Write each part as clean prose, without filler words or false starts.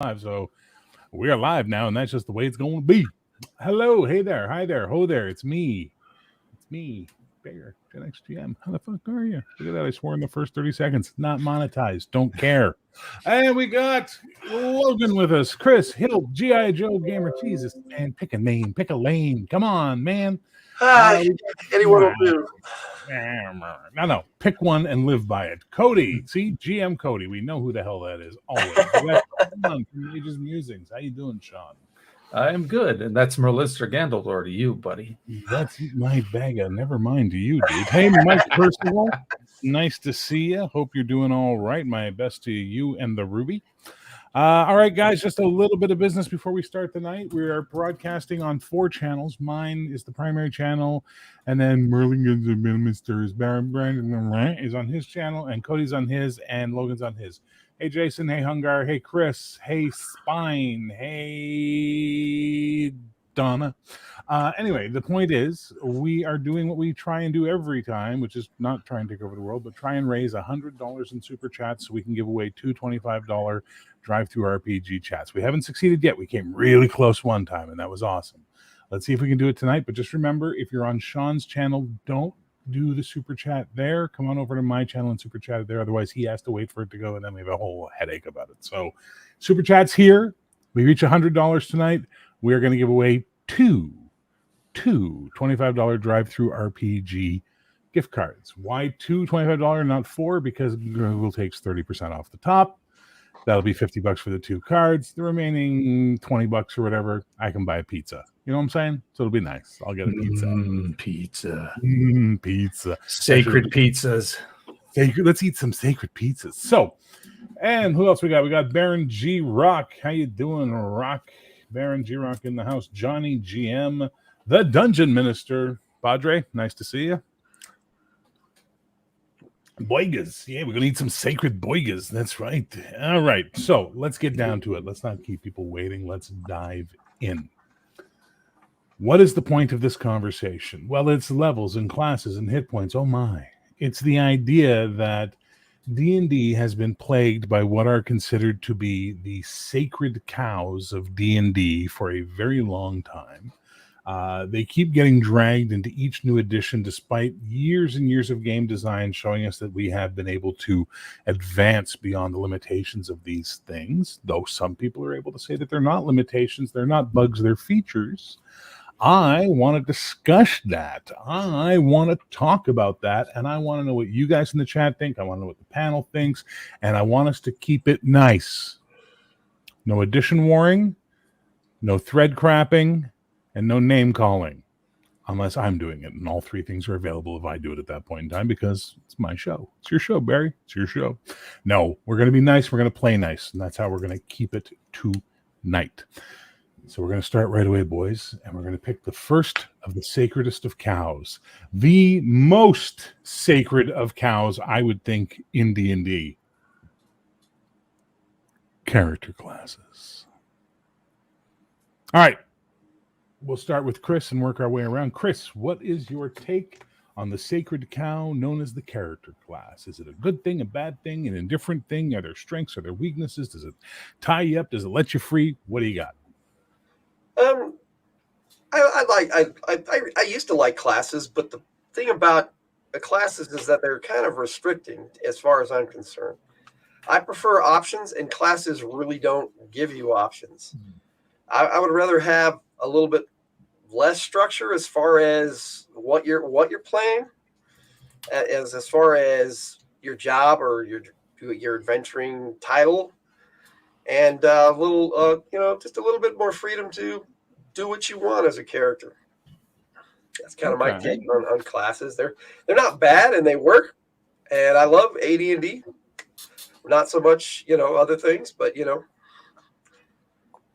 live. So we are live now, and that's just the way it's going to be. Hello, hey there, hi there, ho there. It's me. It's me, Bear, Gen X GM. How the fuck are you? Look at that. I swore in the first 30 seconds. Not monetized. Don't care. And we got Logan with us. Chris Hill, G.I. Joe Gamer. Jesus, man. Pick a name. Pick a lane. Come on, man. Hi, anyone will do. No. Pick one and live by it. Cody, see, GM Cody. We know who the hell that is. Always. Come on, from Ages Musings. How you doing, Sean? I am good, and that's Merlister Gandalor to you, buddy. That's my bag of never mind to you, dude. Hey, Mike Percival. Nice to see you. Hope you're doing all right. My best to you and the Ruby. All right, guys, just a little bit of business before we start the night. We are broadcasting on 4 channels. Mine is the primary channel, and then Merlin's Mr. Brandon is on his channel, and Cody's on his, and Logan's on his. Hey, Jason. Hey, Hungar. Hey, Chris. Hey, Spine. Hey, Donna. Anyway, the point is we are doing what we try and do every time, which is not try and take over the world, but try and raise $100 in super chats so we can give away 2 $25 drive-through RPG chats. We haven't succeeded yet. We came really close one time, and that was awesome. Let's see if we can do it tonight. But just remember, if you're on Sean's channel, don't do the super chat there. Come on over to my channel and super chat it there. Otherwise, he has to wait for it to go, and then we have a whole headache about it. So super chats here. We reach $100 tonight. We are going to give away two $25 drive-through RPG gift cards. Why 2 $25, not 4? Because Google takes 30% off the top. That'll be $50 for the 2 cards. The remaining $20 or whatever, I can buy a pizza. You know what I'm saying? So it'll be nice. I'll get a pizza. Pizza. Sacred pizzas. Let's eat some sacred pizzas. So, and who else we got? We got Baron G Rock. How you doing, Rock? Baron G Rock in the house. Johnny GM, the Dungeon Minister. Padre, nice to see you. Boigas. Yeah, we're going to eat some sacred boigas. That's right. All right. So let's get down to it. Let's not keep people waiting. Let's dive in. What is the point of this conversation? Well, it's levels and classes and hit points. Oh, my. It's the idea that D&D has been plagued by what are considered to be the sacred cows of D&D for a very long time. They keep getting dragged into each new edition despite years and years of game design showing us that we have been able to advance beyond the limitations of these things, though some people are able to say that they're not limitations, they're not bugs, they're features. I want to discuss that. I want to talk about that, and I want to know what you guys in the chat think. I want to know what the panel thinks, and I want us to keep it nice. No edition warring, no thread crapping, and no name calling, unless I'm doing it. And all 3 things are available if I do it at that point in time, because it's my show. It's your show, Barry. It's your show. No, we're going to be nice. We're going to play nice. And that's how we're going to keep it tonight. So we're going to start right away, boys. And we're going to pick the first of the sacredest of cows. The most sacred of cows, I would think, in D&D. Character classes. All right. We'll start with Chris and work our way around. Chris, what is your take on the sacred cow known as the character class? Is it a good thing, a bad thing, an indifferent thing? Are there strengths? Are there weaknesses? Does it tie you up? Does it let you free? What do you got? I used to like classes, but the thing about the classes is that they're kind of restricting as far as I'm concerned. I prefer options, and classes really don't give you options. I would rather have a little bit less structure as far as what you're playing, as far as your job or your adventuring title, and a little just a little bit more freedom to do what you want as a character. That's kind of my take on classes. They're not bad, and they work, and I love AD&D. Not so much other things, but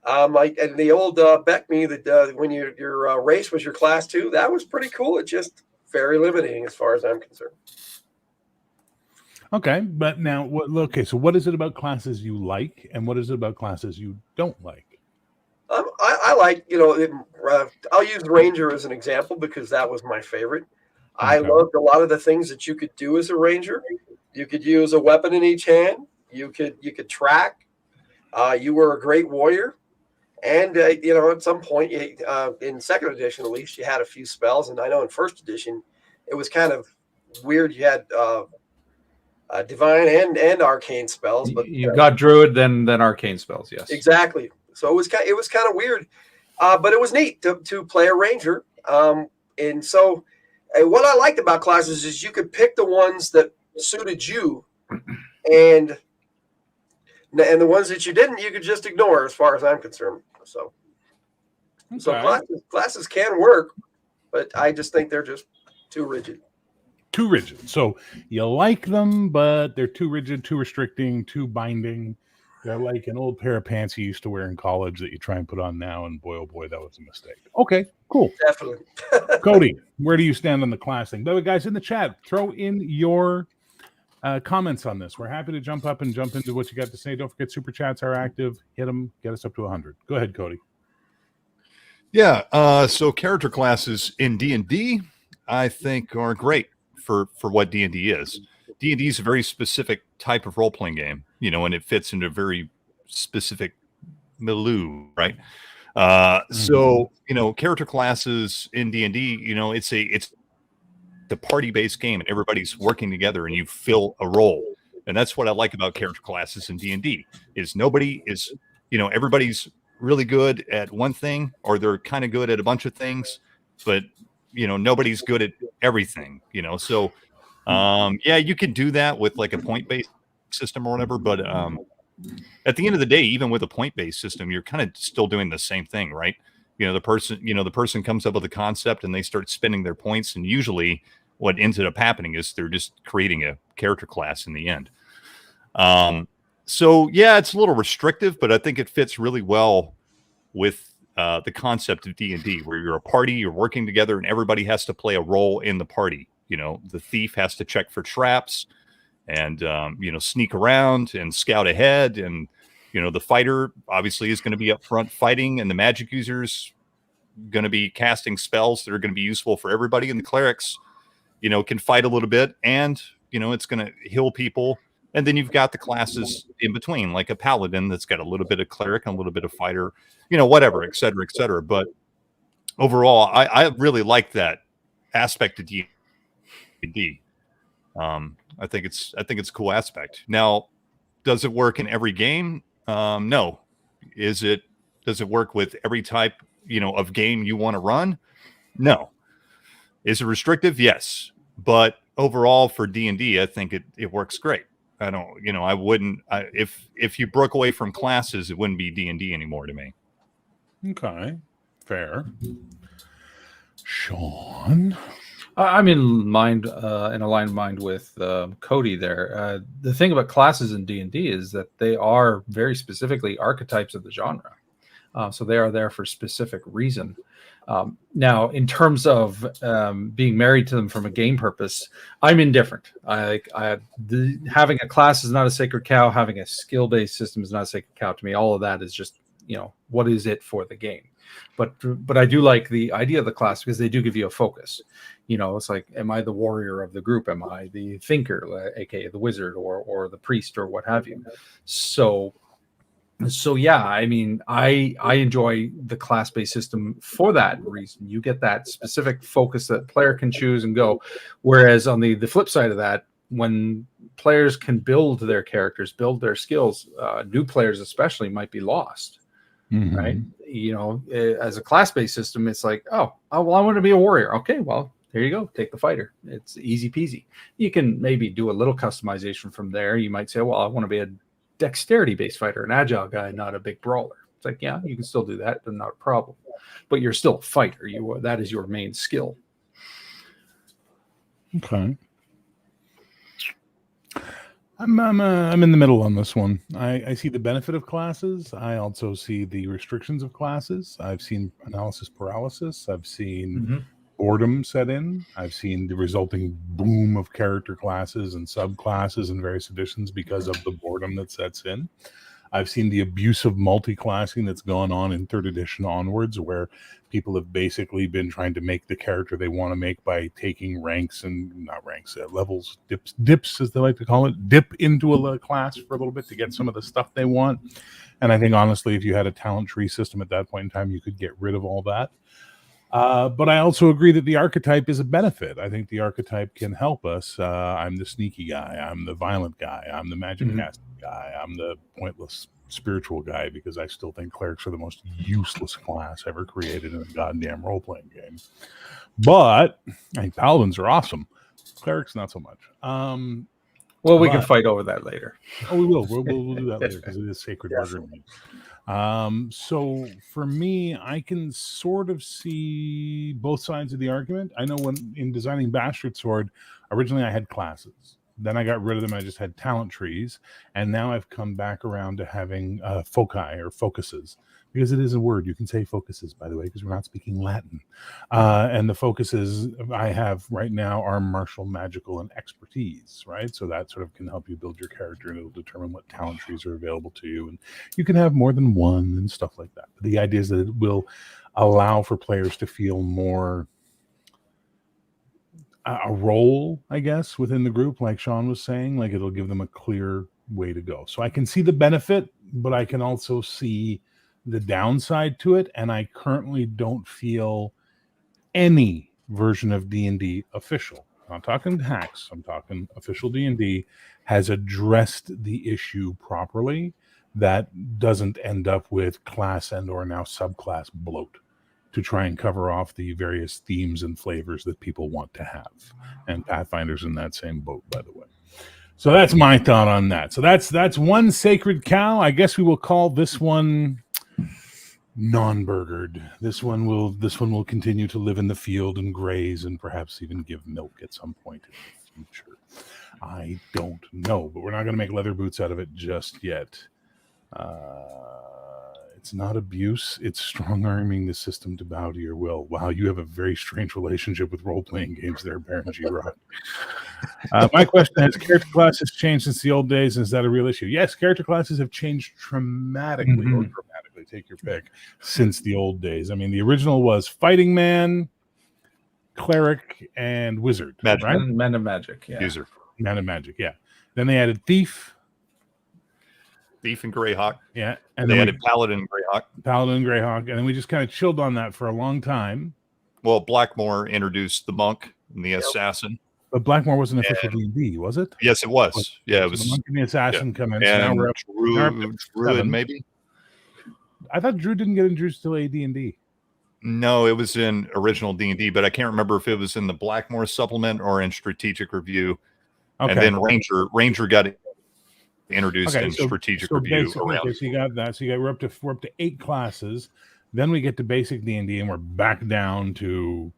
like, and the old Beck me that when your race was your class 2, that was pretty cool. It's just very limiting as far as I'm concerned. Okay, but now, so what is it about classes you like, and what is it about classes you don't like? I like, I'll use Ranger as an example because that was my favorite. Okay. I loved a lot of the things that you could do as a Ranger. You could use a weapon in each hand. You could track. You were a great warrior. And, at some point, in second edition, at least, you had a few spells. And I know in first edition, it was kind of weird. You had divine and arcane spells. But You got druid, then arcane spells, yes. Exactly. So it was kind of weird. But it was neat to play a ranger. And so what I liked about classes is you could pick the ones that suited you. And the ones that you didn't, you could just ignore, as far as I'm concerned. So classes can work, but I just think they're just too rigid. Too rigid. So you like them, but they're too rigid, too restricting, too binding. They're like an old pair of pants you used to wear in college that you try and put on now, and boy, oh boy, that was a mistake. Okay, cool. Definitely. Cody, where do you stand on the class thing? By the way, guys, in the chat, throw in your comments on this. We're happy to jump up and jump into what you got to say. Don't forget, super chats are active. Hit them. Get us up to 100. Go ahead, Cody. Yeah. So character classes in D&D, I think, are great for what D&D is. D&D is a very specific type of role-playing game, and it fits into a very specific milieu, right? So, character classes in D&D, it's a party-based game, and everybody's working together, and you fill a role. And that's what I like about character classes in D&D is nobody is, everybody's really good at one thing, or they're kind of good at a bunch of things, but nobody's good at everything. So you can do that with like a point-based system or whatever, but at the end of the day, even with a point-based system, you're kind of still doing the same thing, right? The person comes up with a concept and they start spending their points, and usually what ends up happening is they're just creating a character class in the end. So yeah, it's a little restrictive, but I think it fits really well with the concept of D&D, where you're a party, you're working together, and everybody has to play a role in the party. The thief has to check for traps and, sneak around and scout ahead. And, the fighter obviously is going to be up front fighting, and the magic users going to be casting spells that are going to be useful for everybody. And the clerics, can fight a little bit, and, it's going to heal people. And then you've got the classes in between, like a paladin that's got a little bit of cleric and a little bit of fighter, whatever, et cetera, et cetera. But overall, I really like that aspect of D&D. I think it's a cool aspect. Now, does it work in every game? No. Does it work with every type, of game you want to run? No. Is it restrictive? Yes. But overall for D&D, I think it works great. I don't, I wouldn't, if you broke away from classes, it wouldn't be D&D anymore to me. Okay. Fair. Sean? I'm in aligned mind with Cody there. The thing about classes in D&D is that they are very specifically archetypes of the genre. So they are there for a specific reason. Now, in terms of being married to them from a game purpose, I'm indifferent. Having a class is not a sacred cow. Having a skill-based system is not a sacred cow to me. All of that is just, what is it for the game? But I do like the idea of the class because they do give you a focus. It's like, am I the warrior of the group? Am I the thinker, aka the wizard, or the priest, or what have you? So yeah, I mean, I enjoy the class-based system for that reason. You get that specific focus that player can choose and go. Whereas on the flip side of that, when players can build their characters, build their skills, new players especially might be lost. Mm-hmm. Right? As a class-based system, it's like, well, I want to be a warrior. Okay, well, here you go. Take the fighter. It's easy peasy. You can maybe do a little customization from there. You might say, well, I want to be a dexterity-based fighter, an agile guy, not a big brawler. It's like, yeah, you can still do that, but not a problem. But you're still a fighter. That is your main skill. Okay. I'm in the middle on this one. I see the benefit of classes. I also see the restrictions of classes. I've seen analysis paralysis. I've seen boredom set in. I've seen the resulting boom of character classes and subclasses in various editions because of the boredom that sets in. I've seen the abuse of multi-classing that's gone on in 3rd edition onwards, where people have basically been trying to make the character they want to make by taking levels, dips as they like to call it, dip into a class for a little bit to get some of the stuff they want. And I think honestly, if you had a talent tree system at that point in time, you could get rid of all that. But I also agree that the archetype is a benefit. I think the archetype can help us. I'm the sneaky guy. I'm the violent guy. I'm the magic casting guy. I'm the pointless spiritual guy, because I still think clerics are the most useless class ever created in a goddamn role-playing game. But I think paladins are awesome. Clerics, not so much. Well, we can fight over that later. Oh, we will. We'll do that later, because it is sacred murder. So for me, I can sort of see both sides of the argument. I know when in designing Bastard Sword, originally I had classes. Then I got rid of them. I just had talent trees. And now I've come back around to having foci or focuses, because it is a word. You can say focuses, by the way, because we're not speaking Latin. And the focuses I have right now are martial, magical, and expertise, right? So that sort of can help you build your character, and it'll determine what talent trees are available to you. And you can have more than one and stuff like that. But the idea is that it will allow for players to feel more a role, I guess, within the group, like Sean was saying. Like, it'll give them a clear way to go. So I can see the benefit, but I can also see the downside to it. And I currently don't feel any version of D&D official, I'm not talking hacks, I'm talking official D&D, has addressed the issue properly, that doesn't end up with class and or now subclass bloat to try and cover off the various themes and flavors that people want to have. And Pathfinder's in that same boat, by the way. So that's my thought on that. So that's one sacred cow. I guess we will call this one non-burgered. This one will continue to live in the field and graze and perhaps even give milk at some point in the future. I don't know, but we're not going to make leather boots out of it just yet. It's not abuse. It's strong-arming the system to bow to your will. Wow, you have a very strange relationship with role-playing games there, Baron G. Rod. My question is, character classes changed since the old days? Is that a real issue? Yes, character classes have changed dramatically, or dramatically, take your pick, since the old days. I mean, the original was Fighting Man, Cleric, and Wizard. Magic, right? Man of Magic, yeah. User. Man of Magic, yeah. Then they added Thief. Thief and Greyhawk. Yeah. And they added Paladin and Greyhawk. Paladin and Greyhawk. And then we just kind of chilled on that for a long time. Well, Blackmore introduced the monk and the assassin. But Blackmore wasn't official D&D, was it? Yes, it was. Yeah, it was. The monk and the assassin come in. And so now we're up, Druid, maybe? I thought Drew didn't get introduced till AD&D. No, it was in original D&D, but I can't remember if it was in the Blackmore supplement or in Strategic Review. Okay. And then Ranger got introduced in Strategic Review. So you got that. So we're up to 8 classes. Then we get to basic D&D, and we're back down to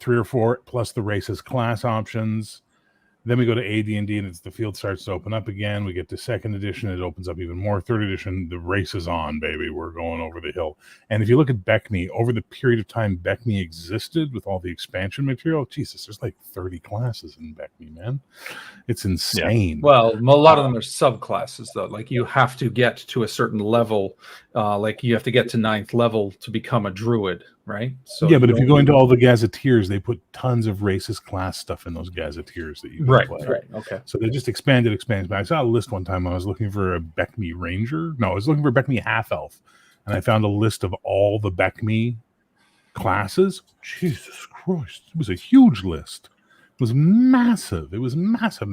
3 or 4 plus the races class options. Then we go to AD&D, and the field starts to open up again. We get to 2nd edition, it opens up even more. 3rd edition, the race is on, baby. We're going over the hill. And if you look at BECMI, over the period of time BECMI existed with all the expansion material, Jesus, there's like 30 classes in BECMI, man. It's insane. Yeah. Well, a lot of them are subclasses, though. Like, you have to get to a certain level. Like, you have to get to 9th level to become a druid, right? So yeah, but if you go into all the gazetteers, they put tons of racist class stuff in those gazetteers that you can play. Right. Okay. So they just expanded. But I saw a list one time when I was looking for a BECMI Ranger. No, I was looking for BECMI Half Elf, and I found a list of all the BECMI classes. Jesus Christ, it was a huge list. It was massive. It was massive.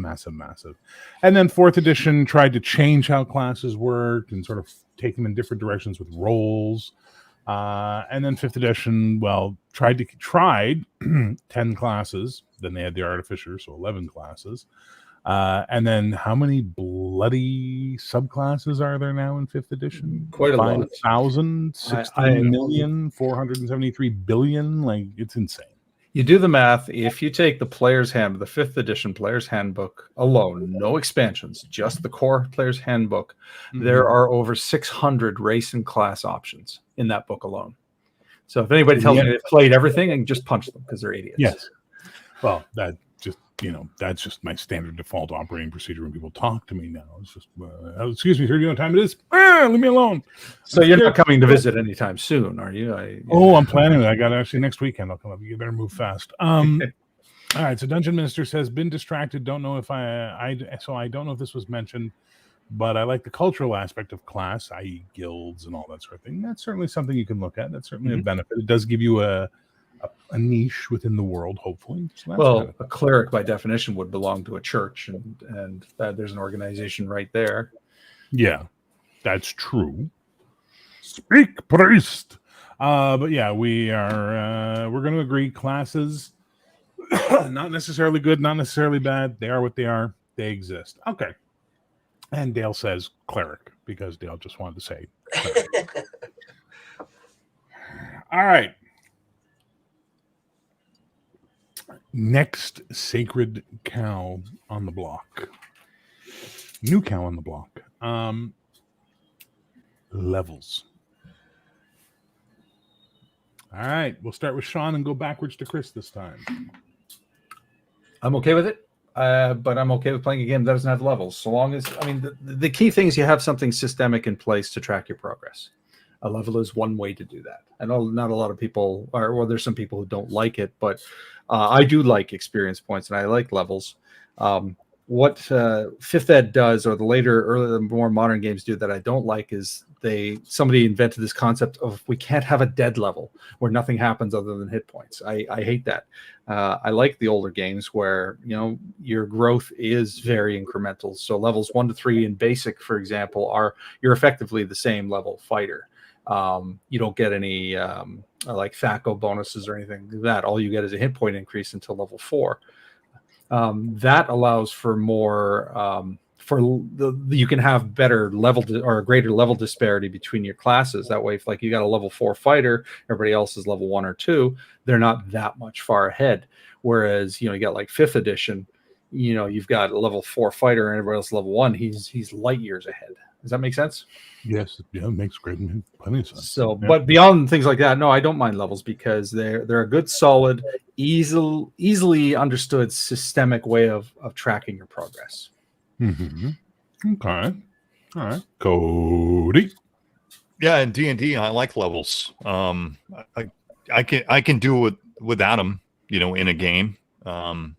And then 4th edition tried to change how classes worked and sort of take them in different directions with roles. And then 5th edition, tried 10 classes. Then they had the Artificer, so 11 classes. And then how many bloody subclasses are there now in 5th edition? Quite a lot. 5,000, 16,473 billion. Like, it's insane. You do the math. If you take the player's hand, the 5th edition player's handbook alone, no expansions, just the core player's handbook, there are over 600 race and class options in that book alone. So if anybody tells me they've played everything, I can just punch them because they're idiots. Yes. Well, that just that's just my standard default operating procedure when people talk to me now. It's just, excuse me, sir, you know what time it is? Leave me alone. So you're not coming to visit anytime soon, are you? I'm planning it. I got actually next weekend. I'll come up. You better move fast. All right. So Dungeon Minister says, been distracted. Don't know if I don't know if this was mentioned, but I like the cultural aspect of class, i.e. guilds and all that sort of thing. That's certainly something you can look at. That's certainly a benefit. It does give you a niche within the world, hopefully. So a cleric by definition would belong to a church, and there's an organization right there. Yeah, that's true. Speak, priest. But yeah, we're going to agree. Classes, not necessarily good, not necessarily bad. They are what they are. They exist. Okay. And Dale says cleric because Dale just wanted to say cleric. All right. Next sacred cow on the block. New cow on the block. Levels. All right. We'll start with Sean and go backwards to Chris this time. I'm okay with it. But I'm okay with playing a game that doesn't have levels. So long as, the key thing is you have something systemic in place to track your progress. A level is one way to do that. I know not a lot of people there's some people who don't like it, but I do like experience points and I like levels. What Fifth Ed does, or the more modern games do that I don't like, is somebody invented this concept of we can't have a dead level where nothing happens other than hit points. I hate that. I like the older games where your growth is very incremental. So levels 1 to 3 in basic, for example, you're effectively the same level fighter. You don't get any like THACO bonuses or anything like that. All you get is a hit point increase until level 4. That allows for more you can have better level or a greater level disparity between your classes. That way, if like you got a level 4 fighter, everybody else is level 1 or 2, they're not that much far ahead. Whereas you got like 5th edition, you've got a level 4 fighter and everybody else level 1. He's light years ahead. Does that make sense? Yes, yeah, it makes plenty of sense. So, yeah. But beyond things like that, no, I don't mind levels because they're a good, solid, easily understood, systemic way of tracking your progress. Mm-hmm. Okay, all right, Cody. Yeah, in D&D, I like levels. I can do it without them, in a game. I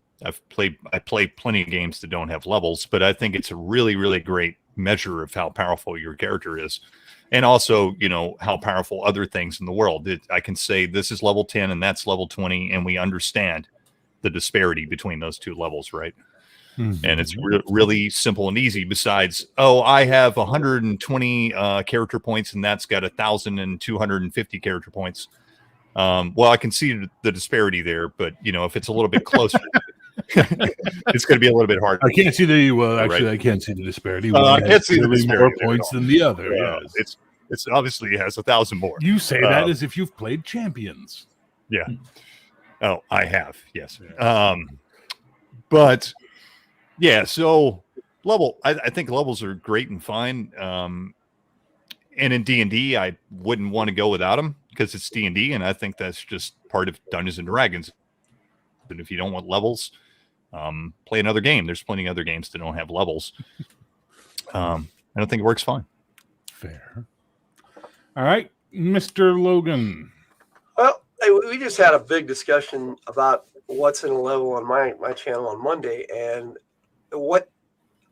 play plenty of games that don't have levels, but I think it's a really, really great measure of how powerful your character is, and also how powerful other things in the world. I can say this is level 10 and that's level 20, and we understand the disparity between those two levels, right? Mm-hmm. And it's really simple and easy. Besides, I have 120 character points and that's got 1,250 character points. Well, I can see the disparity there, but if it's a little bit closer, it's going to be a little bit hard. I can't see I can't see the disparity. I can't see the disparity. More points than the other. Yes. It's obviously it has 1,000 more. You say that as if you've played Champions. Yeah. Oh, I have. Yes. But yeah, so I think levels are great and fine. And in D&D, I wouldn't want to go without them because it's D&D, and I think that's just part of Dungeons and Dragons. And if you don't want levels, play another game. There's plenty of other games that don't have levels. I don't think it works fine. Fair. All right, Mr. Logan. Well, we just had a big discussion about what's in a level on my channel on Monday, and what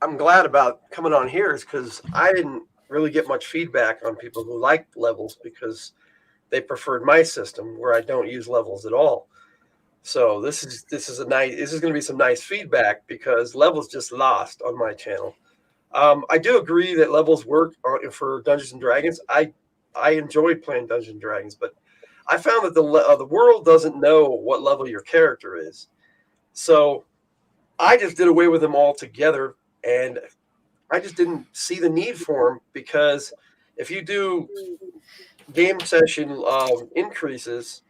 I'm glad about coming on here is because I didn't really get much feedback on people who liked levels because they preferred my system where I don't use levels at all. So this is going to be some nice feedback because levels just lost on my channel. I do agree that levels work for Dungeons and Dragons. I enjoyed playing Dungeons and Dragons, but I found that the world doesn't know what level your character is. So I just did away with them altogether, and I just didn't see the need for them because if you do game session increases,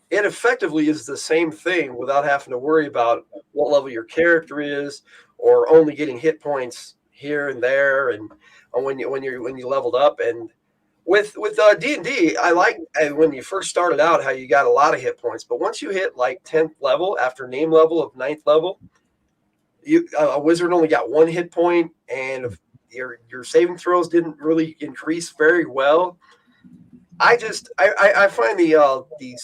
it effectively is the same thing without having to worry about what level your character is or only getting hit points here and there, and when you leveled up. And with D&D, I like when you first started out how you got a lot of hit points, but once you hit like 10th level after name level of 9th level, a wizard only got 1 hit point, and if your saving throws didn't really increase very well. I find the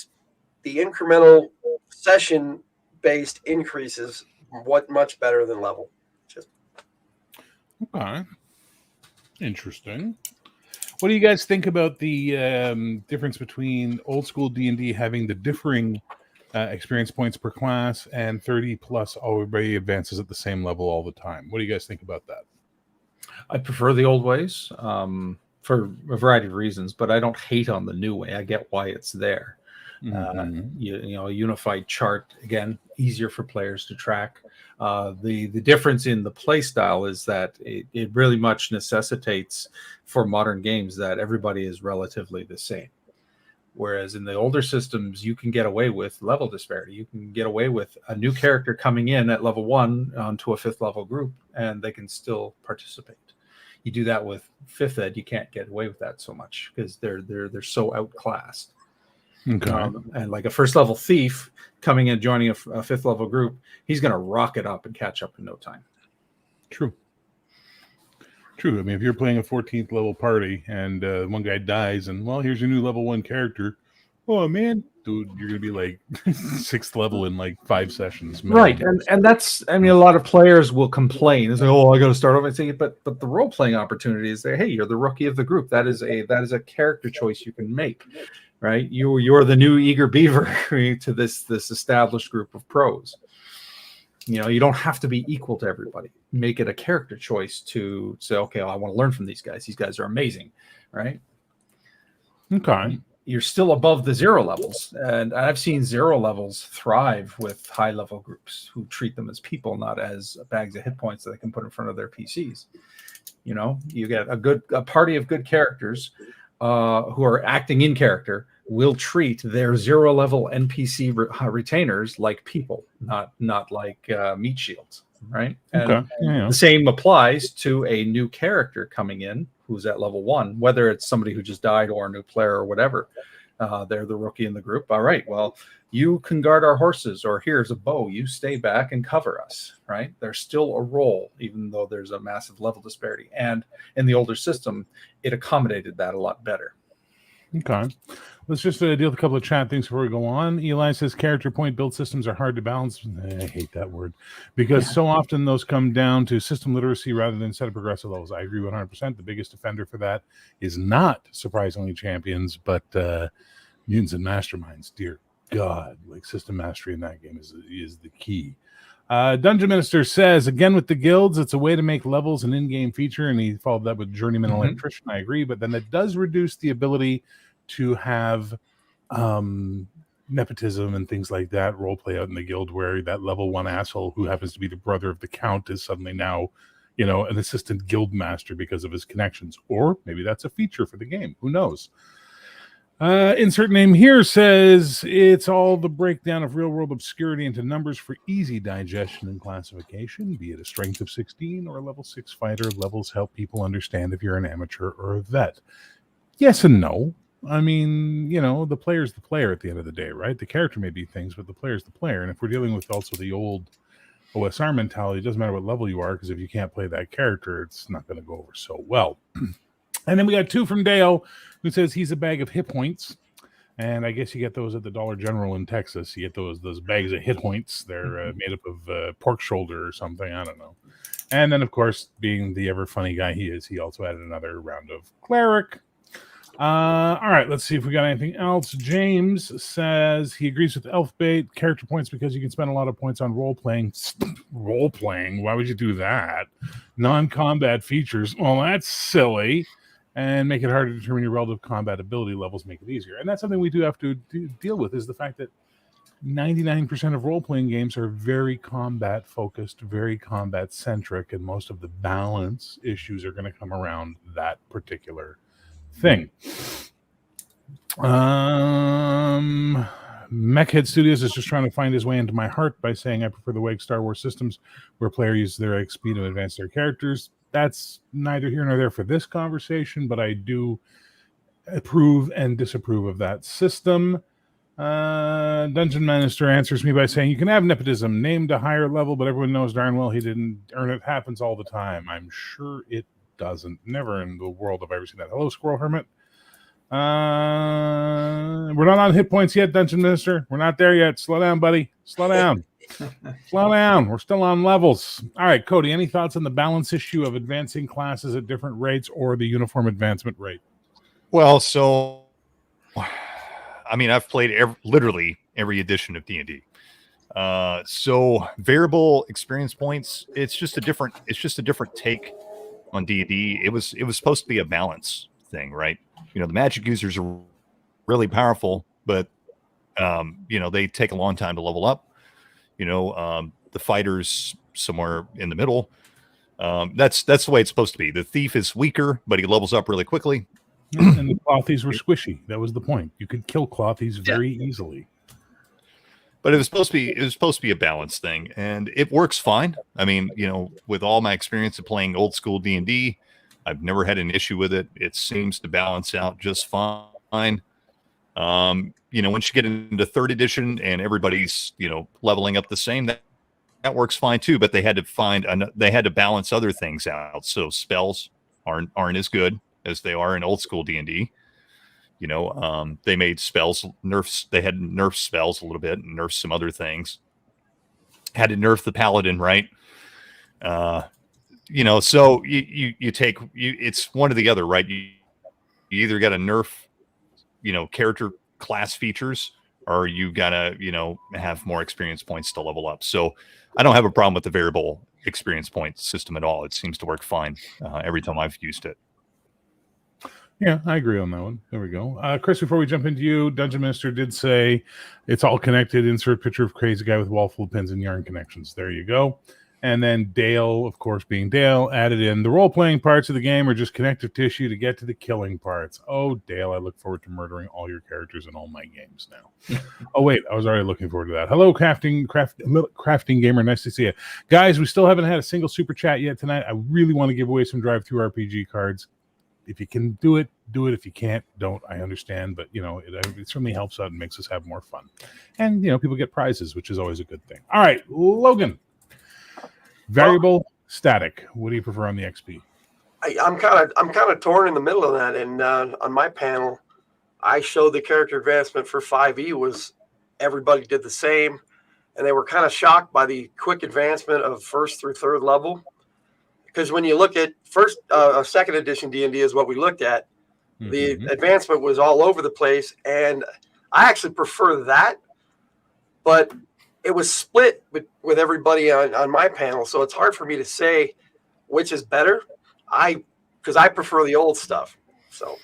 incremental session based increases much better than level. Okay. Interesting. What do you guys think about the difference between old school D&D having the differing experience points per class and 30 plus everybody advances at the same level all the time? What do you guys think about that? I prefer the old ways for a variety of reasons, but I don't hate on the new way. I get why it's there. You know, a unified chart, again, easier for players to track. The difference in the play style is that it really much necessitates for modern games that everybody is relatively the same. Whereas in the older systems, you can get away with level disparity. You can get away with a new character coming in at level 1 onto a 5th level group, and they can still participate. You do that with 5th ed, you can't get away with that so much because they're so outclassed. Okay. And like a 1st level thief coming in joining a 5th level group, he's going to rock it up and catch up in no time. True. I mean, if you're playing a 14th level party and one guy dies and, well, here's your new level 1 character. Oh, man, dude, you're going to be like 6th level in like 5 sessions. Right. And that's, I mean, a lot of players will complain. It's like, oh, I got to start over and say, but the role-playing opportunity is there. Hey, you're the rookie of the group. That is a character choice you can make. Right, you're the new eager beaver to this established group of pros. You know, you don't have to be equal to everybody. Make it a character choice to say, okay, well, I want to learn from these guys. These guys are amazing, right? Okay. You're still above the 0 levels, and I've seen 0 levels thrive with high level groups who treat them as people, not as bags of hit points that they can put in front of their PCs. You know, you get a party of good characters who are acting in character will treat their 0 level NPC retainers like people, not like meat shields, right? And the same applies to a new character coming in who's at level 1, whether it's somebody who just died or a new player or whatever. They're the rookie in the group. All right, well, you can guard our horses, or here's a bow. You stay back and cover us, right? There's still a role, even though there's a massive level disparity. And in the older system, it accommodated that a lot better. Okay. Let's just deal with a couple of chat things before we go on. Eli says character point build systems are hard to balance. I hate that word because so often those come down to system literacy rather than set of progressive levels. I agree 100%. The biggest offender for that is not surprisingly champions, but mutants and masterminds. Dear God, like system mastery in that game is the key. Dungeon Minister says, again with the guilds, it's a way to make levels an in-game feature, and he followed that with Journeyman Electrician. I agree, but then that does reduce the ability to have nepotism and things like that role play out in the guild, where that level 1 asshole who happens to be the brother of the count is suddenly now, you know, an assistant guild master because of his connections. Or maybe that's a feature for the game. Who knows? Insert name here says it's all the breakdown of real world obscurity into numbers for easy digestion and classification, be it a strength of 16 or a level 6 fighter. Levels help people understand if you're an amateur or a vet. Yes and no. I mean, you know, the player's the player at the end of the day, right? The character may be things, but the player's the player. And if we're dealing with also the old OSR mentality, it doesn't matter what level you are, because if you can't play that character, it's not going to go over so well. And then we got 2 from Dale, who says he's a bag of hit points. And I guess you get those at the Dollar General in Texas. You get those bags of hit points. They're made up of pork shoulder or something. I don't know. And then, of course, being the ever funny guy he is, he also added another round of cleric. All right, let's see if we got anything else. James says he agrees with Elfbait. Character points because you can spend a lot of points on role-playing. Role-playing? Why would you do that? Non-combat features. Well, that's silly. And make it harder to determine your relative combat ability levels, make it easier. And that's something we do have to deal with, is the fact that 99% of role-playing games are very combat-focused, very combat-centric, and most of the balance issues are going to come around that particular thing. Mechhead Studios is just trying to find his way into my heart by saying I prefer the way Star Wars systems where players use their XP to advance their characters. That's neither here nor there for this conversation, but I do approve and disapprove of that system. Dungeon Minister answers me by saying, you can have nepotism named a higher level, but everyone knows darn well he didn't earn it. Happens all the time. I'm sure it doesn't. Never in the world have I ever seen that. Hello, Squirrel Hermit. We're not on hit points yet, Dungeon Minister. We're not there yet. Slow down, buddy. Slow down. Slow down. We're still on levels. All right, Cody, any thoughts on the balance issue of advancing classes at different rates or the uniform advancement rate? Well, so I mean, I've played literally every edition of D&D. So variable experience points, it's just a different take on D&D. It was supposed to be a balance thing, right? You know, the magic users are really powerful, but you know, they take a long time to level up. You know, the fighters somewhere in the middle. That's the way it's supposed to be. The thief is weaker, but he levels up really quickly. And the clothies were squishy. That was the point. You could kill clothies very easily. But it was supposed to be a balance thing, and it works fine. I mean, you know, with all my experience of playing old school D&D, I've never had an issue with it. It seems to balance out just fine. You know, once you get into third edition and everybody's, you know, leveling up the same, that works fine too. But they had to balance other things out. So spells aren't as good as they are in old school D&D. You know, they made spells nerfs. They had nerfed spells a little bit and nerfed some other things. Had to nerf the paladin, right? You know, so it's one or the other, right? You either got to nerf, you know, character class features, or you gotta, you know, have more experience points to level up. So I don't have a problem with the variable experience point system at all. It seems to work fine every time I've used it. Yeah, I agree on that one. There we go. Chris, before we jump into you, Dungeon Minister did say it's all connected. Insert picture of crazy guy with wall full of pins and yarn connections. There you go. And then Dale, of course, being Dale, added in the role-playing parts of the game are just connective tissue to get to the killing parts. Oh, Dale, I look forward to murdering all your characters in all my games now. Oh, wait, I was already looking forward to that. Hello, crafting gamer. Nice to see you. Guys, we still haven't had a single super chat yet tonight. I really want to give away some drive-through RPG cards. If you can do it, do it. If you can't, don't. I understand, but you know, it certainly helps out and makes us have more fun. And you know, people get prizes, which is always a good thing. All right, Logan. Variable, static. What do you prefer on the XP? I'm kind of torn in the middle of that. And on my panel, I showed the character advancement for 5e was everybody did the same, and they were kind of shocked by the quick advancement of first through third level. Because when you look at second edition D&D is what we looked at, the advancement was all over the place, and I actually prefer that, but it was split with everybody on my panel, so it's hard for me to say which is better. Because I prefer the old stuff, so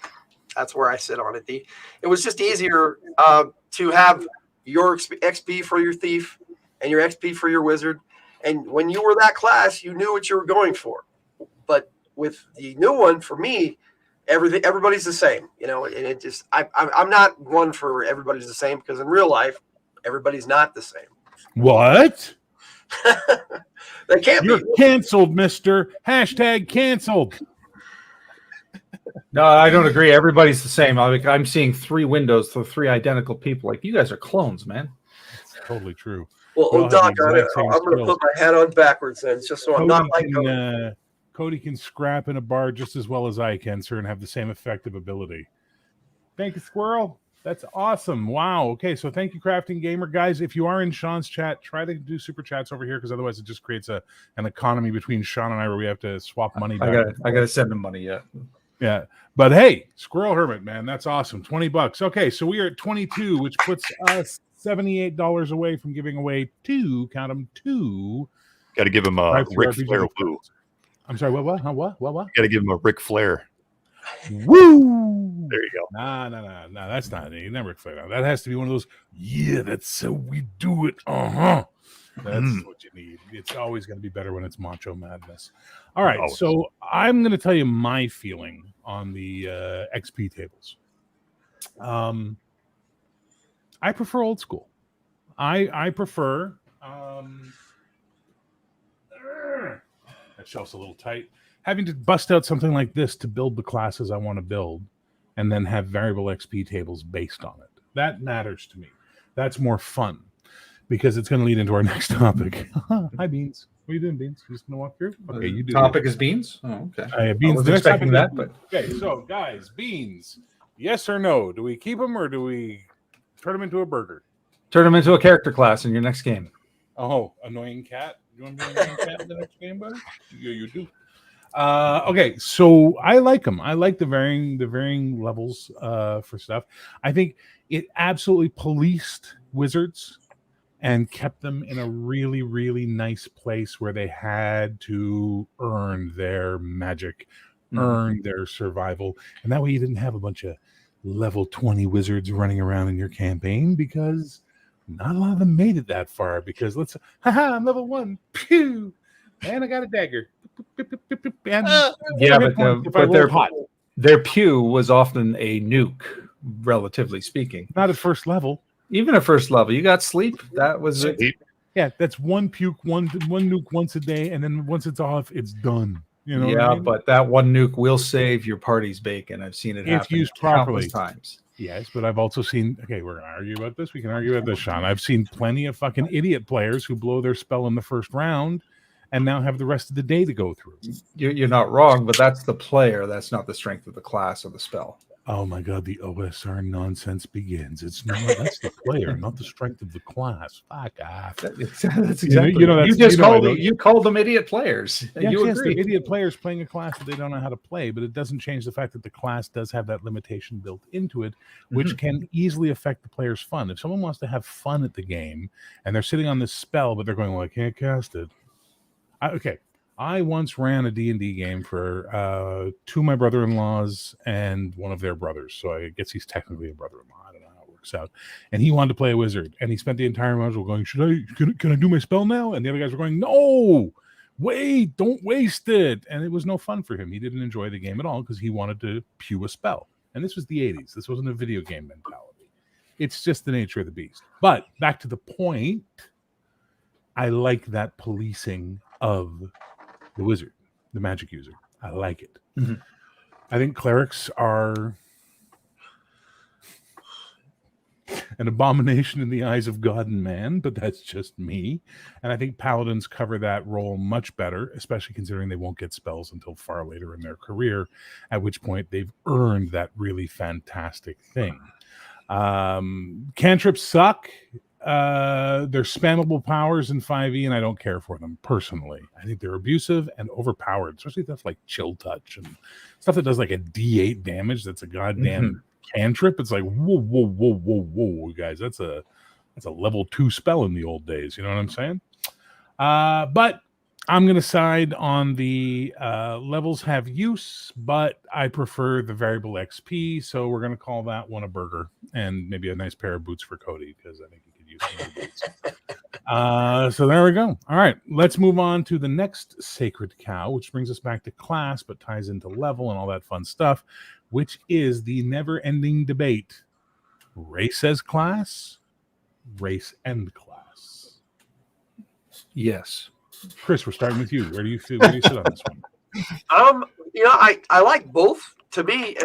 that's where I sit on it. It was just easier to have your XP for your thief and your XP for your wizard. And when you were that class, you knew what you were going for. But with the new one, for me, everybody's the same, you know. And it just, I'm not one for everybody's the same, because in real life, everybody's not the same. What? They can't You're be canceled, mister. Hashtag canceled. No, I don't agree. Everybody's the same. I'm seeing three windows for three identical people. Like, you guys are clones, man. That's totally true. Well, We all have Doc, the I'm exact same going to skills. put my hat on backwards then, just so I'm not like Cody can scrap in a bar just as well as I can, sir, and have the same effective ability. Thank you, Squirrel. That's awesome. Wow. Okay, so thank you, Crafting Gamer. Guys, if you are in Sean's chat, try to do super chats over here, because otherwise it just creates an economy between Sean and I where we have to swap money back. I gotta send him money yet. Yeah. But hey, Squirrel Hermit, man, that's awesome. $20. Okay, so we are at 22, which puts us $78 away from giving away two. Got to give him a Ric Flair woo. I'm sorry, what? Got to give him a Ric Flair. Woo! There you go. No, that's not it. Never Ric Flair. That has to be one of those. Yeah, that's how we do it. That's what you need. It's always going to be better when it's Macho Madness. All right, so I'm going to tell you my feeling on the XP tables. I prefer old school. I prefer. That shelf's a little tight. Having to bust out something like this to build the classes I want to build, and then have variable XP tables based on it. That matters to me. That's more fun because it's going to lead into our next topic. Hi, Beans. What are you doing, Beans? You just going to walk through? Okay, you do. Topic is beans. Oh, okay. Beans. I was The next expecting topic that, is- but okay. So, guys, Beans. Yes or no? Do we keep them or do we turn them into a burger? turn them into a character class in your next game. Oh, annoying cat. You want to be an annoying cat in the next game, buddy? Yeah, you do. Okay, so I like them. I like the varying levels for stuff. I think it absolutely policed wizards and kept them in a really, really nice place where they had to earn their magic, earn their survival, and that way you didn't have a bunch of level 20 wizards running around in your campaign because not a lot of them made it that far. Because I'm level 1, pew, and I got a dagger. And Yeah, hit points if I but rolled hot. their pew was often a nuke, relatively speaking. Not at first level. Even at first level, you got sleep. That was it. Yeah, that's one puke, one nuke once a day, and then once it's off, it's done. You know, Yeah, what I mean? but that one nuke will save your party's bacon. I've seen it If happen used properly. countless times. Yes, but I've also seen. Okay, we're gonna argue about this. We can argue about this, Sean. I've seen plenty of fucking idiot players who blow their spell in the first round, and now have the rest of the day to go through. You're not wrong, but that's the player. That's not the strength of the class or the spell. Oh my god, the OSR nonsense begins. It's not that's the player, not the strength of the class. Fuck off. That's exactly. You know, you that's- just you know I called don't- you called them idiot players. Yes, You yes, agree. the idiot players playing a class that they don't know how to play, but it doesn't change the fact that the class does have that limitation built into it, which can easily affect the player's fun. If someone wants to have fun at the game and they're sitting on this spell, but they're going, well, I can't cast it. I once ran a D&D game for two of my brother-in-laws and one of their brothers. So I guess he's technically a brother-in-law. I don't know how it works out. And he wanted to play a wizard. And he spent the entire module going, can I do my spell now? And the other guys were going, no, wait, don't waste it. And it was no fun for him. He didn't enjoy the game at all because he wanted to pew a spell. And this was the 80s. This wasn't a video game mentality. It's just the nature of the beast. But back to the point, I like that policing of the wizard, the magic user. I like it. Mhm. I think clerics are an abomination in the eyes of God and man, but that's just me. And I think paladins cover that role much better, especially considering they won't get spells until far later in their career, at which point they've earned that really fantastic thing. Cantrips suck. They're spammable powers in 5e, and I don't care for them personally. I think they're abusive and overpowered, especially stuff like chill touch and stuff that does like a d8 damage. That's a goddamn cantrip. It's like whoa, guys. That's a level 2 spell in the old days. You know what I'm saying? But I'm gonna side on the levels have use, but I prefer the variable XP. So we're gonna call that one a burger and maybe a nice pair of boots for Cody because I think he could use some new boots. So there we go. All right, let's move on to the next sacred cow, which brings us back to class, but ties into level and all that fun stuff, which is the never-ending debate: race as class, race and class. Yes. Chris, we're starting with you. Where do you sit on this one? I like both. To me,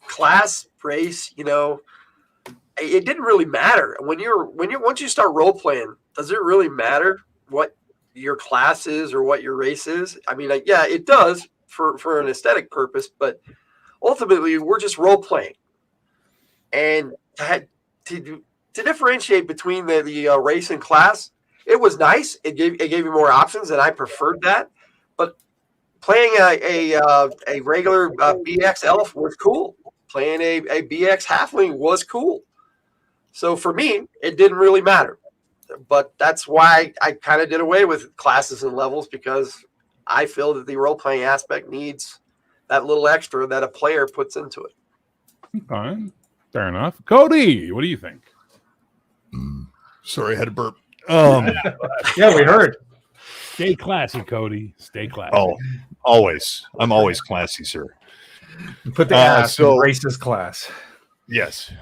class, race, it didn't really matter once you start role playing. Does it really matter what your class is or what your race is? I mean, yeah, it does for an aesthetic purpose, but ultimately we're just role playing. And to differentiate between the race and class, it was nice. It gave you more options, and I preferred that. But playing a regular BX elf was cool. Playing a BX halfling was cool. So for me, it didn't really matter. But that's why I kind of did away with classes and levels, because I feel that the role-playing aspect needs that little extra that a player puts into it. Fine. Fair enough. Cody, what do you think? Sorry, I had to burp. Yeah, we heard. Stay classy, Cody. Stay classy. Oh, always. I'm always classy, sir. Put the ass in so- racist class. Yes.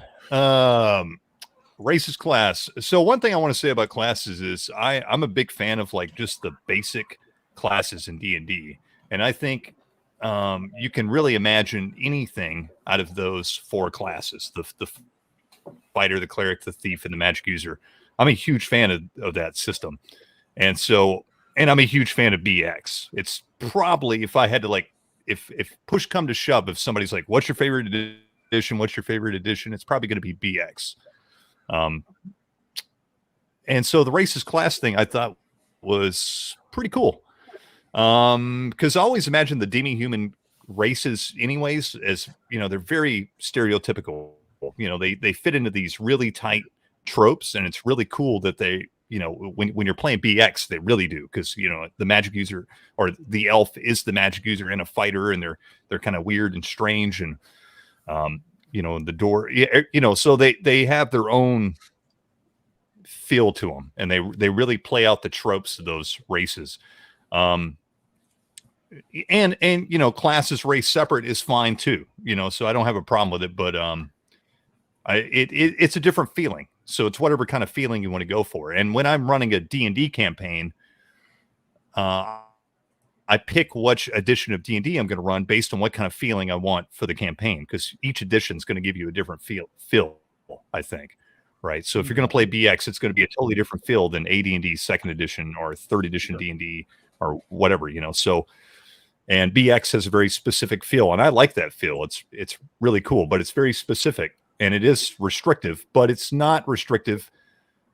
Racist class. So one thing I want to say about classes is I'm a big fan of like just the basic classes in D&D. And I think you can really imagine anything out of those 4 classes. The fighter, the cleric, the thief, and the magic user. I'm a huge fan of that system. And I'm a huge fan of BX. It's probably, if I had to, like, if push come to shove, if somebody's like, what's your favorite edition? What's your favorite edition? It's probably going to be BX. And so the races class thing I thought was pretty cool. Because I always imagine the demi-human races anyways, as, you know, they're very stereotypical. You know, they fit into these really tight tropes, and it's really cool that they, you know, when you're playing BX, they really do, because, you know, the magic user or the elf is the magic user and a fighter, and they're kind of weird and strange, and you know, the door, you know, so they have their own feel to them, and they really play out the tropes of those races. And you know, classes race separate is fine too, you know, so I don't have a problem with it, but it's a different feeling. So it's whatever kind of feeling you want to go for. And when I'm running a D&D campaign, I pick which edition of D&D I'm going to run based on what kind of feeling I want for the campaign, because each edition is going to give you a different feel, I think. Right. So if you're going to play BX, it's going to be a totally different feel than AD&D second edition or third edition D&D or whatever, you know. So, and BX has a very specific feel, and I like that feel. It's really cool, but it's very specific. And it is restrictive, but it's not restrictive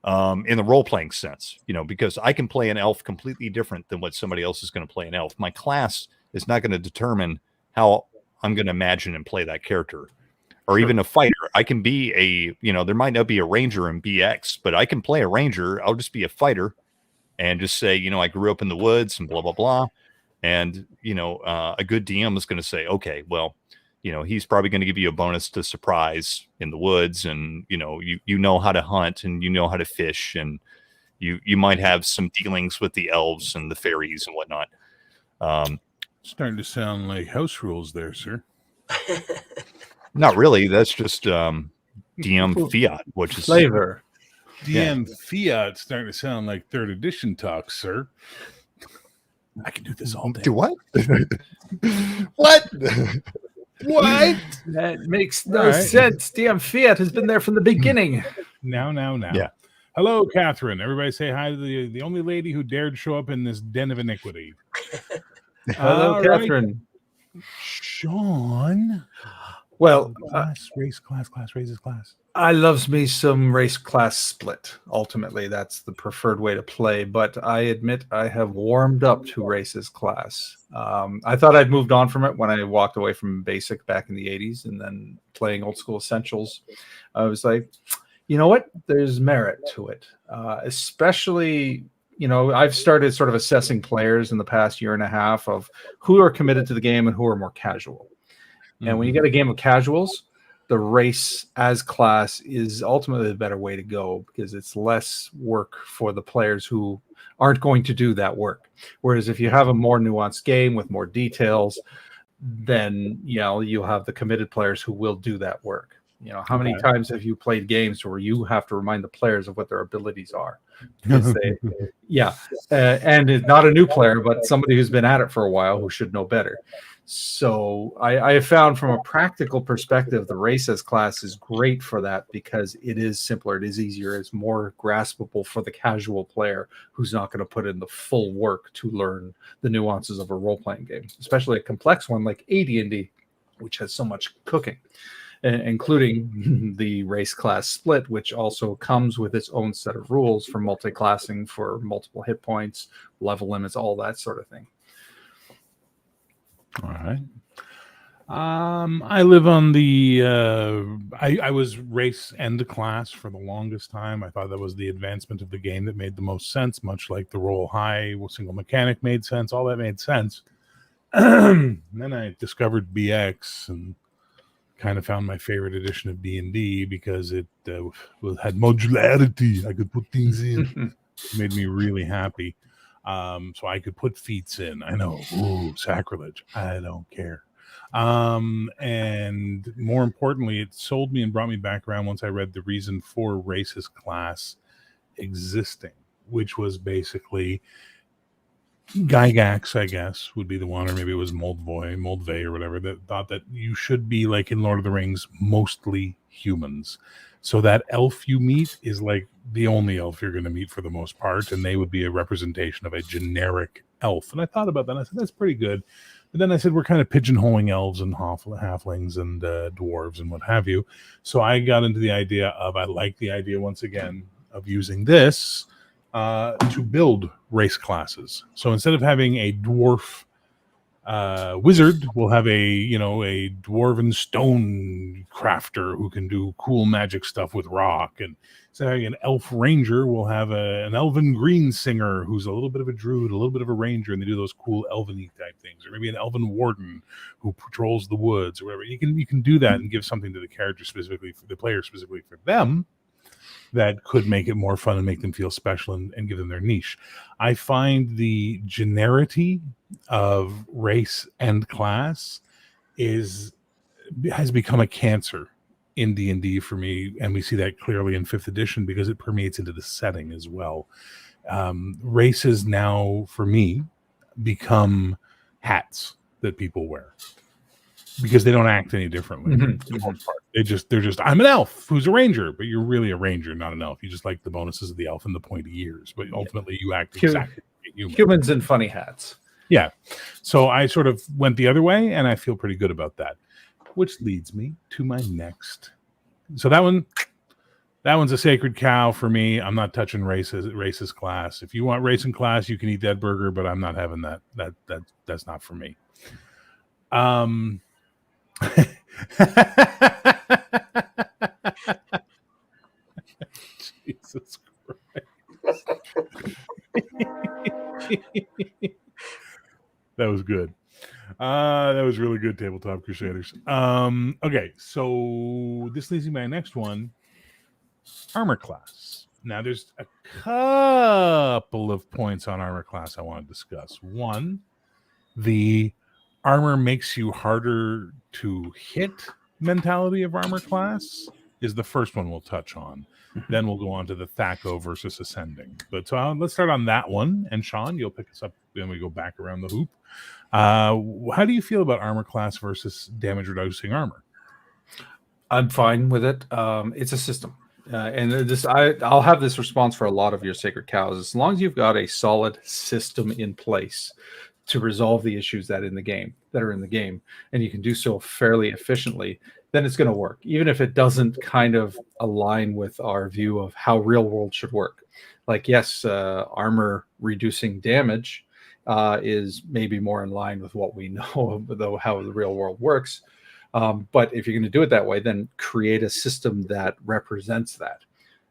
in the role-playing sense, you know, because I can play an elf completely different than what somebody else is going to play an elf. My class is not going to determine how I'm going to imagine and play that character. Or even a fighter. I can be a, you know, there might not be a ranger in BX, but I can play a ranger. I'll just be a fighter and just say, you know, I grew up in the woods and blah, blah, blah. And, you know, a good DM is going to say, okay, well, you know, he's probably going to give you a bonus to surprise in the woods, and, you know, you know how to hunt, and you know how to fish, and you might have some dealings with the elves and the fairies and whatnot. Starting to sound like house rules there, sir. Not really. That's just DM fiat, which is Flavor. DM fiat starting to sound like third edition talk, sir. I can do this all day. Do what? What? What? That makes no sense. DM Fiat has been there from the beginning. Now. Yeah. Hello, Catherine. Everybody say hi to the only lady who dared show up in this den of iniquity. Hello, All Catherine. Right. Sean. Well, race class, raises class. I loves me some race class split. Ultimately, that's the preferred way to play. But I admit I have warmed up to races class. I thought I'd moved on from it when I walked away from basic back in the 80s, and then playing old school essentials. I was like, you know what? There's merit to it, especially. You know, I've started sort of assessing players in the past year and a half of who are committed to the game and who are more casual. And when you get a game of casuals, the race as class is ultimately the better way to go, because it's less work for the players who aren't going to do that work. Whereas if you have a more nuanced game with more details, then, you know, you'll have the committed players who will do that work. You know, how many times have you played games where you have to remind the players of what their abilities are? Because they, and it's not a new player, but somebody who's been at it for a while who should know better. So I have found, from a practical perspective, the races class is great for that, because it is simpler, it is easier, it's more graspable for the casual player who's not going to put in the full work to learn the nuances of a role-playing game, especially a complex one like AD&D, which has so much cooking, including the race class split, which also comes with its own set of rules for multi-classing, for multiple hit points, level limits, all that sort of thing. All right. I live on the I was race and class for the longest time. I thought that was the advancement of the game that made the most sense, much like the roll high single mechanic made sense. All that made sense. Then I discovered BX and kind of found my favorite edition of D&D because it had modularity. I could put things in. It made me really happy. So I could put feats in. I know, ooh, sacrilege. I don't care. And more importantly, it sold me and brought me back around once I read the reason for races class existing, which was basically Gygax, I guess, would be the one, or maybe it was Moldvay or whatever, that thought that you should be, like in Lord of the Rings, mostly humans. So that elf you meet is like the only elf you're going to meet for the most part, and they would be a representation of a generic elf. And I thought about that, and I said, that's pretty good. But then I said, we're kind of pigeonholing elves and halflings and dwarves and what have you. So I got into the idea of, I like the idea once again of using this to build race classes. So instead of having a dwarf wizard, we'll have a dwarven stone crafter who can do cool magic stuff with rock. And so having an elf ranger, we'll have an elven green singer who's a little bit of a druid, a little bit of a ranger, and they do those cool elven-y type things. Or maybe an elven warden who patrols the woods or whatever. You can do that and give something to the character specifically for the player, specifically for them, that could make it more fun and make them feel special and give them their niche. I find the genericity of race and class has become a cancer in D&D for me, and we see that clearly in 5th edition because it permeates into the setting as well. Races now, for me, become hats that people wear because they don't act any differently. For the most part. They're just I'm an elf who's a ranger, but you're really a ranger, not an elf. You just like the bonuses of the elf and the pointy ears, but ultimately you act exactly like a human. Humans in funny hats. Yeah. So I sort of went the other way, and I feel pretty good about that, which leads me to my next. So that one's a sacred cow for me. I'm not touching racist class. If you want race and class, you can eat that burger, but I'm not having that. That's not for me. Jesus Christ. That was good. That was really good, Tabletop Crusaders. Okay, so this leads me to my next one, armor class. Now, there's a couple of points on armor class I want to discuss. One, the armor makes you harder to hit mentality of armor class is the first one we'll touch on. Then we'll go on to the Thaco versus Ascending. But so let's start on that one. And Sean, you'll pick us up when we go back around the hoop. How do you feel about armor class versus damage reducing armor? I'm fine with it. It's a system. And I'll have this response for a lot of your sacred cows. As long as you've got a solid system in place to resolve the issues that are in the game, and you can do so fairly efficiently, then it's going to work, even if it doesn't kind of align with our view of how real world should work. Like, yes, armor reducing damage is maybe more in line with what we know of how the real world works. But if you're going to do it that way, then create a system that represents that.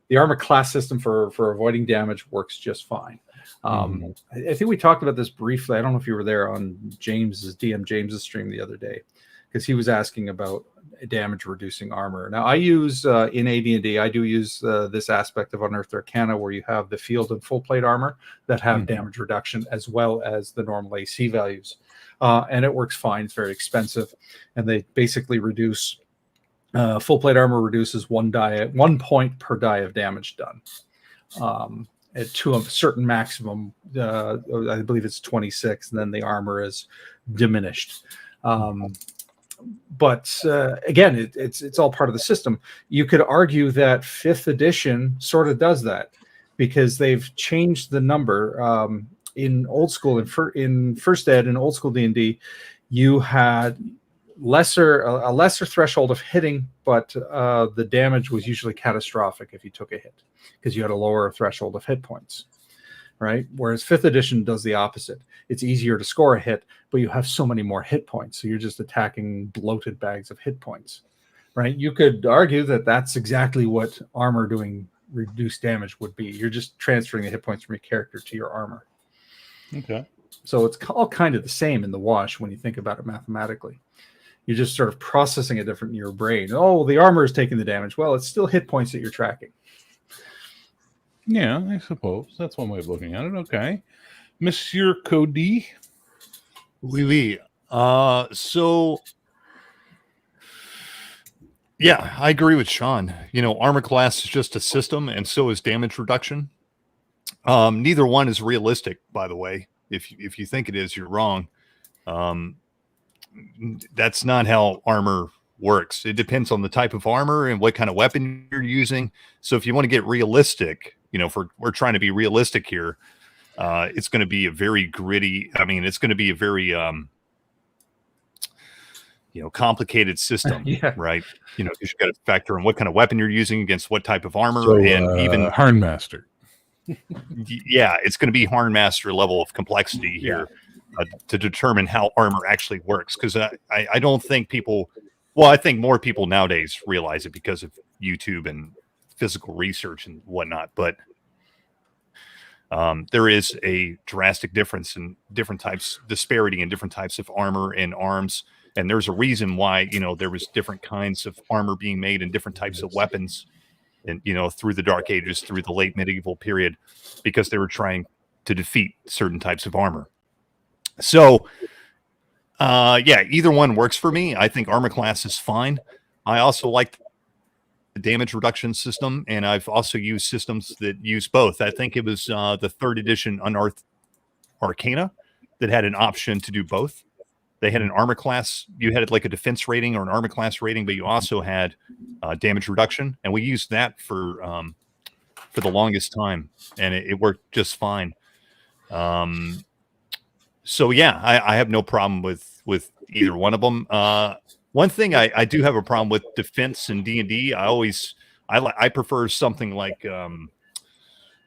The armor class system for avoiding damage works just fine. I think we talked about this briefly. I don't know if you were there on DM James's stream the other day, because he was asking about damage reducing armor. Now, I use in AD&D, I do use this aspect of Unearthed Arcana, where you have the field and full plate armor that have damage reduction as well as the normal AC values. And it works fine. It's very expensive. And they basically reduce full plate armor reduces 1 point per die of damage done. To a certain maximum, I believe it's 26, and then the armor is diminished. But again, it's all part of the system. You could argue that 5th edition sort of does that, because they've changed the number. In old school, in first ed and old school D&D, you had a lesser threshold of hitting, but the damage was usually catastrophic if you took a hit, because you had a lower threshold of hit points, right? Whereas 5th edition does the opposite. It's easier to score a hit, but you have so many more hit points, so you're just attacking bloated bags of hit points, right? You could argue that that's exactly what armor doing reduced damage would be. You're just transferring the hit points from your character to your armor. Okay. So it's all kind of the same in the wash when you think about it mathematically. You're just sort of processing it different in your brain. Oh, the armor is taking the damage. Well, it's still hit points that you're tracking. Yeah, I suppose that's one way of looking at it. Okay, Monsieur Cody. Oui. So yeah, I agree with Sean. Armor class is just a system, and so is damage reduction. Neither one is realistic, by the way. If you think it is, you're wrong. That's not how armor works. It depends on the type of armor and what kind of weapon you're using. So if you want to get realistic, if we're trying to be realistic here, it's going to be a very gritty. I mean, it's going to be a very complicated system, Yeah. right? Because you got to factor in what kind of weapon you're using against what type of armor, So, and even Harnmaster. yeah, it's going to be Harnmaster level of complexity here to determine how armor actually works. Because I don't think people, I think more people nowadays realize it because of YouTube and physical research and whatnot. But there is a drastic difference in disparity in different types of armor and arms. And there's a reason why, there was different kinds of armor being made and different types of weapons, and through the Dark Ages, through the late medieval period, because they were trying to defeat certain types of armor. So, either one works for me. I think armor class is fine. I also like the damage reduction system, and I've also used systems that use both. I think it was the 3rd edition Unearthed Arcana that had an option to do both. They had an armor class. You had like a defense rating or an armor class rating, but you also had damage reduction, and we used that for the longest time, and it worked just fine. So yeah, I have no problem with either one of them. One thing I do have a problem with defense in D&D. I prefer something like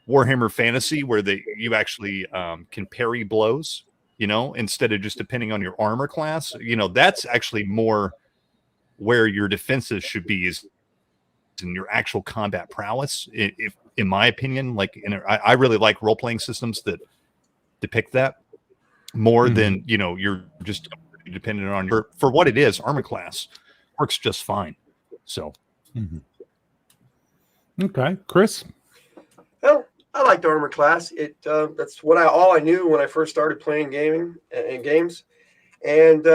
Warhammer Fantasy, where you actually can parry blows. Instead of just depending on your armor class, that's actually more where your defenses should be, is in your actual combat prowess. If, in my opinion, I really like role-playing systems that depict that more than, you're just dependent on for what it is. Armor class works just fine. So. Okay. Chris? Well, I liked armor class. That's all I knew when I first started playing games, and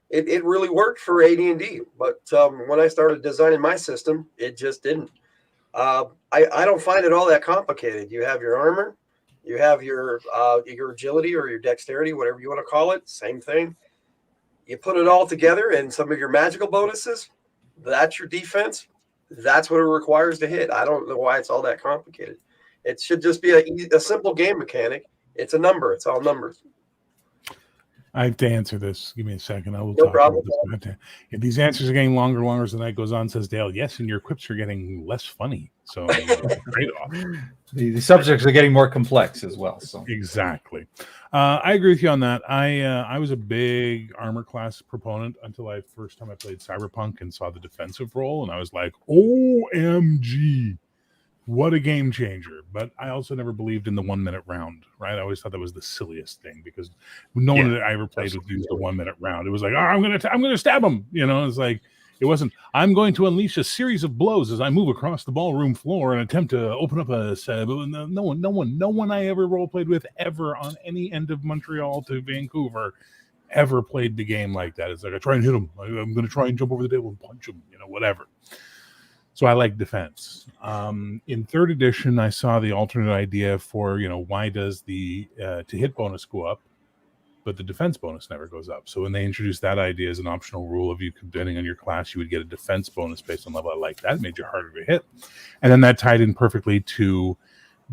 it really worked for AD&D. But when I started designing my system, it just didn't. I don't find it all that complicated. You have your armor, you have your agility or your dexterity, whatever you want to call it. Same thing. You put it all together, and some of your magical bonuses. That's your defense. That's what it requires to hit. I don't know why it's all that complicated. It should just be a simple game mechanic. It's a number. It's all numbers. I have to answer this. Give me a second. I will No talk problem. about this. Yeah, these answers are getting longer and longer as the night goes on, says Dale. Yes, and your quips are getting less funny. So trade-off. The subjects are getting more complex as well. So Exactly. I agree with you on that. I was a big armor class proponent until first time I played Cyberpunk and saw the defensive role, and I was like, OMG. What a game changer. But I also never believed in the 1 minute round, right? I always thought that was the silliest thing, because no one that I ever played with used the 1 minute round. It was like, I'm going to stab him. It's like, it wasn't, I'm going to unleash a series of blows as I move across the ballroom floor and attempt to open up a set. No one I ever role played with ever on any end of Montreal to Vancouver ever played the game like that. It's like, I try and hit him. I'm going to try and jump over the table and punch him, whatever. So I like defense. In 3rd edition, I saw the alternate idea for, why does the to hit bonus go up, but the defense bonus never goes up. So when they introduced that idea as an optional rule of you, depending on your class, you would get a defense bonus based on level. I like that. It made you harder to hit. And then that tied in perfectly to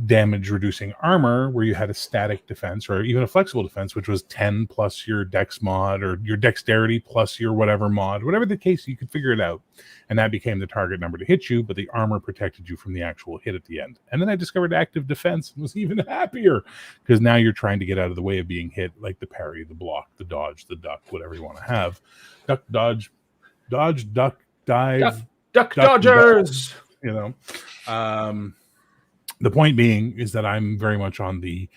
damage reducing armor, where you had a static defense or even a flexible defense, which was 10 plus your dex mod or your dexterity plus your whatever mod, whatever the case, you could figure it out. And that became the target number to hit you, but the armor protected you from the actual hit at the end. And then I discovered active defense and was even happier, because now you're trying to get out of the way of being hit, like the parry, the block, the dodge, the duck, whatever you want to have. Duck, dodge, duck, dive. Duck Dodgers! The point being is that I'm very much on the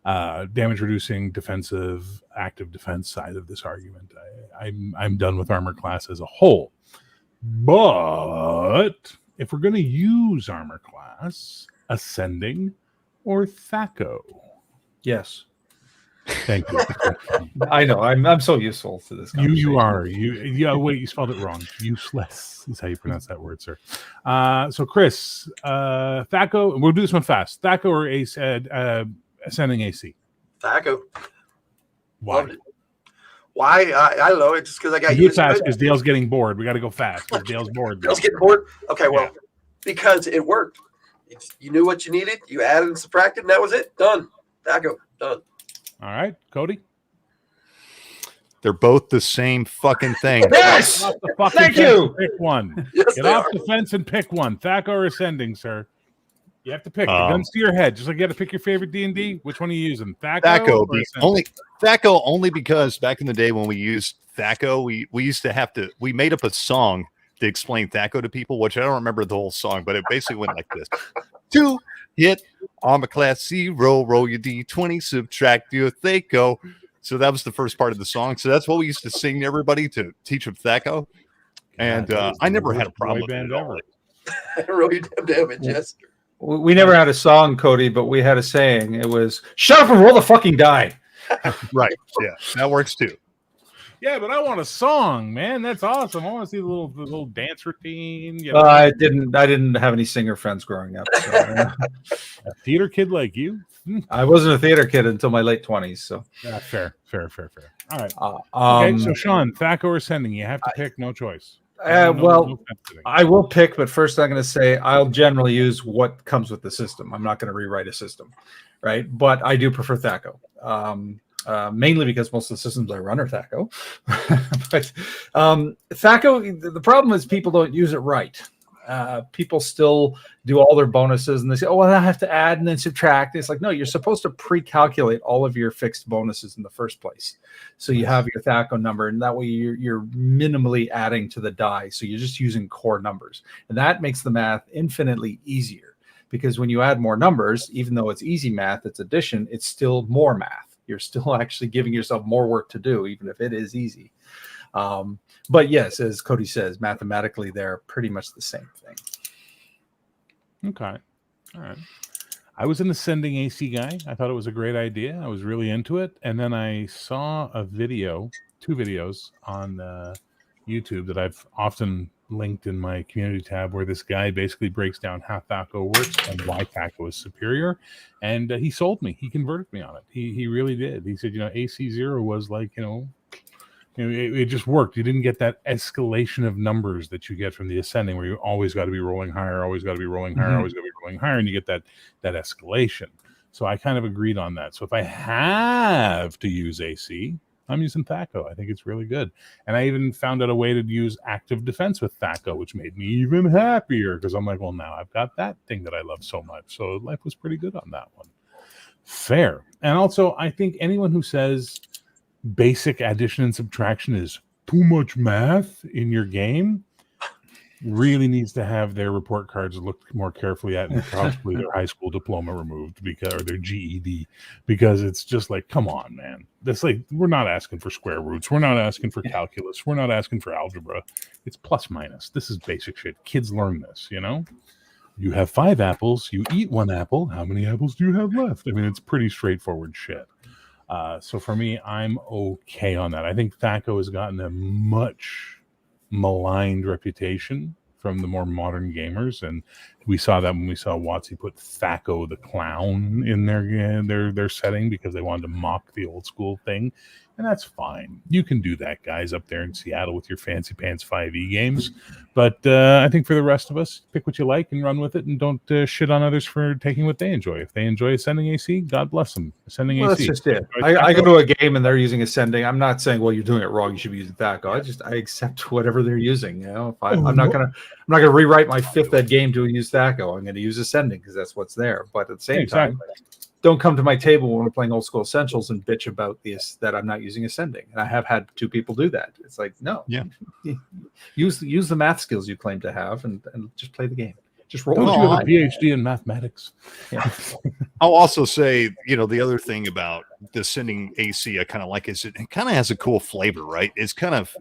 damage reducing defensive active defense side of this argument. I'm done with armor class as a whole. But if we're going to use armor class, ascending or Thaco? yes, Thank you. I know. I'm so useful to this conversation. You are. Wait, you spelled it wrong. Useless is how you pronounce that word, sir. So Chris, Thaco, we'll do this one fast. Thaco or ascending AC? Thaco. Why? Loved it. Why? I don't know. It's just because I got You used to fast it. because Dale's getting bored. We got to go fast because Dale's bored. Dale's getting bored. Okay, well, Yeah. because it worked. You knew what you needed. You added and subtracted, and that was it. Done. Thaco. Done. All right, Cody. They're both the same fucking thing. Yes. Off the fucking Thank fence you. and Pick one. Yes, Get they off are. the fence and pick one. Thaco or Ascending, sir. You have to pick. The Um, gun's to your head. Just like you got to pick your favorite D&D. Which one are you using? Thaco Thaco, or the Ascending? Thaco only because back in the day when we used Thaco, we used to have to, we made up a song to explain Thaco to people, which I don't remember the whole song, but it basically went like this. 2 hit armor class 0, roll your D20, subtract your Thaco. So that was the first part of the song. So that's what we used to sing to everybody to teach them Thaco. And God, that is I the never had a worst problem boy with it band at all. ever. Really damn damage. Yes. We never had a song, Cody, but we had a saying. It was "Shut up and roll the fucking die." Right. Yeah. That works too. Yeah, but I want a song, man. That's awesome. I want to see the little dance routine. You know? I didn't have any singer friends growing up. So, A theater kid like you. I wasn't a theater kid until my late 20s. So, Yeah, fair. All right. Okay, so Sean, Thaco or Ascending? You have to pick. No choice. well, I will pick, but first I'm going to say I'll generally use what comes with the system. I'm not going to rewrite a system, right? But I do prefer Thaco, mainly because most of the systems I run are Thaco. But Thaco, the problem is people don't use it right. People still do all their bonuses and they say, oh, well, I have to add and then subtract. It's like, no, you're supposed to pre-calculate all of your fixed bonuses in the first place. So you have your Thaco number, and that way you're minimally adding to the die. So you're just using core numbers. And that makes the math infinitely easier, because when you add more numbers, even though it's easy math, it's addition, it's still more math. You're still actually giving yourself more work to do, even if it is easy. But yes, as Cody says, mathematically, they're pretty much the same thing. Okay. All right. I was an Ascending AC guy. I thought it was a great idea. I was really into it. And then I saw a video, 2 videos on YouTube that I've often linked in my community tab, where this guy basically breaks down how Thaco works and why Thaco is superior. And he sold me. He converted me on it. He really did. He said, AC0 was like, it just worked. You didn't get that escalation of numbers that you get from the Ascending, where you always got to be rolling higher, always got to be rolling higher, always got to be rolling higher, and you get that escalation. So I kind of agreed on that. So if I have to use AC, I'm using Thaco. I think it's really good. And I even found out a way to use active defense with Thaco, which made me even happier, because I'm like, well, now I've got that thing that I love so much. So life was pretty good on that one. Fair. And also, I think anyone who says basic addition and subtraction is too much math in your game really needs to have their report cards looked more carefully at, and probably their high school diploma removed, or their GED, because it's just like, come on, man. That's like, we're not asking for square roots. We're not asking for calculus. We're not asking for algebra. It's plus minus. This is basic shit. Kids learn this, You have 5 apples. You eat 1 apple. How many apples do you have left? I mean, it's pretty straightforward shit. So for me, I'm okay on that. I think Thaco has gotten a much maligned reputation from the more modern gamers, and we saw that when we saw WotC put Thaco the Clown in their setting, because they wanted to mock the old school thing. And that's fine. You can do that, guys, up there in Seattle with your fancy pants 5e games. But I think for the rest of us, pick what you like and run with it, and don't shit on others for taking what they enjoy. If they enjoy Ascending AC, God bless them. Ascending AC. That's just it. I go to a game and they're using Ascending. I'm not saying, well, you're doing it wrong, you should be using Thaco. Yeah. I accept whatever they're using. If I'm not gonna rewrite my 5th ed game to use Thaco. I'm gonna use Ascending because that's what's there. But at the same time, don't come to my table when we're playing Old School Essentials and bitch about this, that I'm not using Ascending. And I have had 2 people do that. It's like, no. Yeah. Use the math skills you claim to have and just play the game. Just roll. Don't you have a PhD in mathematics? Yeah. I'll also say, the other thing about the Ascending AC I kind of like is it kind of has a cool flavor, right? It's kind of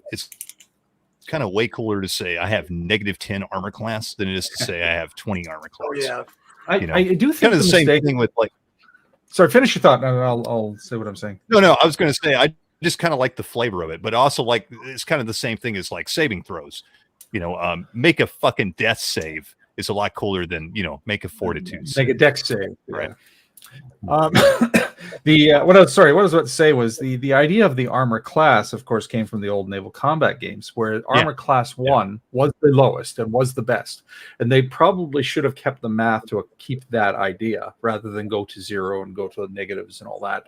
way cooler to say I have -10 armor class than it is to say I have 20 armor class. Oh, yeah. I do think Kind of the same thing with like. Sorry, finish your thought, and I'll say what I'm saying. No, I was going to say I just kind of like the flavor of it, but also like it's kind of the same thing as like saving throws. Make a fucking death save is a lot cooler than make a fortitude. Make a dex save, right? What I was about to say was the idea of the armor class, of course, came from the old naval combat games, where armor class 1 was the lowest and was the best, and they probably should have kept the math to keep that idea rather than go to 0 and go to the negatives and all that,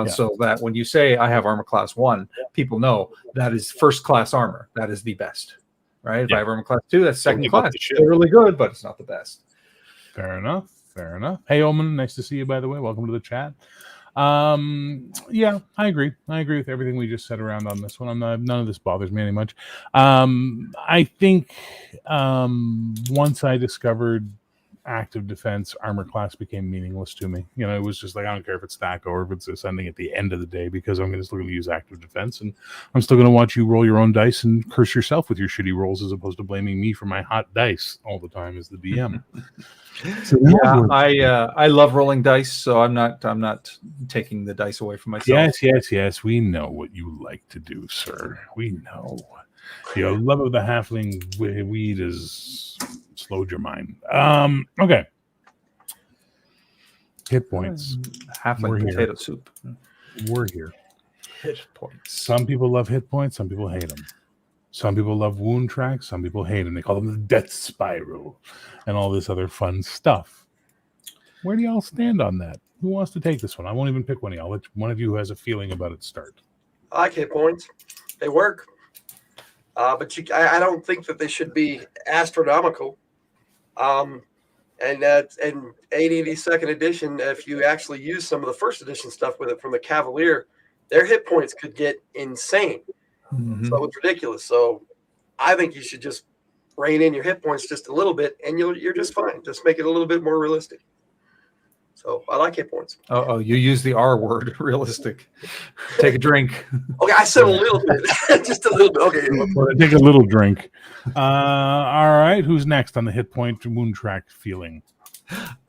so that when you say I have armor class 1, people know that is first class armor, that is the best, right? If I have armor class 2, that's second class. It's really good, but it's not the best. Fair enough. Hey, Omen, nice to see you, by the way. Welcome to the chat. Yeah, I agree with everything we just said around on this one. None of this bothers me any much. I think once I discovered active defense, armor class became meaningless to me. You know, it was just like, I don't care if it's THAC or if it's ascending at the end of the day, because I'm still going to use active defense, and I'm still going to watch you roll your own dice and curse yourself with your shitty rolls, as opposed to blaming me for my hot dice all the time as the DM. So I love rolling dice, so I'm not taking the dice away from myself. Yes. We know what you like to do, sir. We know. Your love of the halfling weed has slowed your mind. Okay. Hit points. Halfling potato soup. We're here. Hit points. Some people love hit points. Some people hate them. Some people love wound tracks. Some people hate them. They call them the death spiral and all this other fun stuff. Where do y'all stand on that? Who wants to take this one? I won't even pick one of y'all. Let one of you who has a feeling about it start. I like hit points. They work. But I don't think that they should be astronomical. And 80 second edition, if you actually use some of the first edition stuff with it from the Cavalier, their hit points could get insane. Mm-hmm. So it's ridiculous. So I think you should just rein in your hit points just a little bit, and you're just fine. Just make it a little bit more realistic. So I like hit points. Oh, you use the R word, realistic. Take a drink. Okay, I said a little bit, just a little bit. Okay, take a little drink. All right, who's next on the hit point wound track feeling?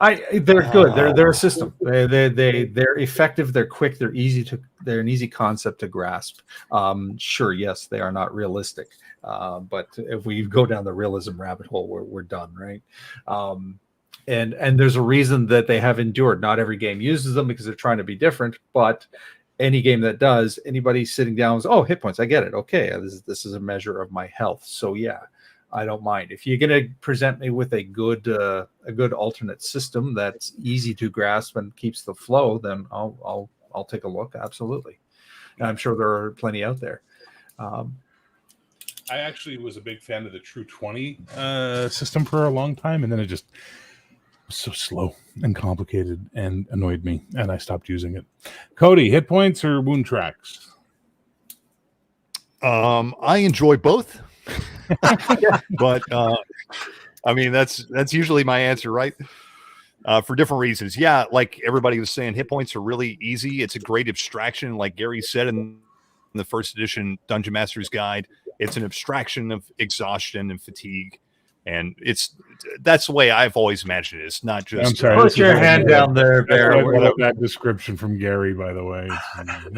They're good. They're a system. They're effective. They're quick. They're an easy concept to grasp. Sure, yes, they are not realistic. But if we go down the realism rabbit hole, we're done, right? And there's a reason that they have endured. Not every game uses them because they're trying to be different, but any game that does, anybody sitting down is, oh, hit points, I get it. Okay, this is a measure of my health. So yeah, I don't mind. If you're going to present me with a good alternate system that's easy to grasp and keeps the flow, then I'll take a look. Absolutely. And I'm sure there are plenty out there. I actually was a big fan of the True 20 system for a long time, and then it just was so slow and complicated and annoyed me, and I stopped using it. Cody, hit points or wound tracks? I enjoy both. But I mean, that's usually my answer, right? For different reasons. Yeah, like everybody was saying, hit points are really easy. It's a great abstraction, like Gary said in the first edition Dungeon Master's Guide. It's an abstraction of exhaustion and fatigue, and that's the way I've always imagined it. It's not just I'm sorry, put your hand down there, Bear. I love that description from Gary, by the way.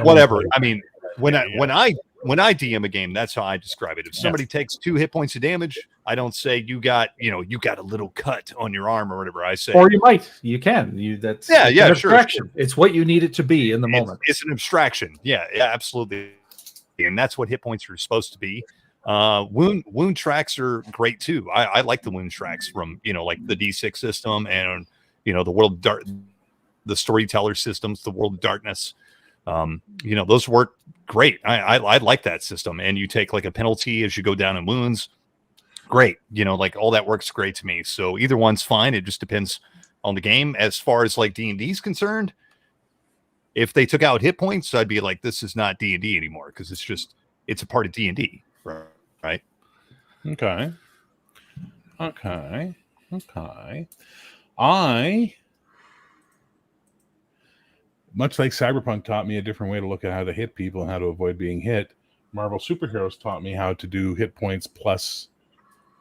Whatever. I mean, when I DM a game, that's how I describe it. If somebody takes 2 hit points of damage, I don't say you got a little cut on your arm or whatever. I say, or you can. That's an abstraction. Sure. It's what you need it to be in the moment. It's an abstraction. Yeah, absolutely. And that's what hit points are supposed to be. Wound tracks are great too. I like the wound tracks from like the D6 system and the World of Dark, the Storyteller systems, the World of Darkness. Those work great. I like that system. And you take like a penalty as you go down in wounds. Great. Like all that works great to me. So either one's fine. It just depends on the game. As far as like D&D is concerned, if they took out hit points, I'd be like, this is not D&D anymore, because it's a part of D&D, right? Okay. I, much like Cyberpunk taught me a different way to look at how to hit people and how to avoid being hit, Marvel Superheroes taught me how to do hit points plus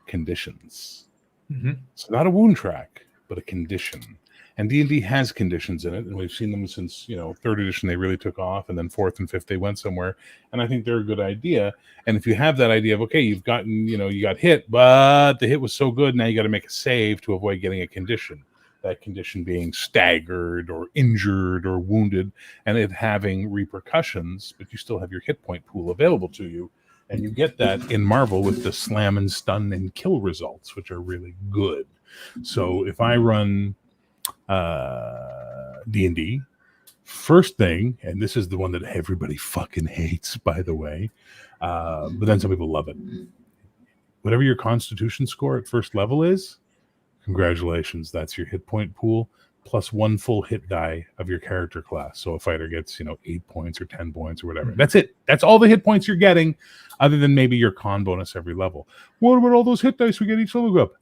conditions. Mm-hmm. So not a wound track, but a condition. And D&D has conditions in it, and we've seen them since, 3rd edition they really took off, and then 4th and 5th they went somewhere, and I think they're a good idea. And if you have that idea of, okay, you've gotten, you got hit, but the hit was so good, now you got to make a save to avoid getting a condition. that condition being staggered or injured or wounded, and it having repercussions, but you still have your hit point pool available to you. And you get that in Marvel with the slam and stun and kill results, which are really good. So if I run D&D, first thing, and this is the one that everybody fucking hates, by the way, but then some people love it. Whatever your constitution score at first level is, congratulations, that's your hit point pool plus 1 full hit die of your character class. So a fighter gets 8 points or 10 points or whatever. That's it. That's all the hit points you're getting, other than maybe your con bonus every level. What about all those hit dice we get each level up?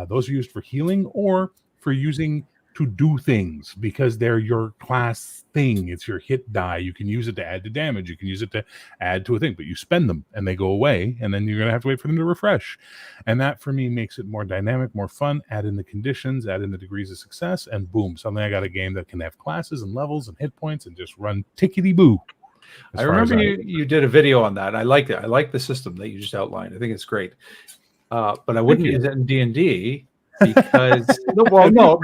Those are used for healing or for using to do things, because they're your class thing. It's your hit die. You can use it to add to damage. You can use it to add to a thing, but you spend them and they go away, and then you're going to have to wait for them to refresh. And that, for me, makes it more dynamic, more fun. Add in the conditions, add in the degrees of success, and boom, suddenly I got a game that can have classes and levels and hit points and just run tickety-boo. I remember you did a video on that. I like it. I like the system that you just outlined. I think it's great. But I wouldn't use it in D&D because I'm not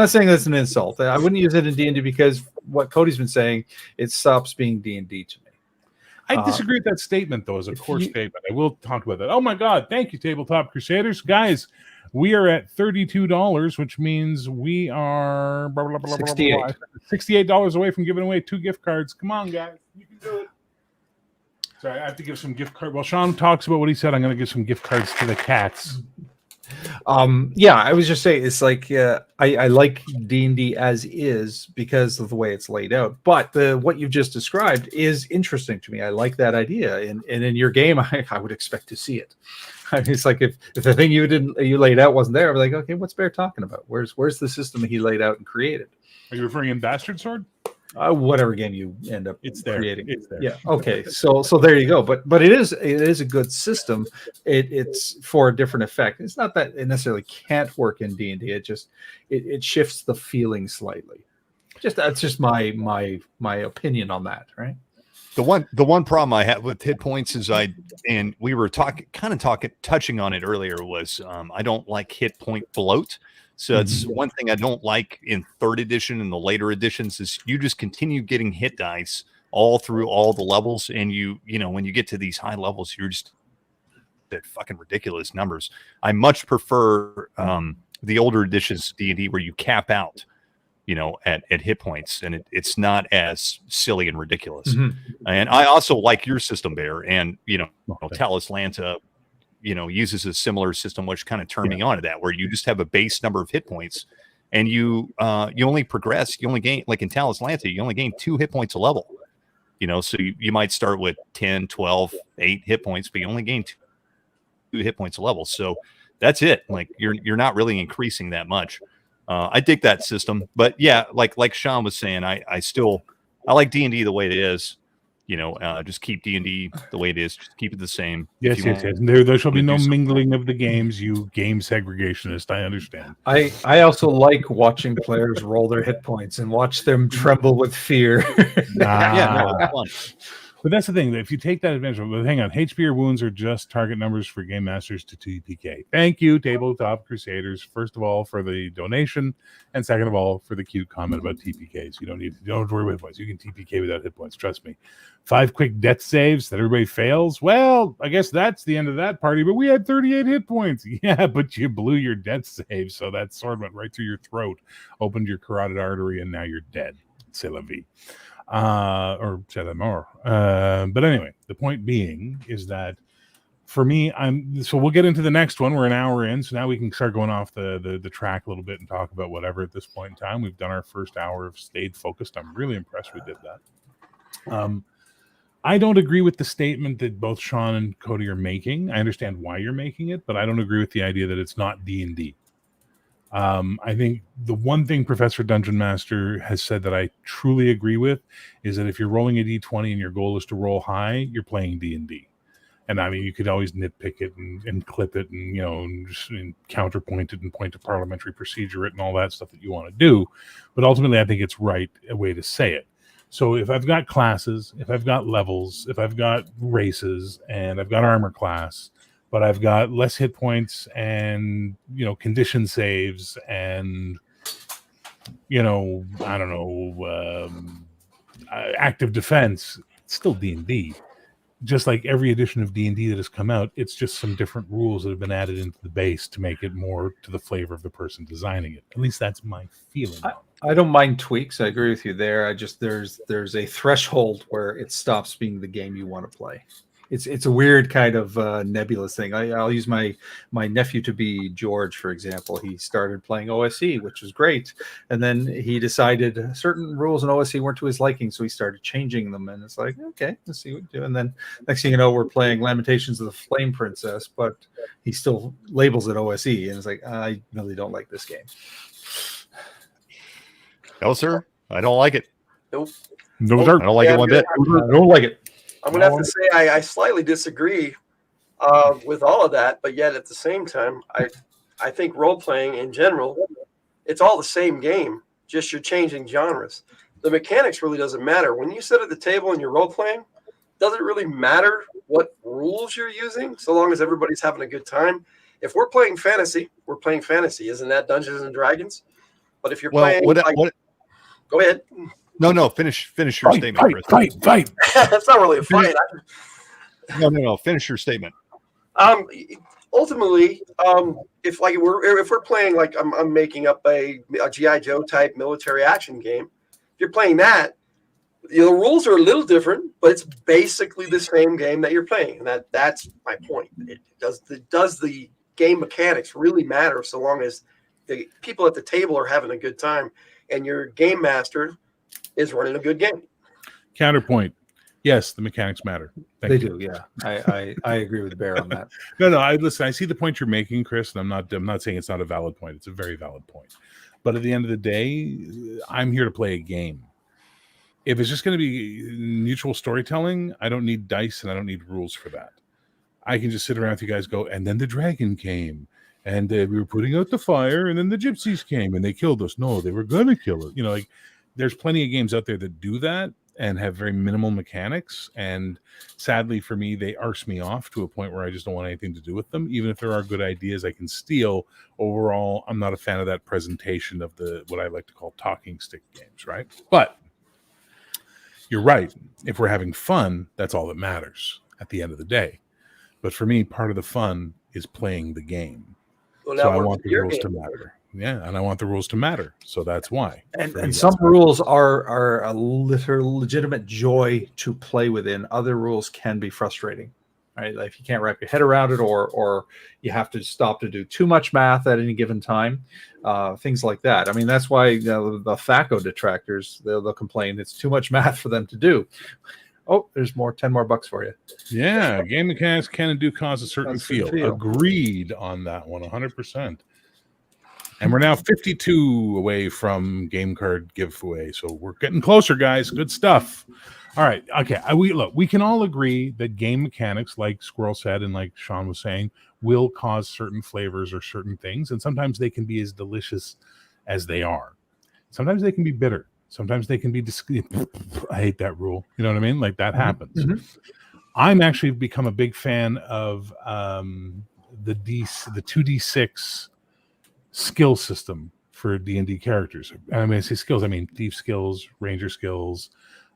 saying that's an insult. I wouldn't use it in D&D because what Cody's been saying, it stops being D&D to me. I disagree with that statement, though, as a core statement. I will talk about that. Oh my God, thank you, Tabletop Crusaders. Guys, we are at $32, which means we are $68 away from giving away 2 gift cards. Come on, guys, you can do it. Sorry, I have to give some gift card. While Sean talks about what he said, I'm going to give some gift cards to the cats. I was just saying, it's like I like D&D as is because of the way it's laid out. But what you've just described is interesting to me. I like that idea, and in your game, I would expect to see it. I mean, it's like if the thing you laid out wasn't there, I'd be like, okay, what's Bear talking about? Where's the system he laid out and created? Are you referring in Bastard Sword? Whatever game you end up creating. It's there. Yeah. Okay. So there you go. But it is a good system. It's for a different effect. It's not that it necessarily can't work in D&D. It shifts the feeling slightly. That's just my opinion on that. Right. The one problem I have with hit points is we were touching on it earlier was I don't like hit point bloat. So that's one thing I don't like in 3rd edition and the later editions is you just continue getting hit dice all through all the levels. And when you get to these high levels, you're just at fucking ridiculous numbers. I much prefer the older editions of D&D where you cap out, at hit points, and it's not as silly and ridiculous. And I also like your system, Bear, and, Talislanta, uses a similar system, which kind of turned me on to that, where you just have a base number of hit points and you only progress. You only gain, like in Talislanta, you only gain 2 hit points a level, so you might start with 10, 12, 8 hit points, but you only gain 2 hit points a level. So that's it. Like you're not really increasing that much. I dig that system, but yeah, like Sean was saying, I like D&D the way it is. Just keep D&D the way it is. Just keep it the same. Yes. There shall be no mingling of the games, you game segregationist. I understand. I also like watching players roll their hit points and watch them tremble with fear. That's fun. But that's the thing. If you take that advantage, but hang on, HP or wounds are just target numbers for game masters to TPK. Thank you, Tabletop Crusaders. First of all, for the donation, and second of all, for the cute comment about TPKs. You don't have to worry about hit points. You can TPK without hit points. Trust me. 5 quick death saves that everybody fails. Well, I guess that's the end of that party. But we had 38 hit points. Yeah, but you blew your death save, so that sword went right through your throat, opened your carotid artery, and now you're dead. C'est la vie. Or c'est la mort. But anyway, the point being is that for me, so we'll get into the next one. We're an hour in, so now we can start going off the track a little bit and talk about whatever at this point in time. We've done our first hour of stayed focused. I'm really impressed we did that. I don't agree with the statement that both Sean and Cody are making. I understand why you're making it, but I don't agree with the idea that it's not D&D. I think the one thing Professor Dungeon Master has said that I truly agree with is that if you're rolling a D20 and your goal is to roll high, you're playing D&D. And I mean, you could always nitpick it and clip it and counterpoint it and point to parliamentary procedure it and all that stuff that you want to do. But ultimately, I think it's a way to say it. So if I've got classes, if I've got levels, if I've got races, and I've got armor class, but I've got less hit points and condition saves and I don't know, active defense. It's still D&D. Just like every edition of D&D that has come out, it's just some different rules that have been added into the base to make it more to the flavor of the person designing it. At least that's my feeling. I don't mind tweaks. I agree with you there. I just there's a threshold where it stops being the game you want to play. It's a weird kind of nebulous thing. I'll use my nephew to be George, for example. He started playing OSE, which was great, and then he decided certain rules in OSE weren't to his liking, so he started changing them. And it's like, okay, let's see what we do. And then next thing you know, we're playing Lamentations of the Flame Princess, but he still labels it OSE, and it's like, I really don't like this game. No, sir, I don't like it. Nope. No, sir. I don't like it one bit. I don't like it. I'm going to have to say I slightly disagree with all of that, but yet at the same time, I think role-playing in general, it's all the same game, just you're changing genres. The mechanics really doesn't matter. When you sit at the table and you're role-playing, doesn't really matter what rules you're using, so long as everybody's having a good time. If we're playing fantasy, we're playing fantasy. Isn't that Dungeons and Dragons? But if you're playing... Go ahead. No. Finish your statement, Chris. Fight. That's not really a fight. No. Finish your statement. Ultimately, if we're playing, like I'm making up a GI Joe type military action game. If you're playing that, the rules are a little different, but it's basically the same game that you're playing, and that's my point. Does the game mechanics really matter so long as the people at the table are having a good time and your game master is running a good game? Counterpoint. Yes, the mechanics matter. They do, yeah. I agree with Bear on that. No. I see the point you're making, Chris, and I'm not saying it's not a valid point. It's a very valid point. But at the end of the day, I'm here to play a game. If it's just going to be mutual storytelling, I don't need dice and I don't need rules for that. I can just sit around with you guys, go, and then the dragon came, and we were putting out the fire, and then the gypsies came and they killed us. No, they were going to kill us. Like there's plenty of games out there that do that and have very minimal mechanics. And sadly for me, they arse me off to a point where I just don't want anything to do with them. Even if there are good ideas I can steal, overall, I'm not a fan of that presentation of what I like to call talking stick games, right? But you're right. If we're having fun, that's all that matters at the end of the day. But for me, part of the fun is playing the game. Well, so I want the rules to matter. Yeah, and I want the rules to matter. So that's why. And some rules are a legitimate joy to play within. Other rules can be frustrating. Right? Like if you can't wrap your head around it, or you have to stop to do too much math at any given time, things like that. I mean, that's why the THACO detractors, they'll complain it's too much math for them to do. Oh, there's $10 more for you. Yeah, game mechanics can and do cause a certain feel. Agreed on that one, 100%. And we're now 52 away from game card giveaway, so we're getting closer, guys. Good stuff. All right, okay. We can all agree that game mechanics, like Squirrel said and like Sean was saying, will cause certain flavors or certain things, and sometimes they can be as delicious as they are. Sometimes they can be bitter. Sometimes they can be I hate that rule. You know what I mean? Like that happens. Mm-hmm. I'm actually become a big fan of the 2d6 skill system for D&D characters. And I mean, I say skills, I mean thief skills, ranger skills,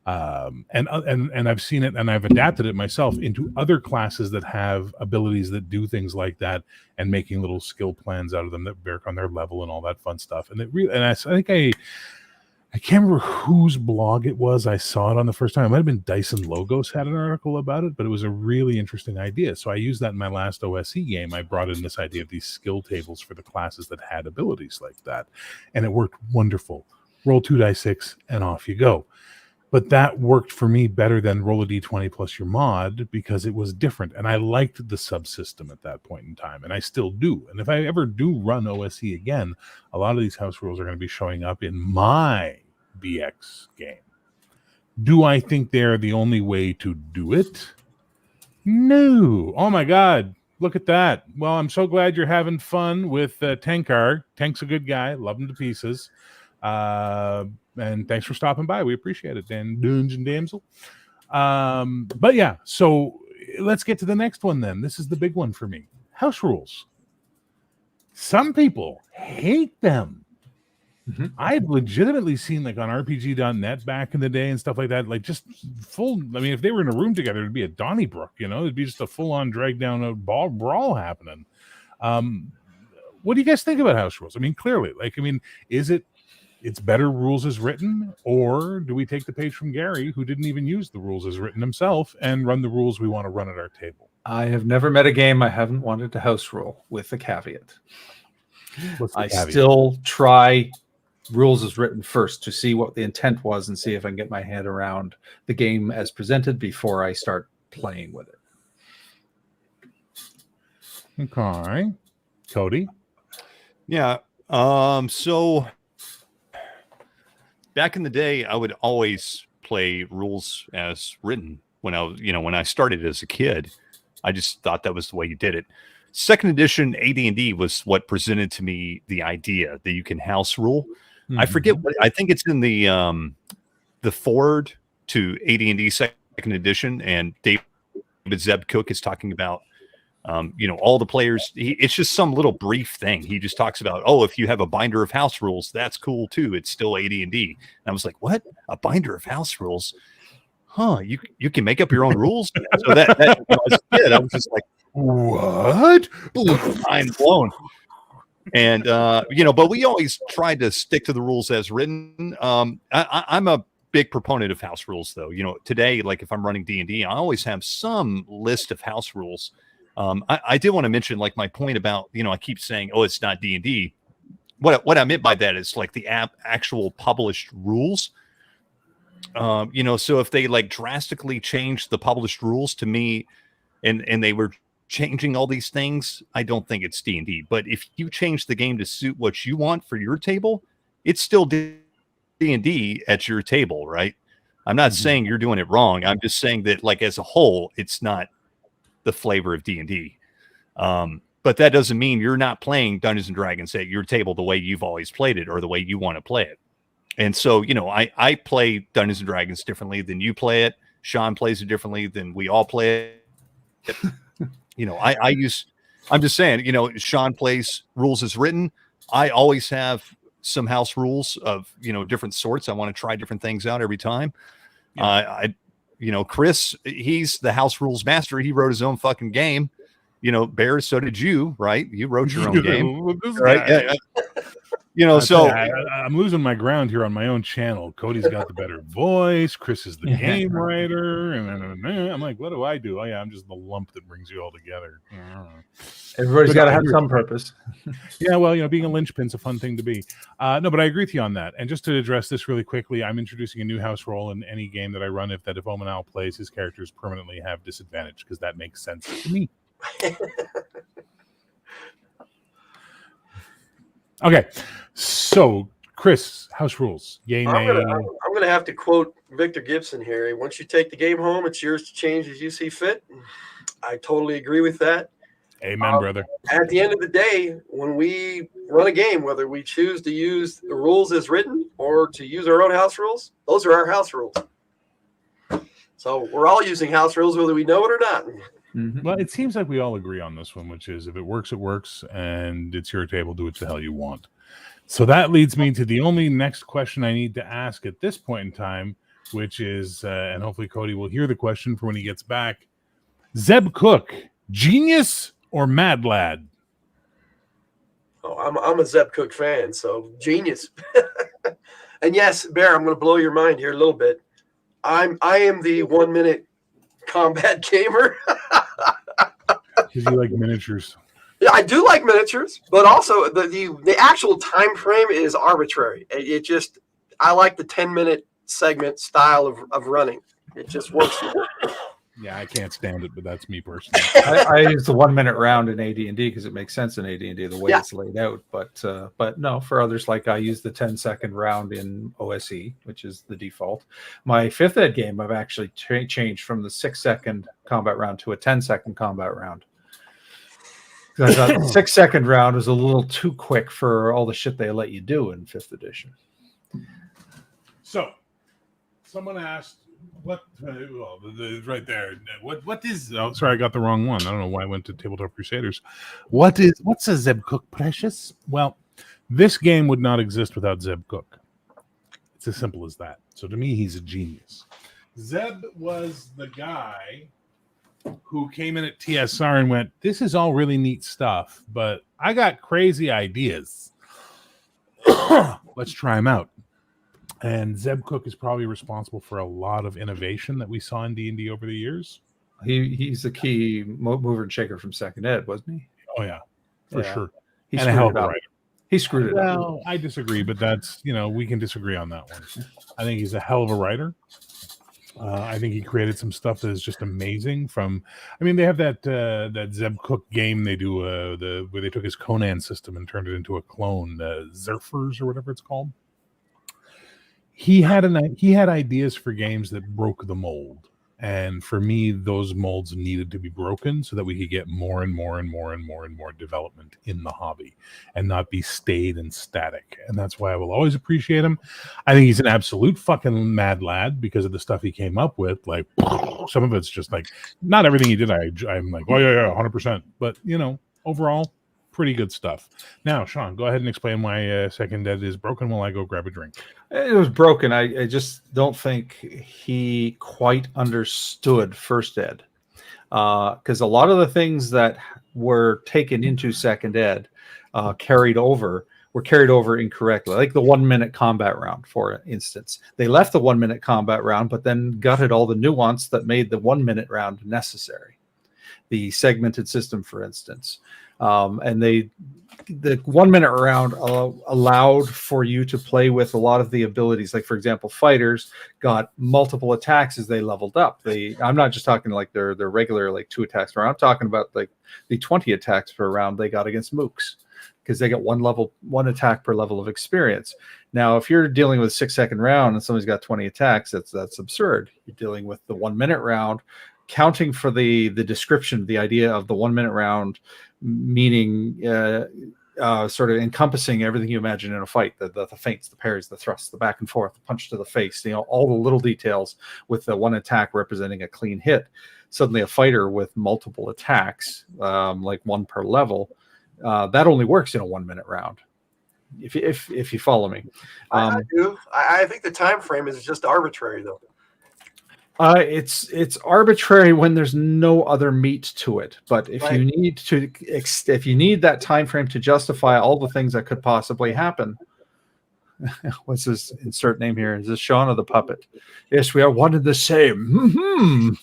and I've seen it and I've adapted it myself into other classes that have abilities that do things like that, and making little skill plans out of them that work on their level and all that fun stuff. And it really, and I think I can't remember whose blog it was. I saw it on the first time. It might have been Dyson Logos had an article about it, but it was a really interesting idea. So I used that in my last OSE game. I brought in this idea of these skill tables for the classes that had abilities like that. And it worked wonderful. Roll 2d6 and off you go. But that worked for me better than roll a d20 plus your mod, because it was different. And I liked the subsystem at that point in time. And I still do. And if I ever do run OSE again, a lot of these house rules are going to be showing up in my BX game. Do I think they're the only way to do it? No. Oh my God. Look at that. Well, I'm so glad you're having fun with Tankar. Tank's a good guy. Love him to pieces. And thanks for stopping by. We appreciate it, Dan Dungeon Damsel. But yeah, so let's get to the next one then. This is the big one for me. House rules. Some people hate them. I've legitimately seen like on RPG.net back in the day and stuff like that, like just full. I mean, if they were in a room together, it'd be a Donnybrook, it'd be just a full-on drag down a brawl happening. What do you guys think about house rules? I mean, clearly, is it's better rules as written, or do we take the page from Gary, who didn't even use the rules as written himself, and run the rules we want to run at our table? I have never met a game I haven't wanted to house rule with a caveat. I still try rules as written first to see what the intent was and see if I can get my head around the game as presented before I start playing with it. Okay. Cody? Yeah. So back in the day, I would always play rules as written when I started as a kid. I just thought that was the way you did it. Second edition AD&D was what presented to me the idea that you can house rule. Mm-hmm. I forget what, I think it's in the forward to AD&D second edition, and David Zeb Cook is talking about all the players. It's just some little brief thing. He just talks about, if you have a binder of house rules, that's cool too. It's still AD&D. And I was like, what? A binder of house rules? Huh? You can make up your own rules? So that as a kid, I was just like, what? Mind blown. And but we always tried to stick to the rules as written. I'm a big proponent of house rules, though. Today, like if I'm running D&D, I always have some list of house rules. I did want to mention, like, my point about, I keep saying, it's not D&D. What I meant by that is like the actual published rules. So if they like drastically changed the published rules to me, and they were changing all these things, I don't think it's D&D. But if you change the game to suit what you want for your table, it's still D&D at your table, right? I'm not saying you're doing it wrong. I'm just saying that, like, as a whole, it's not the flavor of D&D. But that doesn't mean you're not playing Dungeons and Dragons at your table the way you've always played it or the way you want to play it. And so, I play Dungeons and Dragons differently than you play it. Sean plays it differently than we all play it. I'm just saying, Sean plays rules as written. I always have some house rules of, different sorts. I want to try different things out every time. Yeah. Chris, he's the house rules master. He wrote his own fucking game. Bear, so did you, right? You wrote your own game, right? So I'm losing my ground here on my own channel. Cody's got the better voice. Chris is the game writer, and I'm like, what do I do? Oh yeah, I'm just the lump that brings you all together. Everybody's got to have some purpose. Yeah, well, being a linchpin's a fun thing to be. No, but I agree with you on that. And just to address this really quickly, I'm introducing a new house rule in any game that I run. If Omanal plays, his characters permanently have disadvantage, because that makes sense to me. Okay, so Chris, house rules. Yay, nay. I'm gonna have to quote Victor Gibson here. Once you take the game home, it's yours to change as you see fit. I totally agree with that. Amen, brother. At the end of the day, when we run a game, whether we choose to use the rules as written or to use our own house rules, those are our house rules. So we're all using house rules, whether we know it or not. Mm-hmm. Well, it seems like we all agree on this one, which is if it works, it works, and it's your table, do what the hell you want. So that leads me to the only next question I need to ask at this point in time, which is, and hopefully Cody will hear the question for when he gets back. Zeb Cook, genius or mad lad? Oh, I'm a Zeb Cook fan, so genius. And yes, Bear, I'm going to blow your mind here a little bit. I am the 1 minute combat gamer. Because you like miniatures. Yeah, I do like miniatures, but also the actual time frame is arbitrary. It just, I like the 10-minute segment style of running. It just works. Yeah, I can't stand it, but that's me personally. I use the 1 minute round in AD&D because it makes sense in AD&D the way it's laid out. But no, for others, like I use the 10-second round in OSE, which is the default. My 5th ed game, I've actually changed from the 6-second combat round to a 10-second combat round. I thought the 6-second round was a little too quick for all the shit they let you do in 5th edition. So, someone asked, What? Well, right there. What is? Oh, sorry, I got the wrong one. I don't know why I went to Tabletop Crusaders. What's a Zeb Cook Precious? Well, this game would not exist without Zeb Cook. It's as simple as that. So to me, he's a genius. Zeb was the guy who came in at TSR and went, "This is all really neat stuff, but I got crazy ideas. Let's try them out." And Zeb Cook is probably responsible for a lot of innovation that we saw in D&D over the years. He's the key mover and shaker from second ed, wasn't he? Oh yeah, for sure. He And a hell of a up. writer. He screwed it up. Well, I disagree, but that's, we can disagree on that one. I think he's a hell of a writer. I think he created some stuff that is just amazing. They have that Zeb Cook game they do where they took his Conan system and turned it into a clone, Zerfers or whatever it's called. He had ideas for games that broke the mold, and for me, those molds needed to be broken so that we could get more and more and more and more and more development in the hobby, and not be stayed and static. And that's why I will always appreciate him. I think he's an absolute fucking mad lad because of the stuff he came up with. Like some of it's just like not everything he did. I'm like, oh yeah, 100%. But overall, pretty good stuff. Now, Sean, go ahead and explain why Second Ed is broken while I go grab a drink. It was broken. I just don't think he quite understood First Ed. Because a lot of the things that were taken into Second Ed were carried over incorrectly. Like the 1 minute combat round, for instance. They left the 1 minute combat round, but then gutted all the nuance that made the 1 minute round necessary. The segmented system, for instance. And the 1 minute round allowed for you to play with a lot of the abilities. Like, for example, fighters got multiple attacks as they leveled up. I'm not just talking like their regular like 2 attacks per round. I'm talking about like the 20 attacks per round they got against mooks, because they get one attack per level of experience. Now, if you're dealing with a 6 second round and somebody's got 20 attacks, that's absurd. You're dealing with the 1 minute round, counting for the description, the idea of the 1 minute round, meaning sort of encompassing everything you imagine in a fight, the feints, the parries, the thrusts, the back and forth, the punch to the face, all the little details, with the one attack representing a clean hit. Suddenly a fighter with multiple attacks, like one per level, that only works in a 1 minute round. If you follow me. I do. I think the time frame is just arbitrary, though. It's arbitrary when there's no other meat to it. But if Right. you need that time frame to justify all the things that could possibly happen. What's this insert name here? Is this Sean or the puppet? Yes, we are one and the same.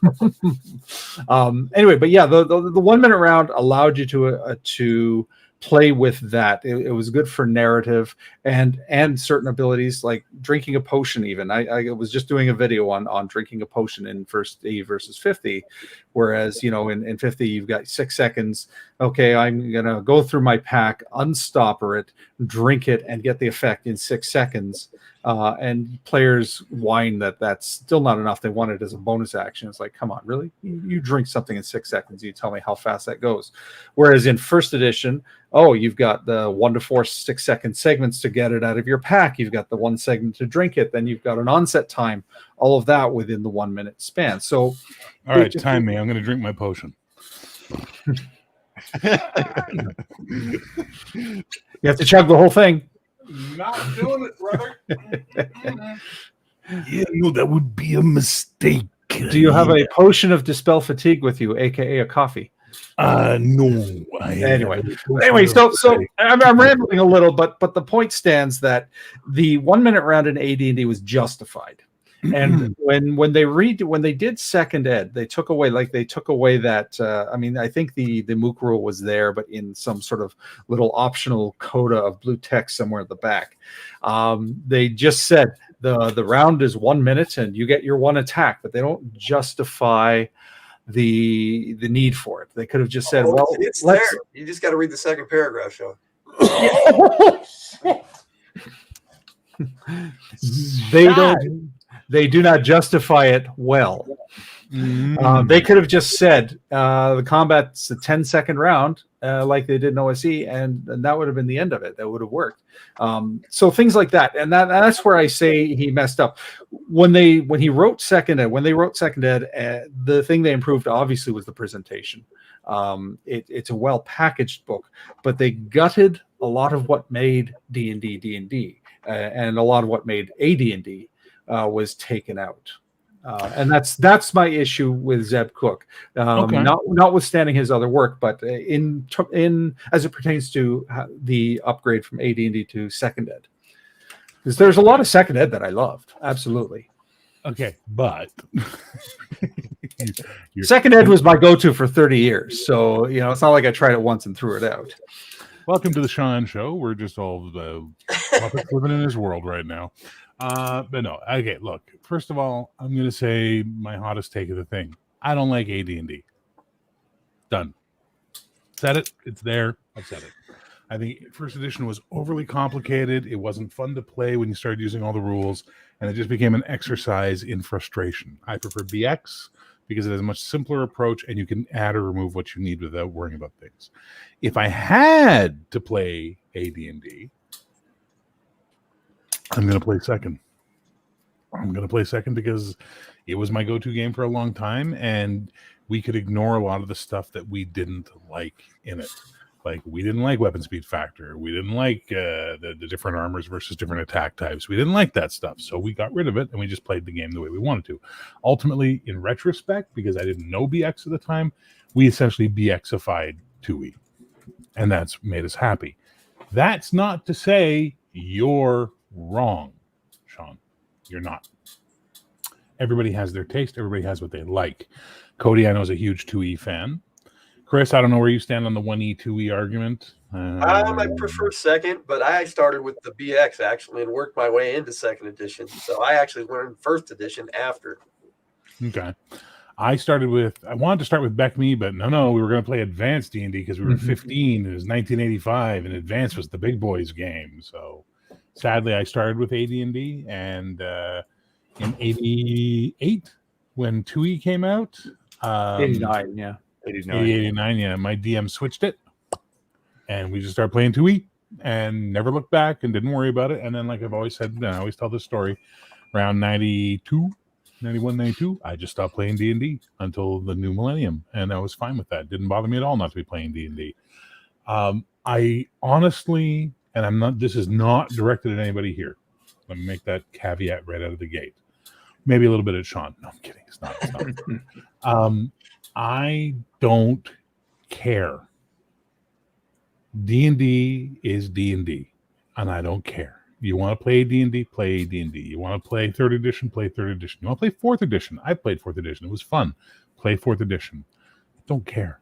Anyway, but yeah, the 1 minute round allowed you to play with that. It was good for narrative and certain abilities like drinking a potion. Even I was just doing a video on drinking a potion in First Ed versus 50, whereas in 50 you've got 6 seconds. Okay, I'm gonna go through my pack, unstopper it, drink it, and get the effect in 6 seconds. And players whine that that's still not enough. They want it as a bonus action. It's like, come on, really? You drink something in 6 seconds. You tell me how fast that goes. Whereas in first edition, you've got the 1 to 4 6 second segments to get it out of your pack. You've got the 1 segment to drink it. Then you've got an onset time. All of that within the 1 minute span. So, all right, time me. I'm going to drink my potion. You have to chug the whole thing. Not doing it, brother. Yeah, no, that would be a mistake. Do you have a potion of dispel fatigue with you, aka a coffee? No. Anyway, so I'm rambling a little, but the point stands that the 1 minute round in AD&D was justified. And when they did Second Ed, they took away that. I think the MOOC rule was there, but in some sort of little optional coda of blue text somewhere at the back. They just said the round is 1 minute and you get your one attack, but they don't justify the need for it. They could have just said, it's there. You just got to read the second paragraph, Sean. They do not justify it well. They could have just said the combat's a 10-second round, like they did in OSE, and that would have been the end of it. That would have worked. So things like that, and that's where I say he messed up. When they wrote second ed, the thing they improved obviously was the presentation. It's a well packaged book, but they gutted a lot of what made D&D, and a lot of what made AD&D was taken out. And that's my issue with Zeb Cook. Okay. Notwithstanding his other work, but in as it pertains to the upgrade from AD&D to second ed, because there's a lot of second ed that I loved. Absolutely. Okay, but Second ed was my go-to for 30 years. So, it's not like I tried it once and threw it out. welcome to the Sean Show. We're just all puppets living in his world right now. But no, okay, look, first of all, I'm going to say my hottest take of the thing. I don't like AD&D. Done. Said it. It's there. I've said it. I think first edition was overly complicated. It wasn't fun to play when you started using all the rules, and it just became an exercise in frustration. I prefer BX because it has a much simpler approach, and you can add or remove what you need without worrying about things. If I had to play AD&D, I'm going to play second. I'm going to play second because it was my go-to game for a long time, and we could ignore a lot of the stuff that we didn't like in it. Like, we didn't like weapon speed factor. We didn't like the different armors versus different attack types. We didn't like that stuff. So we got rid of it, and we just played the game the way we wanted to. Ultimately, in retrospect, because I didn't know BX at the time, we essentially BXified 2E. And that's made us happy. That's not to say you're wrong, Sean. You're not. Everybody has their taste. Everybody has what they like. Cody, I know, is a huge 2E fan. Chris, I don't know where you stand on the 1E, 2E argument. I prefer second, but I started with the BX actually and worked my way into second edition. So I actually learned first edition after. Okay. I wanted to start with Beck Me, but no, we were going to play Advanced D&D because we were 15. It was 1985, and Advanced was the big boys game. So sadly, I started with AD&D, and in 88, when 2E came out. 89, yeah. 89, yeah. My DM switched it, and we just started playing 2E and never looked back and didn't worry about it. And then, like I've always said, I always tell this story, around 91, 92, I just stopped playing D&D until the new millennium, and I was fine with that. Didn't bother me at all not to be playing D&D. I honestly, and this is not directed at anybody here. Let me make that caveat right out of the gate. Maybe a little bit at Sean. No, I'm kidding. It's not. I don't care. D&D is D&D, and I don't care. You want to play D&D, play D&D. You want to play 3rd edition, play 3rd edition. You want to play 4th edition. I played 4th edition. It was fun. Play 4th edition. I don't care.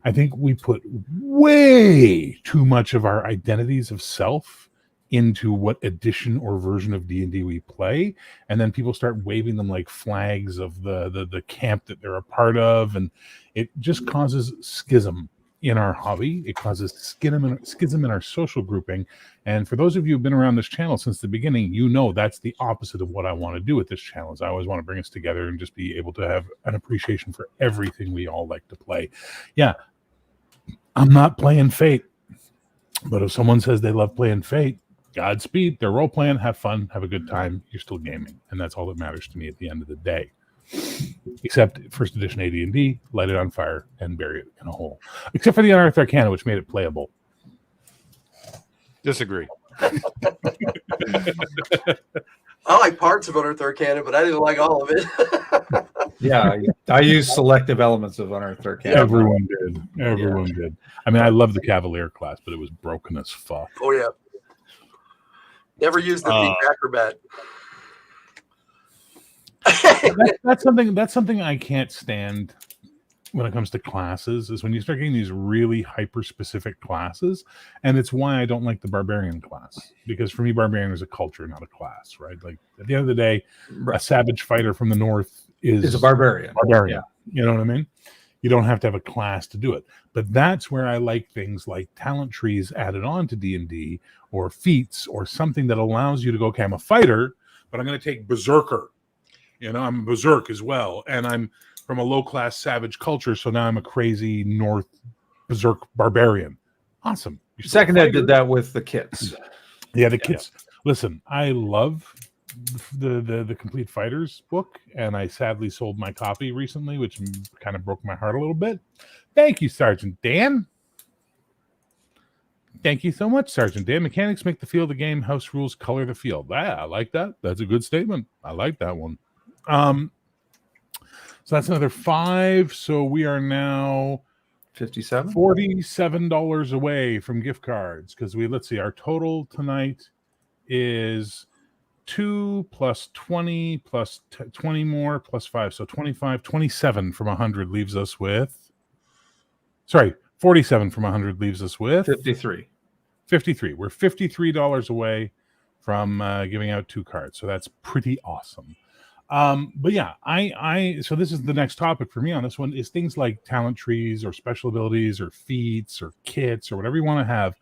I think we put way too much of our identities of self into what edition or version of D&D we play, and then people start waving them like flags of the camp that they're a part of, and it just causes schism in our hobby. It causes schism in our social grouping. And for those of you who've been around this channel since the beginning, you know that's the opposite of what I want to do with this channel. Is I always want to bring us together and just be able to have an appreciation for everything we all like to play. Yeah, I'm not playing Fate, but if someone says they love playing Fate, Godspeed. They're role playing, have fun, have a good time. You're still gaming, and that's all that matters to me at the end of the day. Except first edition AD&D, light it on fire and bury it in a hole. Except for the Unearthed Arcana, which made it playable. Disagree. I like parts of Unearthed Arcana, but I didn't like all of it. Yeah, I use selective elements of Unearthed Arcana. Everyone did. I mean, I love the Cavalier class, but it was broken as fuck. Oh yeah. Never used the Thief Acrobat. That's something I can't stand when it comes to classes, is when you start getting these really hyper specific classes. And it's why I don't like the Barbarian class, because for me, Barbarian is a culture, not a class, right? Like, at the end of the day, a savage fighter from the north is a barbarian. Yeah. You know what I mean? You don't have to have a class to do it. But that's where I like things like talent trees added on to D&D, or feats, or something that allows you to go, okay, I'm a fighter, but I'm going to take Berserker. I'm Berserk as well. And I'm from a low-class savage culture, so now I'm a crazy North berserk barbarian. Awesome. You're still a Second Ed fighter. did that with the kits. Yeah, the kids. Listen, I love the Complete Fighters book, and I sadly sold my copy recently, which kind of broke my heart a little bit. Thank you, Sergeant Dan. Thank you so much, Sergeant Dan. Mechanics make the field a game. House rules color the field. I like that. That's a good statement. I like that one. So that's another 5. So we are now 57. $47 away from gift cards, because let's see, our total tonight is 2 plus 20 plus 20 more plus 5, so 25. 27 from 100 leaves us with, 47 from 100 leaves us with 53. We're $53 away from giving out 2 cards, so that's pretty awesome. But yeah, so this is the next topic for me on this one, is things like talent trees or special abilities or feats or kits or whatever you want to have.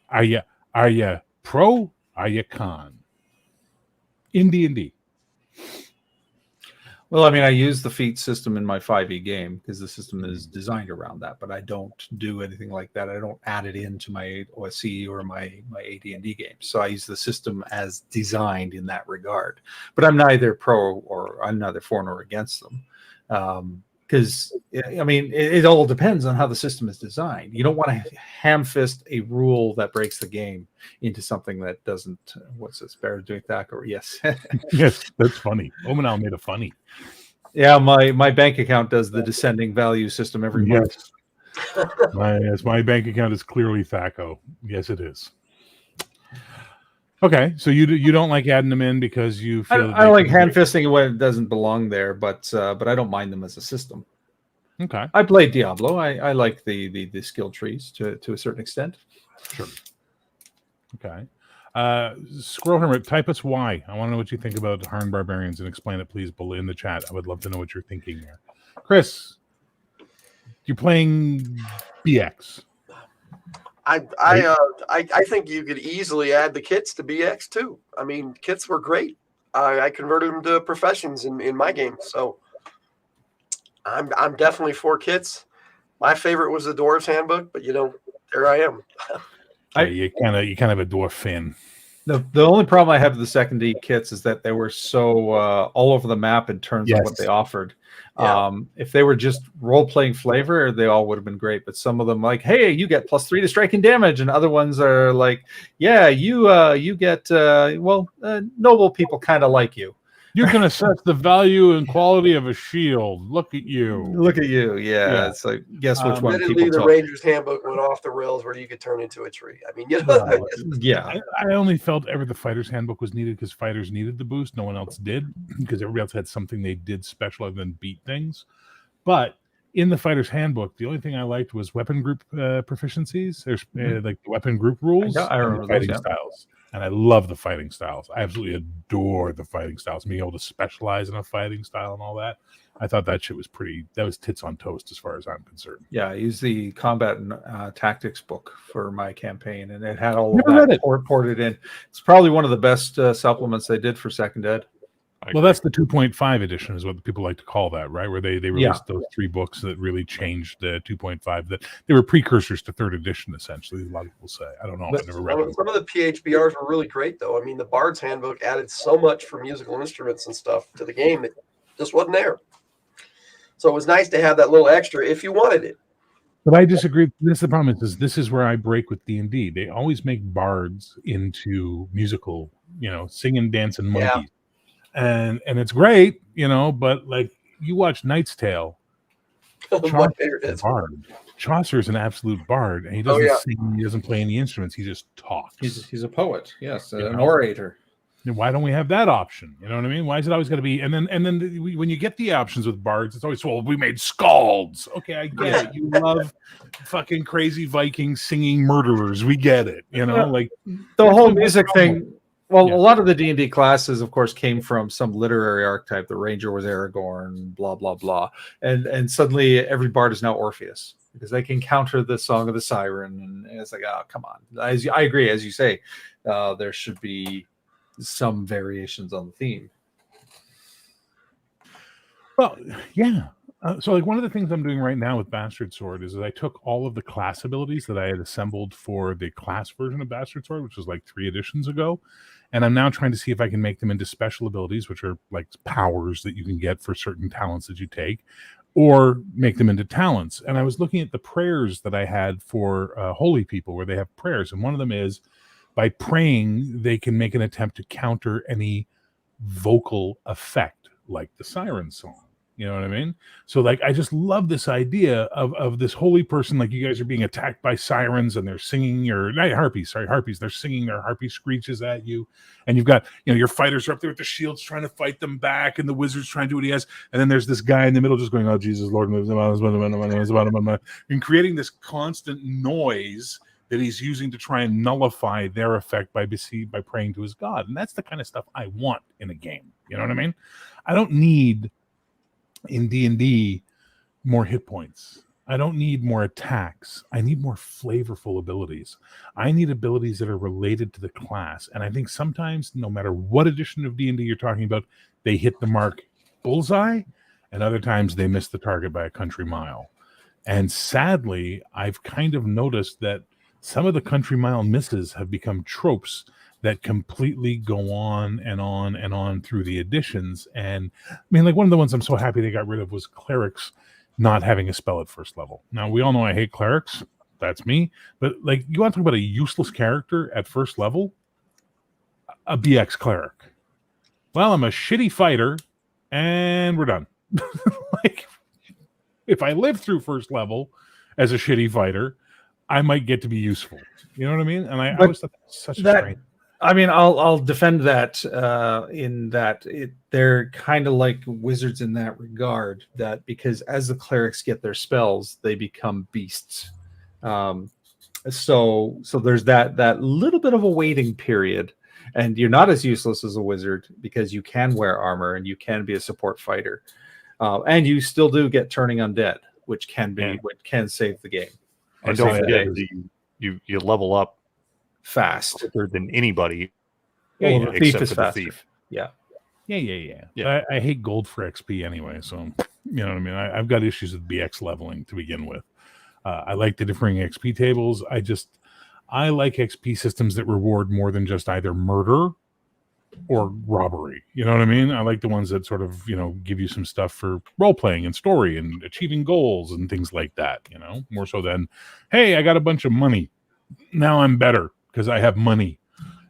Are you pro? Are you con? In D&D. Well, I mean, I use the feat system in my 5e game because the system is designed around that, but I don't do anything like that. I don't add it into my OSC or my AD&D games. So I use the system as designed in that regard. But I'm neither pro or I'm neither for nor against them. Because, I mean, it all depends on how the system is designed. You don't want to ham fist a rule that breaks the game into something that doesn't. What's this? Bear doing that? Or yes. Yes, that's funny. Omenal made a funny. Yeah, my bank account does the descending value system every month. Yes, my bank account is clearly THACO. Yes, it is. Okay, so you don't like adding them in because you feel I like hand fisting when it doesn't belong there, but I don't mind them as a system. Okay, I played Diablo. I like the skill trees to a certain extent. sure. Okay, Squirrel Hermit, type us why. I want to know what you think about Harn Barbarians and explain it, please, below in the chat. I would love to know what you're thinking there. Chris, you're playing BX. I think you could easily add the kits to BX too. I mean, kits were great. I converted them to professions in my game, so I'm definitely for kits. My favorite was the Dwarves Handbook, but there I am. You kind of a dwarf fan. The only problem I have with the second D kits is that they were so all over the map in terms of what they offered. Yeah. If they were just role-playing flavor, they all would have been great. But some of them, like, hey, you get +3 to striking damage, and other ones are like, yeah, you get noble people kind of like you. You can assess the value and quality of a shield. Look at you. Yeah. It's like, guess which one Admittedly, people the took. Rangers Handbook went off the rails where you could turn into a tree. I mean, Yeah. I only felt the Fighter's Handbook was needed because fighters needed the boost. No one else did, because everybody else had something they did special other than beat things. But in the Fighter's Handbook, the only thing I liked was weapon group proficiencies. There's like the weapon group rules. I remember and the fighting those, styles. And I love the fighting styles. I absolutely adore the fighting styles. Being able to specialize in a fighting style and all that. I thought that shit was that was tits on toast as far as I'm concerned. Yeah, I used the combat and tactics book for my campaign, and it had all of that ported in. It's probably one of the best supplements they did for Second Ed. Well, that's the 2.5 edition is what people like to call that, right? Where they released those 3 books that really changed the 2.5. That they were precursors to 3rd edition, essentially. A lot of people say. I don't know. I've never read them. Some of the PHBRs were really great, though. I mean, the Bard's Handbook added so much for musical instruments and stuff to the game that just wasn't there. So it was nice to have that little extra if you wanted it. But I disagree. This is the problem. This is where I break with D&D. They always make bards into musical, singing, dancing monkeys. Yeah. And it's great, but like you watch Knight's Tale, Chaucer's an absolute bard, and he doesn't sing, he doesn't play any instruments, he just talks. He's a poet, yes, an orator. And why don't we have that option? You know what I mean? Why is it always going to be? And then when you get the options with bards, it's always, well, we made skalds. Okay, I get it. You love fucking crazy Vikings singing murderers. We get it. Like the whole music thing. Well, a lot of the D&D classes, of course, came from some literary archetype. The Ranger was Aragorn, blah, blah, blah. And suddenly every bard is now Orpheus because they can counter the Song of the Siren. And it's like, oh, come on. I agree. As you say, there should be some variations on the theme. Well, yeah. So like one of the things I'm doing right now with Bastard Sword is that I took all of the class abilities that I had assembled for the class version of Bastard Sword, which was like 3 editions ago, and I'm now trying to see if I can make them into special abilities, which are like powers that you can get for certain talents that you take, or make them into talents. And I was looking at the prayers that I had for holy people, where they have prayers, and one of them is by praying they can make an attempt to counter any vocal effect, like the siren song. You know what I mean? So like I just love this idea of this holy person, like you guys are being attacked by sirens and they're singing your harpies, they're singing their harpy screeches at you, and you've got, you know, your fighters are up there with the shields trying to fight them back, and the wizard's trying to do what he has, and then there's this guy in the middle just going, oh Jesus Lord, and creating this constant noise that he's using to try and nullify their effect by praying to his god. And that's the kind of stuff I want in a game. You know what I mean? I don't need in D&D more hit points. I don't need more attacks. I need more flavorful abilities. I need abilities that are related to the class. And I think sometimes, no matter what edition of D&D you're talking about, they hit the mark bullseye, and other times they miss the target by a country mile. And sadly, I've kind of noticed that some of the country mile misses have become tropes that completely go on and on and on through the editions. And I mean, like one of the ones I'm so happy they got rid of was clerics not having a spell at first level. Now, we all know I hate clerics. That's me. But like, you want to talk about a useless character at first level? A BX cleric. Well, I'm a shitty fighter and we're done. Like, if I live through first level as a shitty fighter, I might get to be useful. You know what I mean? And I always thought that was such a strange. I mean, I'll defend that in that they're kind of like wizards in that regard. That because as the clerics get their spells, they become beasts. So there's that little bit of a waiting period, and you're not as useless as a wizard because you can wear armor and you can be a support fighter, and you still do get turning undead, which can save the game. And don't forget, you level up fast than anybody. Yeah, the thief is for faster. the thief. Yeah. I hate gold for XP anyway, so you know what I mean. I've got issues with BX leveling to begin with. I like the differing XP tables. I like XP systems that reward more than just either murder or robbery. You know what I mean? I like the ones that sort of, you know, give you some stuff for role playing and story and achieving goals and things like that, you know, more so than, hey, I got a bunch of money. Now I'm better because I have money.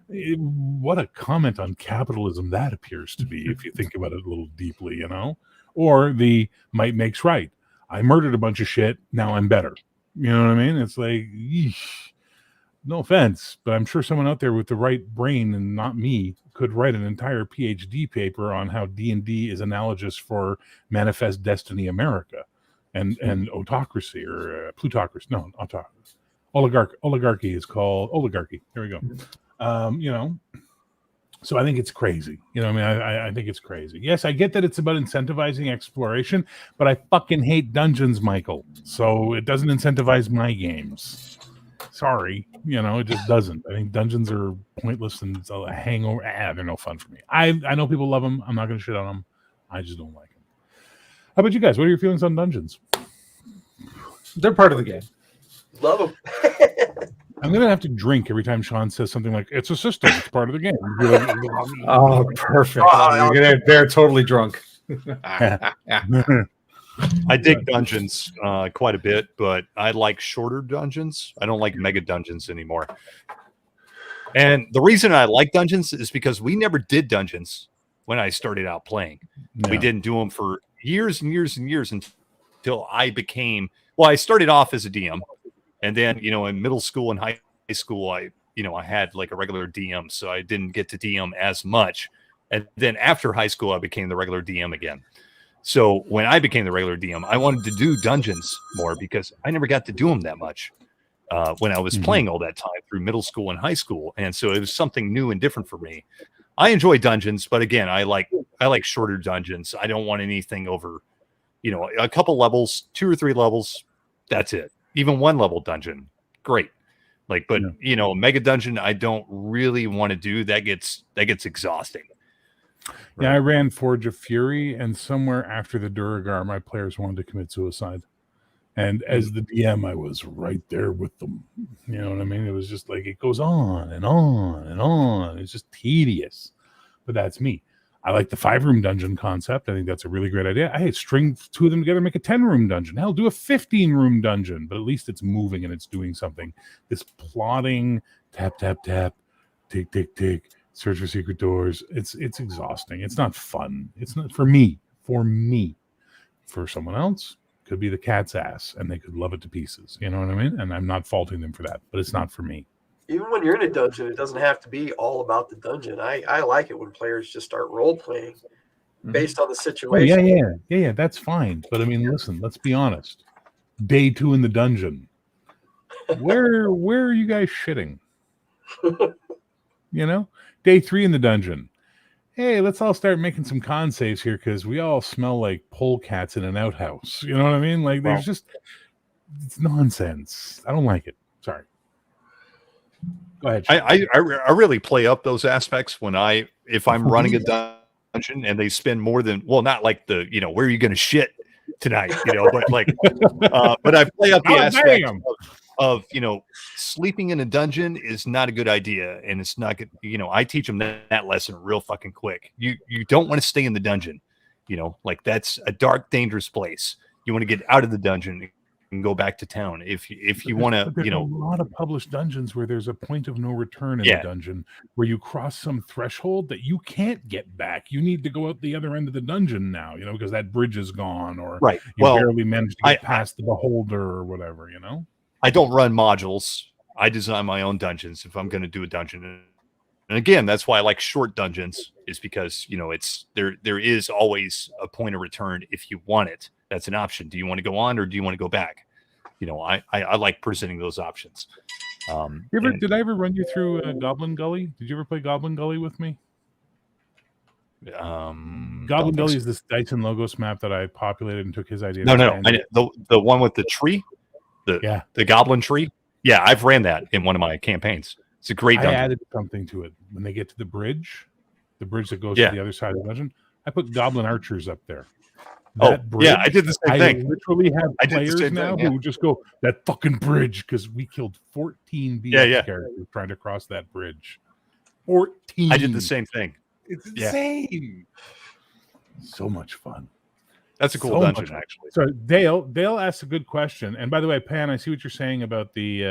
What a comment on capitalism that appears to be, if you think about it a little deeply, you know? Or the might makes right. I murdered a bunch of shit. Now I'm better. You know what I mean? It's like, eesh. No offense, but I'm sure someone out there with the right brain and not me could write an entire PhD paper on how D&D is analogous for Manifest Destiny America and autocracy or plutocracy. No, autocracy. Oligarchy is called oligarchy. There we go. You know, so I think it's crazy. You know, I mean, I think it's crazy. Yes, I get that it's about incentivizing exploration, but I fucking hate dungeons, Michael. So it doesn't incentivize my games. Sorry, you know, it just doesn't. I think dungeons are pointless and it's a hangover. They're no fun for me. I know people love them. I'm not going to shit on them. I just don't like them. How about you guys? What are your feelings on dungeons? They're part of the game. Love them. I'm going to have to drink every time Sean says something like, it's a system. It's part of the game. Oh, perfect. They're totally drunk. I dig dungeons quite a bit, but I like shorter dungeons. I don't like mega dungeons anymore. And the reason I like dungeons is because we never did dungeons when I started out playing. No. We didn't do them for years and years and years until I became, well, I started off as a DM. And then, you know, in middle school and high school, I had like a regular DM, so I didn't get to DM as much. And then after high school, I became the regular DM again. So when I became the regular DM, I wanted to do dungeons more because I never got to do them that much when I was playing all that time through middle school and high school. And so it was something new and different for me. I enjoy dungeons, but again, I like shorter dungeons. I don't want anything over, you know, a couple levels, 2 or 3 levels. That's it. Even 1 level dungeon. Great. Like, but you know, mega dungeon, I don't really want to do that. Gets exhausting. Yeah, I ran Forge of Fury, and somewhere after the Duragar, my players wanted to commit suicide. And as the DM, I was right there with them. You know what I mean? It was just like it goes on and on and on. It's just tedious. But that's me. I like the 5-room dungeon concept. I think that's a really great idea. Hey, string 2 of them together, make a 10-room dungeon. Hell, do a 15-room dungeon, but at least it's moving and it's doing something. This plotting, tap, tap, tap, tick, tick, tick, search for secret doors. It's exhausting. It's not fun. It's not for me. For me. For someone else, could be the cat's ass, and they could love it to pieces. You know what I mean? And I'm not faulting them for that, but it's not for me. Even when you're in a dungeon, it doesn't have to be all about the dungeon. I like it when players just start role playing based on the Oh, situation. yeah. That's fine. But I mean, listen, let's be honest. Day 2 in the dungeon. Where are you guys shitting? You know? Day 3 in the dungeon. Hey, let's all start making some con saves here because we all smell like polecats in an outhouse. You know what I mean? Like, there's just, it's nonsense. I don't like it. Sorry. Go ahead. I really play up those aspects when if I'm running a dungeon and they spend more than, well, not like the, where are you going to shit tonight, but like, but I play up the aspect of sleeping in a dungeon is not a good idea, and it's not good. I teach them that lesson real fucking quick. You don't want to stay in the dungeon, like that's a dark, dangerous place. You want to get out of the dungeon and go back to town if you want to. There's a lot of published dungeons where there's a point of no return in the dungeon, where you cross some threshold that you can't get back. You need to go out the other end of the dungeon now, because that bridge is gone, or you barely managed to get past the beholder or whatever. I don't run modules. I design my own dungeons if I'm going to do a dungeon. And again, that's why I like short dungeons, is because, it's there is always a point of return if you want it. That's an option. Do you want to go on or do you want to go back? I like presenting those options. Did I ever run you through Goblin Gully? Did you ever play Goblin Gully with me? Goblin Gully is this Dyson Logos map that I populated and took his idea. No. The one with the tree, the Goblin tree. Yeah, I've ran that in one of my campaigns. It's a great dungeon. I added something to it. When they get to the bridge that goes to the other side of the dungeon, I put Goblin Archers up there. That bridge, I did the same thing. I literally have players now who just go, that fucking bridge, because we killed 14 BS characters trying to cross that bridge. 14. I did the same thing. It's insane. So much fun. That's a cool dungeon, actually. So Dale asked a good question. And by the way, Pan, I see what you're saying about the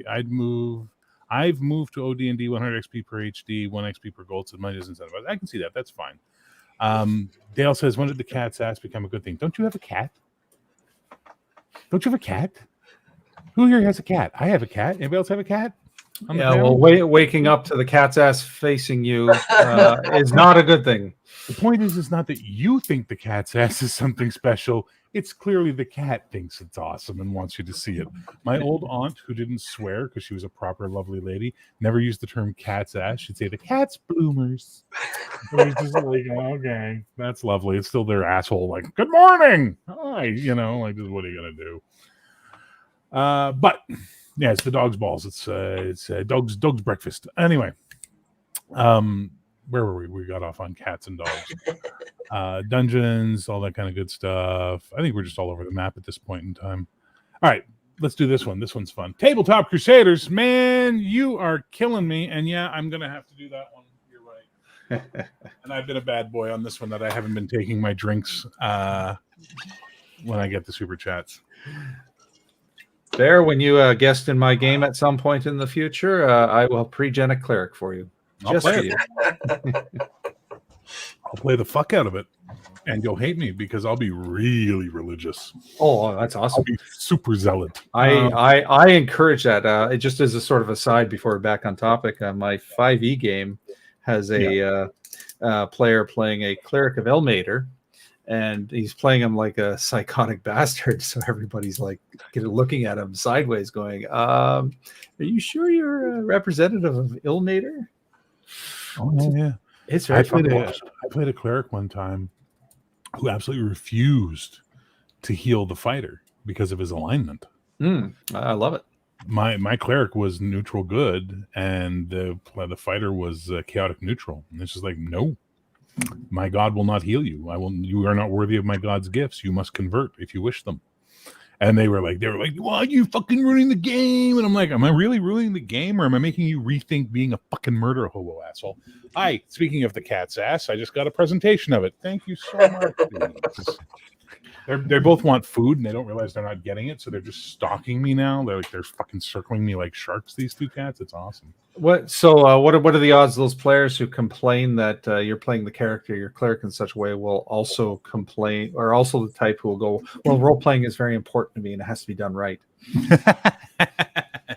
I've moved to OD&D 100 XP per HD, 1 XP per gold, so money doesn't incentivize. I can see that. That's fine. Dale says, when did the cat's ass become a good thing? Don't you have a cat? Don't you have a cat? Who here has a cat? I have a cat. Anybody else have a cat? Well, waking up to the cat's ass facing you is not a good thing. The point is not that you think the cat's ass is something special. It's clearly the cat thinks it's awesome and wants you to see it. My old aunt, who didn't swear because she was a proper lovely lady, never used the term cat's ass. She'd say the cat's bloomers. So it's just like, okay, that's lovely. It's still their asshole, like, good morning. Hi, like, what are you gonna do? But yeah, it's the dog's balls. It's dog's breakfast. Anyway, where were we? We got off on cats and dogs, dungeons, all that kind of good stuff. I think we're just all over the map at this point in time. All right, let's do this one. This one's fun. Tabletop Crusaders, man, you are killing me. And yeah, I'm gonna have to do that one. You're right. And I've been a bad boy on this one that I haven't been taking my drinks when I get the super chats. Bear, when you guest in my game at some point in the future, I will pre-gen a cleric for you. Just for you. I'll play the fuck out of it, and you'll hate me because I'll be really religious. Oh, that's awesome! I'll be super zealot. I encourage that. It just as a sort of aside before we're back on topic. My 5e game has a player playing a cleric of Elmater, and he's playing him like a psychotic bastard. So everybody's like looking at him sideways, going, "Are you sure you're a representative of Ilmater?" Oh yeah. It's very fun. I played a cleric one time who absolutely refused to heal the fighter because of his alignment. I love it. my cleric was neutral good, and the fighter was chaotic neutral. And it's just like, no, my god will not heal you. You are not worthy of my god's gifts. You must convert if you wish them. And they were like, why are you fucking ruining the game? And I'm like, am I really ruining the game, or am I making you rethink being a fucking murder hobo asshole? Hi, speaking of the cat's ass, I just got a presentation of it. Thank you so much. They both want food, and they don't realize they're not getting it, so they're just stalking me now. They're fucking circling me like sharks. These two cats, it's awesome. What are the odds those players who complain that you're playing the character, your cleric, in such a way will also complain, or also the type who will go, well, role playing is very important to me and it has to be done right?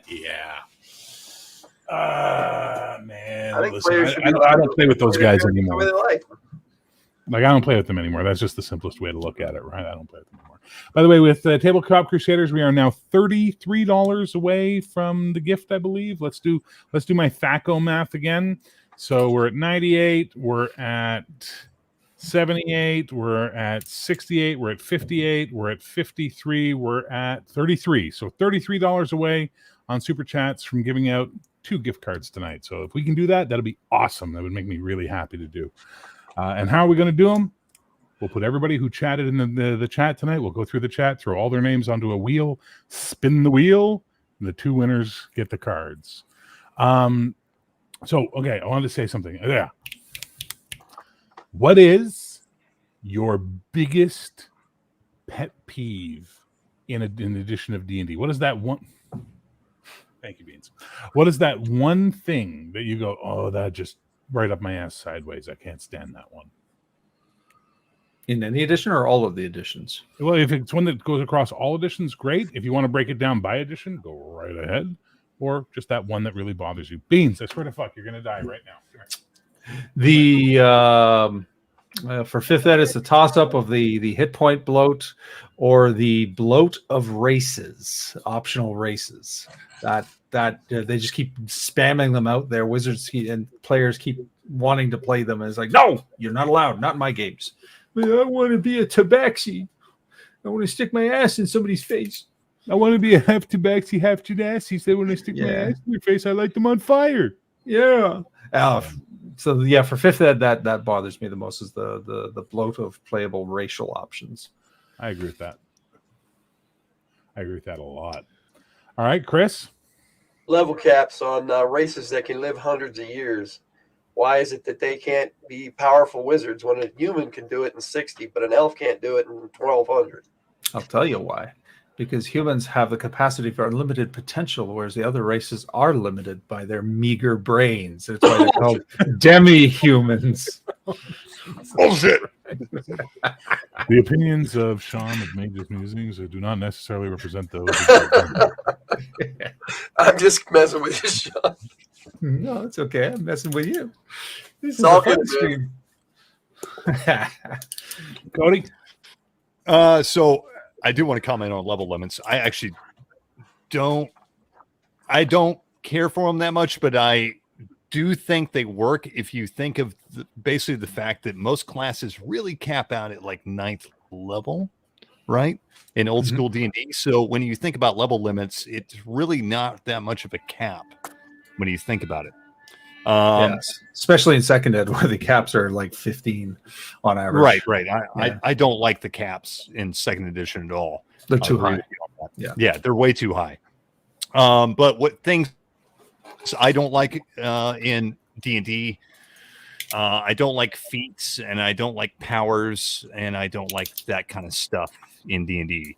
Yeah. Man, I think listen, players should I don't play with those guys anymore. The way they like. Like, I don't play with them anymore. That's just the simplest way to look at it, right? I don't play with them anymore. By the way, with Tabletop Crusaders, we are now $33 away from the gift, I believe. Let's do my THACO math again. So we're at 98, we're at 78, we're at 68, we're at 58, we're at 53, we're at 33. So $33 away on Super Chats from giving out 2 gift cards tonight. So if we can do that, that'll be awesome. That would make me really happy to do. And how are we going to do them? We'll put everybody who chatted in the chat tonight. We'll go through the chat, throw all their names onto a wheel, spin the wheel, and the 2 winners get the cards. So, okay, I wanted to say something. Yeah. What is your biggest pet peeve in addition of D&D? What is that one? Thank you, Beans. What is that one thing that you go, oh, that just right up my ass sideways? I can't stand that one. In any edition or all of the editions? Well, if it's one that goes across all editions, great. If you want to break it down by edition, go right ahead. Or just that one that really bothers you. Beans, I swear to fuck, you're going to die right now. The for 5th ed, it's a toss-up of the hit point bloat or the bloat of races, optional races. That they just keep spamming them out there. Wizards and players keep wanting to play them. And it's like, no, you're not allowed. Not in my games. I want to be a tabaxi. I want to stick my ass in somebody's face. I want to be a half tabaxi, half genasi. So when I stick my ass in their face, I light them on fire. Yeah. So yeah, for 5th ed, that bothers me the most is the bloat of playable racial options. I agree with that. I agree with that a lot. All right, Chris. Level caps on races that can live hundreds of years. Why is it that they can't be powerful wizards when a human can do it in 60, but an elf can't do it in 1200? I'll tell you why. Because humans have the capacity for unlimited potential, whereas the other races are limited by their meager brains. That's why they're called demi-humans. Bullshit. The opinions of Sean of Mage's Musings do not necessarily represent those. I'm just messing with you, Sean. No, it's okay. I'm messing with you. This is all a fun good, stream. Cody? So I do want to comment on level limits. I actually don't care for them that much, but I do think they work if you think of basically the fact that most classes really cap out at like 9th level, right? In old school D&D. So when you think about level limits, it's really not that much of a cap when you think about it. Yes, especially in 2nd ed where the caps are like 15 on average. Right. I don't like the caps in 2nd edition at all. They're too high. Yeah, they're way too high. But what things I don't like in D&D, I don't like feats, and I don't like powers, and I don't like that kind of stuff in D&D.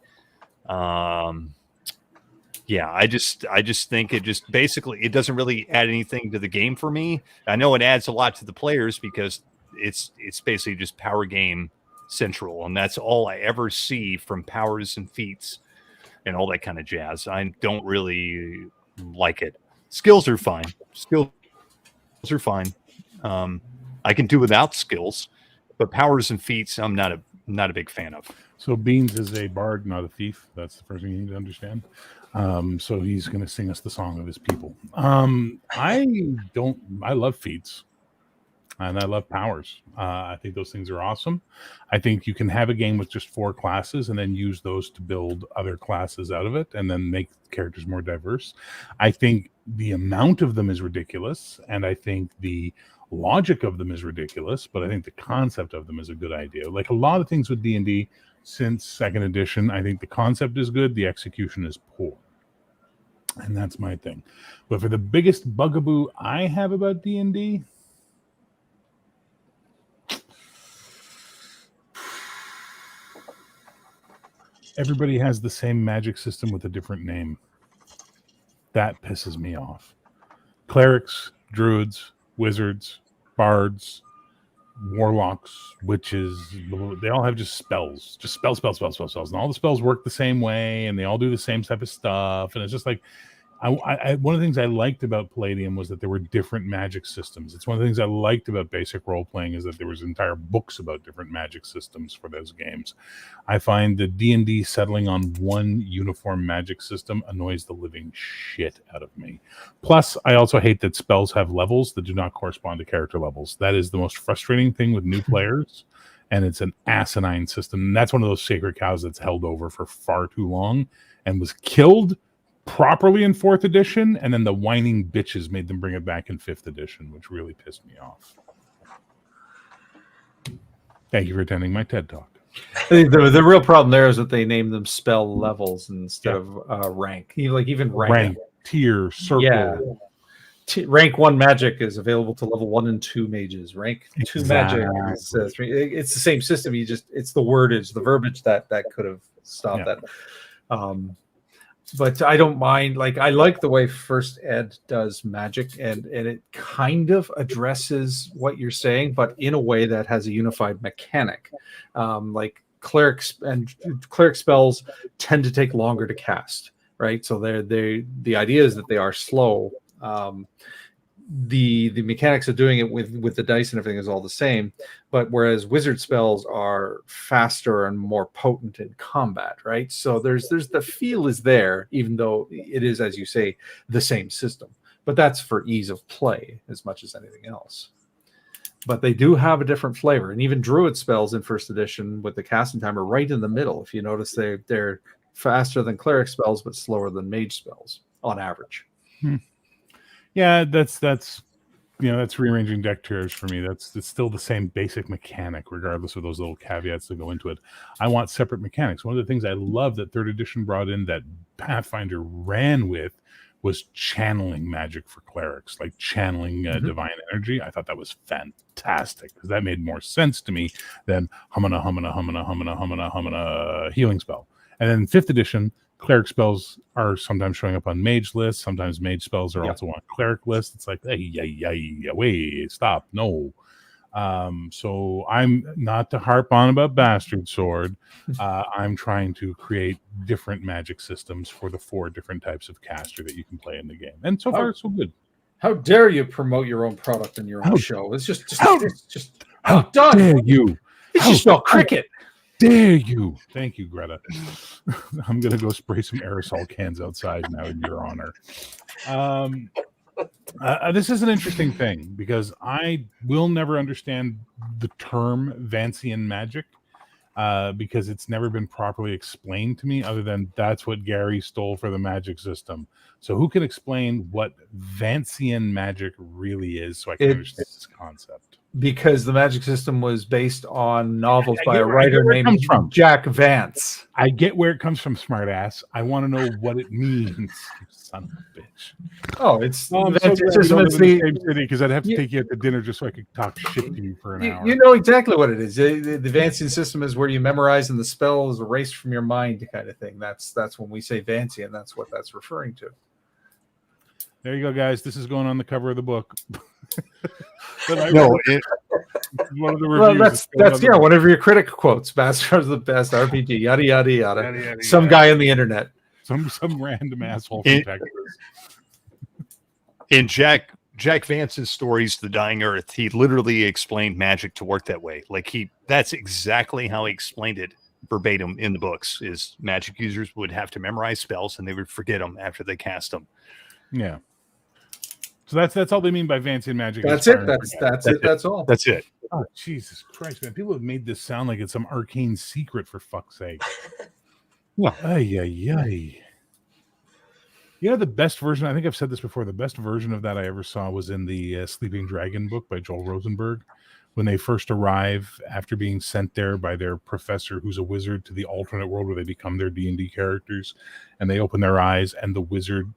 Yeah, I just think it just basically it doesn't really add anything to the game for me. I know it adds a lot to the players because it's basically just power game central, and that's all I ever see from powers and feats and all that kind of jazz. I don't really like it. Skills are fine. I can do without skills, but powers and feats I'm not a big fan of. So Beans is a bard, not a thief. That's the first thing you need to understand. So he's going to sing us the song of his people. I love feats. and I love powers. I think those things are awesome. I think you can have a game with just 4 classes and then use those to build other classes out of it and then make characters more diverse. I think the amount of them is ridiculous, and I think the logic of them is ridiculous, but I think the concept of them is a good idea. Like a lot of things with D&D since 2nd edition, I think the concept is good, the execution is poor. And that's my thing. But for the biggest bugaboo I have about D&D, everybody has the same magic system with a different name. That pisses me off. Clerics, druids, wizards, bards, warlocks, witches, they all have just spells. Just spells. And all the spells work the same way, and they all do the same type of stuff. And it's just like, one of the things I liked about Palladium was that there were different magic systems. It's one of the things I liked about basic role playing is that there was entire books about different magic systems for those games. I find the D&D settling on one uniform magic system annoys the living shit out of me. Plus, I also hate that spells have levels that do not correspond to character levels. That is the most frustrating thing with new players, and it's an asinine system. And that's one of those sacred cows that's held over for far too long and was killed properly in 4th edition, and then the whining bitches made them bring it back in 5th edition, which really pissed me off. Thank you for attending my TED Talk. The real problem there is that they name them spell levels instead of rank. Even rank, tier, circle. Yeah. Rank 1 magic is available to level 1 and 2 mages. Rank 2 magic is 3. It's the same system. It's the wordage, the verbiage that could have stopped that. But I don't mind. Like, I like the way First Ed does magic, and it kind of addresses what you're saying, but in a way that has a unified mechanic. Like cleric spells tend to take longer to cast, right? So the idea is that they are slow. The mechanics of doing it with the dice and everything is all the same, but whereas wizard spells are faster and more potent in combat, right? So there's the feel is there, even though it is, as you say, the same system, but that's for ease of play as much as anything else. But they do have a different flavor, and even druid spells in 1st edition with the casting time are right in the middle. If you notice, they're faster than cleric spells but slower than mage spells on average. Yeah, that's rearranging deck tiers for me. It's still the same basic mechanic, regardless of those little caveats that go into it. I want separate mechanics. One of the things I love that 3rd edition brought in that Pathfinder ran with was channeling magic for clerics, like channeling divine energy. I thought that was fantastic because that made more sense to me than humana healing spell. And then 5th edition, cleric spells are sometimes showing up on mage lists. Sometimes mage spells are also on cleric lists. It's like, hey, wait, stop, no. So I'm not to harp on about Bastard Sword. I'm trying to create different magic systems for the 4 different types of caster that you can play in the game. And so far, so good. How dare you promote your own product in your own show? It's just how dare you? It's just no cricket. Dare you? Thank you, Greta. I'm gonna go spray some aerosol cans outside now in your honor. This is an interesting thing because I will never understand the term Vancian magic because it's never been properly explained to me, other than that's what Gary stole for the magic system. So who can explain what Vancian magic really is so I can understand this concept? Because the magic system was based on novels by a writer named Jack Vance. I get where it comes from, smartass. I want to know what it means. You son of a bitch. Oh, it's the same city because I'd have to take you out to dinner just so I could talk shit to you for an hour. You know exactly what it is. The Vancian system is where you memorize and the spell is erased from your mind, kind of thing. That's when we say Vancian. That's what that's referring to. There you go, guys. This is going on the cover of the book. One of the reviews. That's one of your critic quotes. Bastard's the best RPG. Yada yada yada. Some guy on the internet. Some random asshole from Texas. In Jack Vance's stories, The Dying Earth, he literally explained magic to work that way. That's exactly how he explained it verbatim in the books. Is magic users would have to memorize spells and they would forget them after they cast them. Yeah. So that's all they mean by fancy and magic. That's is it. fire and That's forget. that's it. That's all. That's it. Oh, Jesus Christ, man. People have made this sound like it's some arcane secret, for fuck's sake. Ay, ay, ay. You know, the best version, I think I've said this before, the best version of that I ever saw was in the Sleeping Dragon book by Joel Rosenberg. When they first arrive after being sent there by their professor, who's a wizard, to the alternate world where they become their D&D characters, and they open their eyes, and the wizard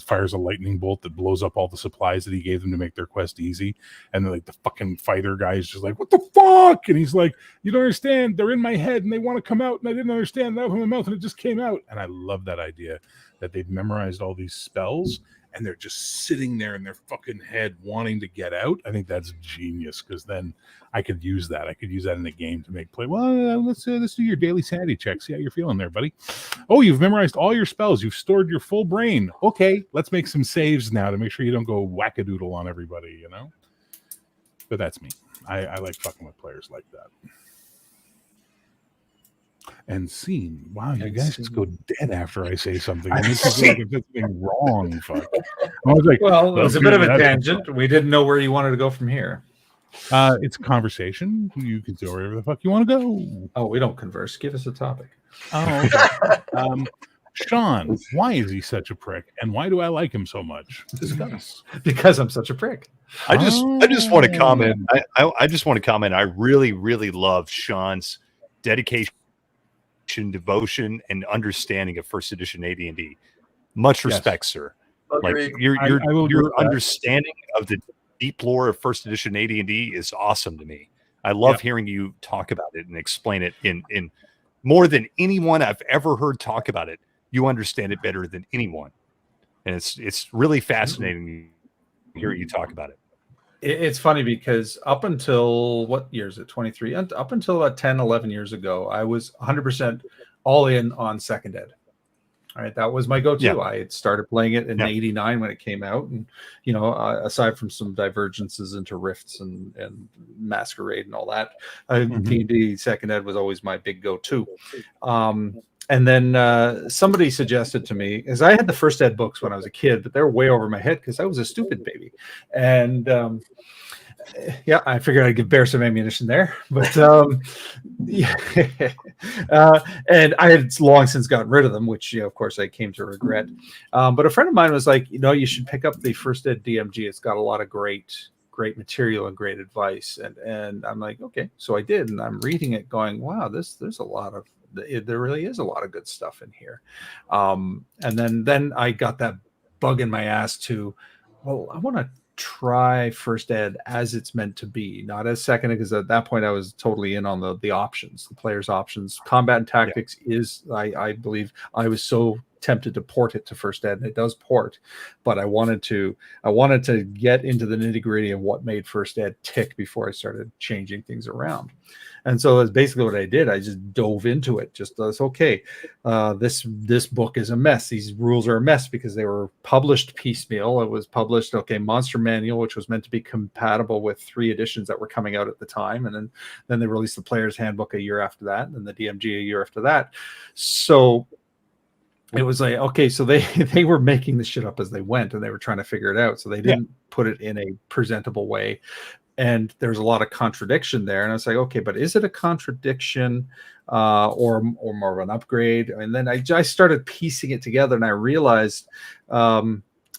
fires a lightning bolt that blows up all the supplies that he gave them to make their quest easy. And then, like, the fucking fighter guy is just like, "What the fuck?" And he's like, "You don't understand. They're in my head, and they want to come out, and I didn't understand that from my mouth, and it just came out." And I love that idea that they've memorized all these spells, and they're just sitting there in their fucking head wanting to get out. I think that's genius, because then I could use that. I could use that in a game to make play. Well, let's do your daily sanity check. See how you're feeling there, buddy. Oh, you've memorized all your spells. You've stored your full brain. Okay, let's make some saves now to make sure you don't go wackadoodle on everybody, you know? But that's me. I like fucking with players like that. And scene. Wow, you guys just go dead after I say something. It makes me feel like if it's something wrong. Fuck. I was like, Well, it was a bit of a that's- tangent. We didn't know where you wanted to go from here. It's a conversation. You can do wherever the fuck you want to go. Oh, we don't converse. Give us a topic. Oh, okay. Sean, why is he such a prick, and why do I like him so much? Discuss. Because I'm such a prick. I just want to comment. I just want to comment. I really, really love Sean's dedication, devotion, and understanding of first edition AD&D. Much respect, sir. Like Agreed. your I will agree with that. understanding of the deep lore of first edition AD&D is awesome to me. I love hearing you talk about it and explain it in more than anyone I've ever heard talk about it. You understand it better than anyone, and it's really fascinating to hear you talk about it. It's funny because up until what year is it? 23. Up until about 10, 11 years ago, I was 100% all in on second ed. All right, that was my go-to. Yeah. I had started playing it in '89 when it came out, and aside from some divergences into Rifts and Masquerade and all that, D&D second ed was always my big go-to. And then somebody suggested to me, because I had the first ed books when I was a kid, but they were way over my head because I was a stupid baby. And I figured I'd give Bear some ammunition there. But and I had long since gotten rid of them, which, of course, I came to regret. But a friend of mine was like, you should pick up the first ed DMG. It's got a lot of great material and great advice. And I'm like, okay. So I did. And I'm reading it going, wow, there really is a lot of good stuff in here. And then I got that bug in my ass to, well, I want to try first ed as it's meant to be, not as second, because at that point I was totally in on the options, the players' options. Combat and tactics is, I believe, I was so tempted to port it to first ed, and it does port, but I wanted to get into the nitty-gritty of what made first ed tick before I started changing things around. And so that's basically what I did. I just dove into it. Just as okay, this book is a mess. These rules are a mess because they were published piecemeal. It was published, Monster Manual, which was meant to be compatible with 3 editions that were coming out at the time, and then they released the Player's Handbook a year after that, and the DMG a year after that. So it was like, okay, so they were making the shit up as they went, and they were trying to figure it out. So they didn't put it in a presentable way. And there's a lot of contradiction there. And I was like, okay, but is it a contradiction or more of an upgrade? And then I started piecing it together, and I realized,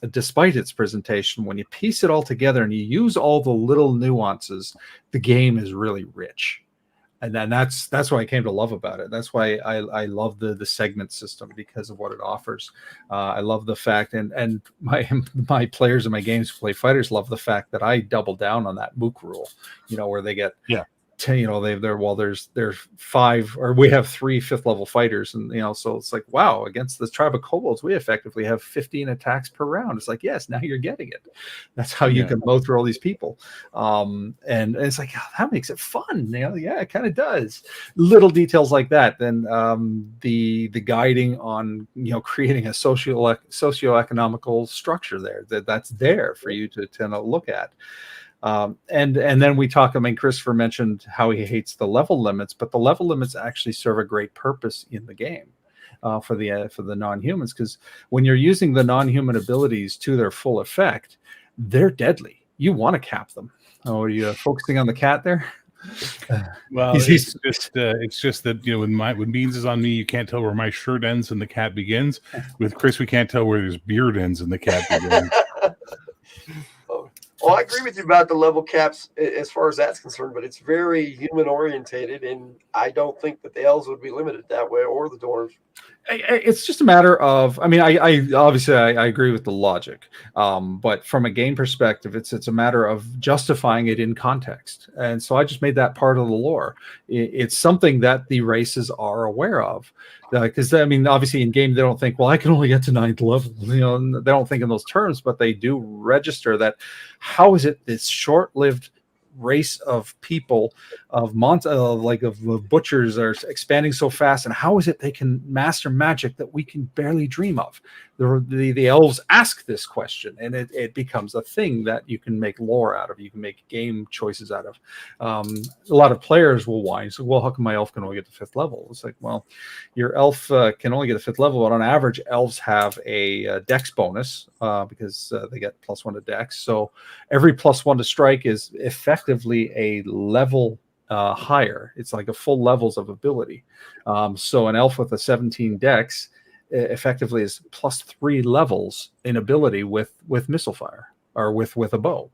despite its presentation, when you piece it all together and you use all the little nuances, the game is really rich. And then that's why I came to love about it. That's why I love the segment system, because of what it offers. I love the fact, and my players in my games who play fighters love the fact that I double down on that mook rule, where they get 10, there's 5, or we have 3 5th level fighters, and so it's like, wow, against the tribe of kobolds we effectively have 15 attacks per round. It's like, yes, now you're getting it. That's how you can mow through all these people. And it's like, oh, that makes it fun. It kind of does. Little details like that. Then the guiding on creating a socioeconomical structure there that's there for you to look at. And then we talk, Christopher mentioned how he hates the level limits, but the level limits actually serve a great purpose in the game for the non-humans, because when you're using the non-human abilities to their full effect, they're deadly. You want to cap them. Oh, are you focusing on the cat there? Well, He's- it's just that, you know, when Beans is on me, you can't tell where my shirt ends and the cat begins. With Chris, we can't tell where his beard ends and the cat begins. Well, I agree with you about the level caps as far as that's concerned, but it's very human orientated, and I don't think that the elves would be limited that way, or the dwarves. It's just a matter of, I mean, I obviously I agree with the logic, but from a game perspective, it's a matter of justifying it in context, and so I just made that part of the lore. It's something that the races are aware of, because I mean, obviously in game they don't think, well, I can only get to 9th level, you know, they don't think in those terms, but they do register that. How is it this short-lived race of people of butchers are expanding so fast, and how is it they can master magic that we can barely dream of? The elves ask this question, and it becomes a thing that you can make lore out of, you can make game choices out of. A lot of players will whine, so, well, how come my elf can only get to 5th level? It's like, well, your elf can only get to 5th level, but on average elves have a dex bonus because they get +1 to dex, so every +1 to strike is effectively a level higher. It's like a full levels of ability. So an elf with a 17 dex effectively is +3 levels in ability with missile fire, or with a bow,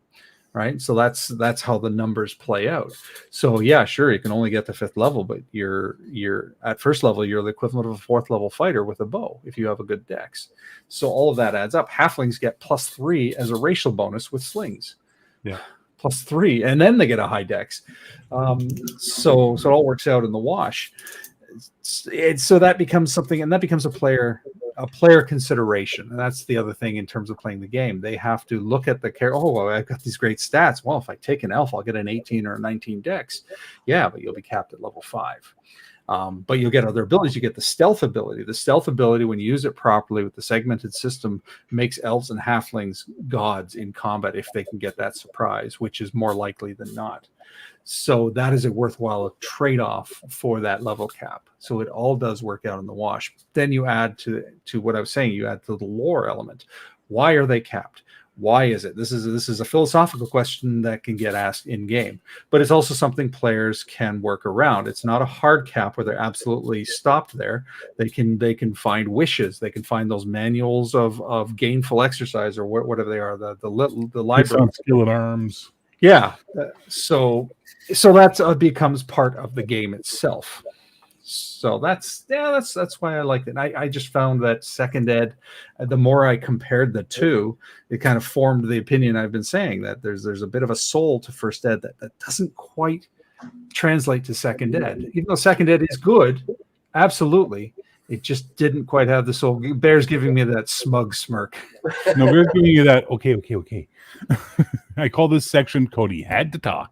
right? So that's how the numbers play out. So yeah, sure, you can only get to 5th level, but you're at 1st level, you're the equivalent of a 4th level fighter with a bow if you have a good dex. So all of that adds up. Halflings get +3 as a racial bonus with slings. Yeah. +3, and then they get a high dex. So it all works out in the wash. So that becomes something, and that becomes a player consideration, and that's the other thing in terms of playing the game. They have to look at the character. Oh, well, I've got these great stats. Well, if I take an elf, I'll get an 18 or a 19 dex. Yeah, but you'll be capped at level 5. But you'll get other abilities. You get the stealth ability. The stealth ability, when you use it properly with the segmented system, makes elves and halflings gods in combat if they can get that surprise, which is more likely than not. So that is a worthwhile trade-off for that level cap. So it all does work out in the wash. Then you add to what I was saying, you add to the lore element. Why are they capped? Why is it? This is a philosophical question that can get asked in game, but it's also something players can work around. It's not a hard cap where they're absolutely stopped there. They can find wishes. They can find those manuals of gainful exercise, or whatever they are, the library. Skill at arms. Yeah. So that becomes part of the game itself. So that's why I liked it. I just found that second ed, the more I compared the two, it kind of formed the opinion I've been saying, that there's a bit of a soul to first ed that doesn't quite translate to second ed. Even though second ed is good, absolutely, it just didn't quite have the soul. Bear's giving me that smug smirk. No, we're giving you that. Okay. I call this section Cody had to talk.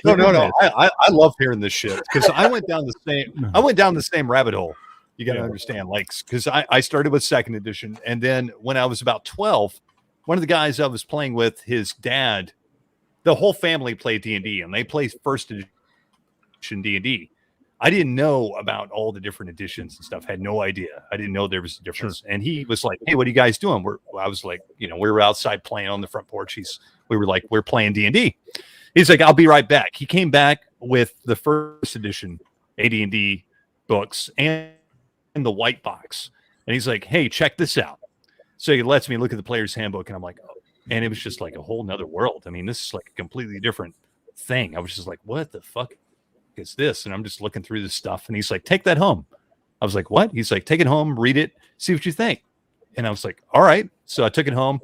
No. I love hearing this shit, because I went down the same rabbit hole. You got to understand, like, because I started with 2nd edition, and then when I was about 12, one of the guys I was playing with, his dad, the whole family played D&D, and they played 1st edition D&D. I didn't know about all the different editions and stuff. Had no idea. I didn't know there was a difference. Sure. And he was like, "Hey, what are you guys doing?" I was like, we were outside playing on the front porch. We're playing D&D. He's like, "I'll be right back." He came back with the 1st edition AD&D books and the white box. And he's like, "Hey, check this out." So he lets me look at the player's handbook, and I'm like, oh. And it was just like a whole nother world. I mean, this is like a completely different thing. I was just like, what the fuck is this? And I'm just looking through this stuff, and he's like, "Take that home." I was like, "What?" He's like, "Take it home, read it, see what you think." And I was like, all right. So I took it home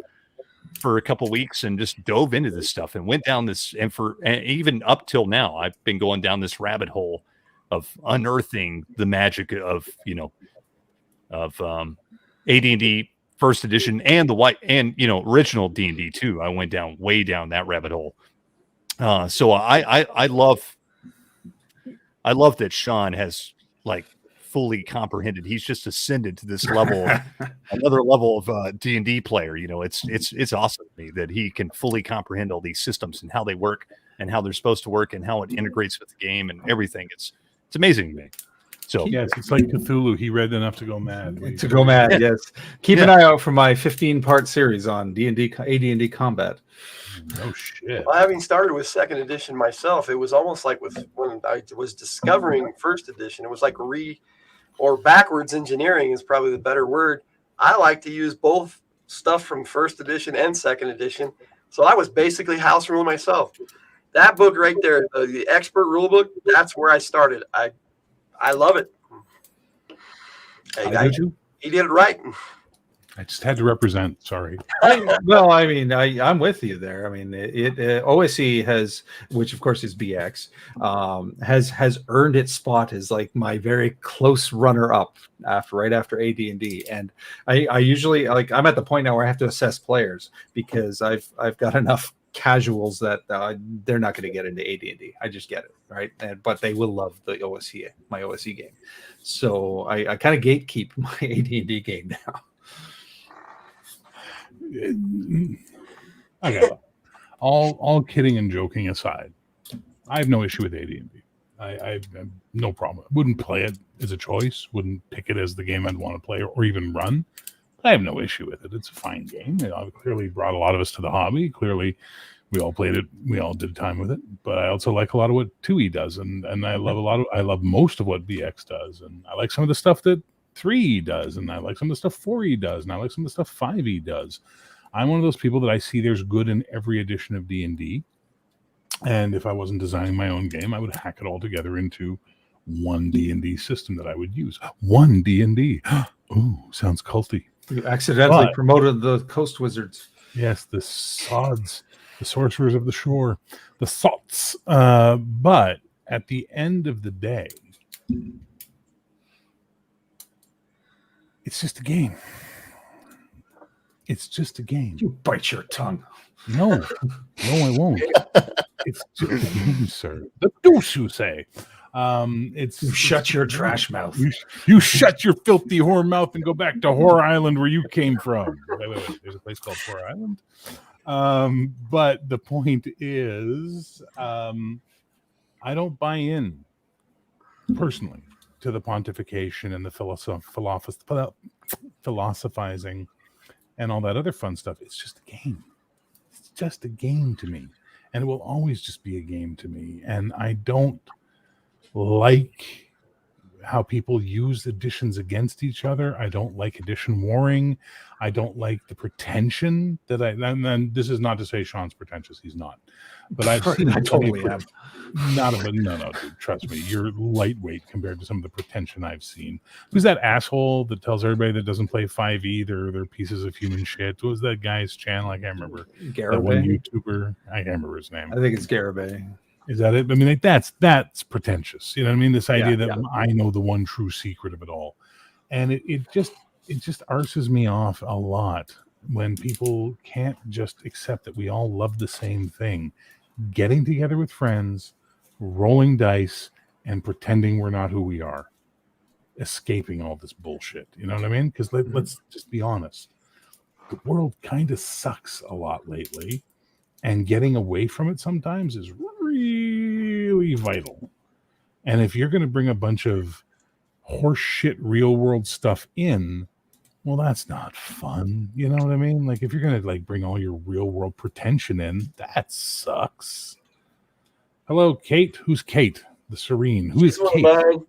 for a couple weeks and just dove into this stuff and went down this, and even up till now, I've been going down this rabbit hole of unearthing the magic of AD&D 1st edition and the white and original D&D too. I went way down that rabbit hole. So I love that Sean has like fully comprehended. He's just ascended to this level, another level of D&D player. It's awesome to me that he can fully comprehend all these systems and how they work and how they're supposed to work and how it integrates with the game and everything. It's amazing to me. So Yes, it's like Cthulhu. He read enough to go mad. To go mad, yes. Keep an eye out for my 15-part series on D&D, AD&D combat. No shit. Well, having started with second edition myself, it was almost like when I was discovering first edition, it was like backwards engineering is probably the better word. I like to use both stuff from first edition and second edition. So I was basically house ruling myself. That book right there, the expert rule book, that's where I started. I love it. He did it right. I just had to represent. Sorry. Well, I mean, I'm with you there. I mean, OSE has, which of course is BX, has earned its spot as like my very close runner up right after AD&D. And I usually I'm at the point now where I have to assess players because I've got enough casuals that they're not going to get into AD&D. I just get it, right? But they will love the my OSE game. So I kind of gatekeep my AD&D game now. Okay. All kidding and joking aside, I have no issue with AD&D. I have no problem. Wouldn't play it as a choice. Wouldn't pick it as the game I'd want to play or even run. I have no issue with it. It's a fine game. It clearly brought a lot of us to the hobby. Clearly, we all played it. We all did time with it. But I also like a lot of what 2E does, and I love most of what BX does, and I like some of the stuff that 3E does, and I like some of the stuff 4E does, and I like some of the stuff 5E does. I'm one of those people that I see there's good in every edition of D&D, and if I wasn't designing my own game, I would hack it all together into one D&D system that I would use. One D&D. Ooh, sounds culty. You accidentally promoted the Coast Wizards. Yes, the sods, the sorcerers of the shore, the sots. But at the end of the day, it's just a game. It's just a game. You bite your tongue. No, I won't. It's just a game, sir. The deuce you say. You shut your trash mouth. You shut your filthy whore mouth and go back to Whore Island where you came from. Wait. There's a place called Whore Island. But the point is, I don't buy in personally to the pontification and the philosophizing and all that other fun stuff. It's just a game. It's just a game to me. And it will always just be a game to me. And I don't like how people use editions against each other. I don't like edition warring. I don't like the pretension that and this is not to say Sean's pretentious. He's not. But I've seen I totally am. No, dude, trust me. You're lightweight compared to some of the pretension I've seen. Who's that asshole that tells everybody that doesn't play 5e they're pieces of human shit? What was that guy's channel? I can't remember. That one YouTuber. I can't remember his name. I think it's Garibay. Is that it? I mean, like, that's pretentious. You know what I mean? This idea that I know the one true secret of it all. And it just arses me off a lot when people can't just accept that we all love the same thing. Getting together with friends, rolling dice, and pretending we're not who we are. Escaping all this bullshit. You know what I mean? Because let's just be honest. The world kind of sucks a lot lately. And getting away from it sometimes is really vital. And if you're going to bring a bunch of horseshit real world stuff in, well, that's not fun. You know what I mean? Like, if you're going to like bring all your real world pretension in, that sucks. Hello, Kate. Who's Kate? The Serene. Who is Kate? One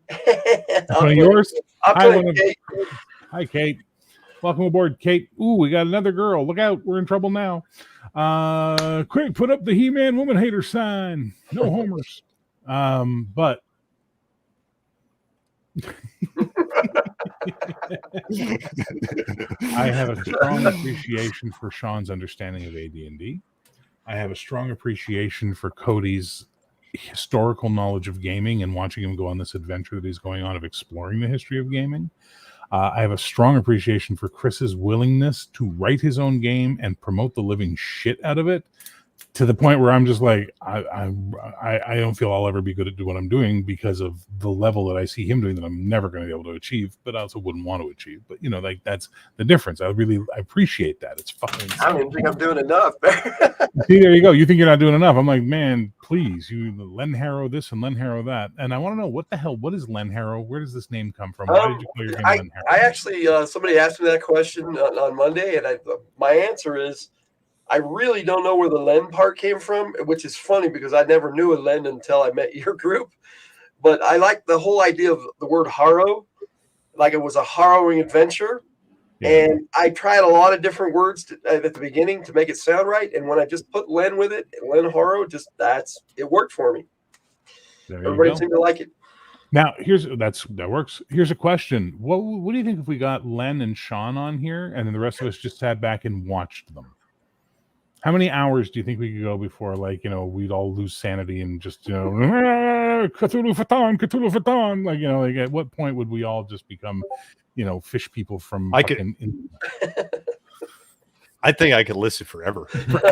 of yours? Hi, Kate. Welcome aboard, Kate. Ooh, we got another girl. Look out. We're in trouble now. Quick, put up the He-Man woman hater sign. No homers. But I have a strong appreciation for Sean's understanding of AD&D. I have a strong appreciation for Cody's historical knowledge of gaming and watching him go on this adventure that he's going on of exploring the history of gaming. I have a strong appreciation for Chris's willingness to write his own game and promote the living shit out of it. to the point where I'm just like, I don't feel I'll ever be good at doing what I'm doing because of the level that I see him doing that I'm never going to be able to achieve, but I also wouldn't want to achieve. But like that's the difference. I appreciate that. It's fucking. I don't even think I'm doing enough. See, there you go. You think you're not doing enough. I'm like, man, please, you Len Harrow this and Len Harrow that. And I want to know what is Len Harrow? Where does this name come from? Why did you call your name Len Harrow? I actually, somebody asked me that question on Monday, and my answer is, I really don't know where the Len part came from, which is funny because I never knew a Len until I met your group. But I like the whole idea of the word harrow, like it was a harrowing adventure. Yeah. And I tried a lot of different words at the beginning to make it sound right. And when I just put Len with it, Len Harrow, it worked for me. Everybody seemed to like it. Now that works. Here's a question. What do you think if we got Len and Sean on here and then the rest of us just sat back and watched them? How many hours do you think we could go before, we'd all lose sanity and just, Cthulhu Fatan, like, at what point would we all just become, fish people from? I think I could listen forever.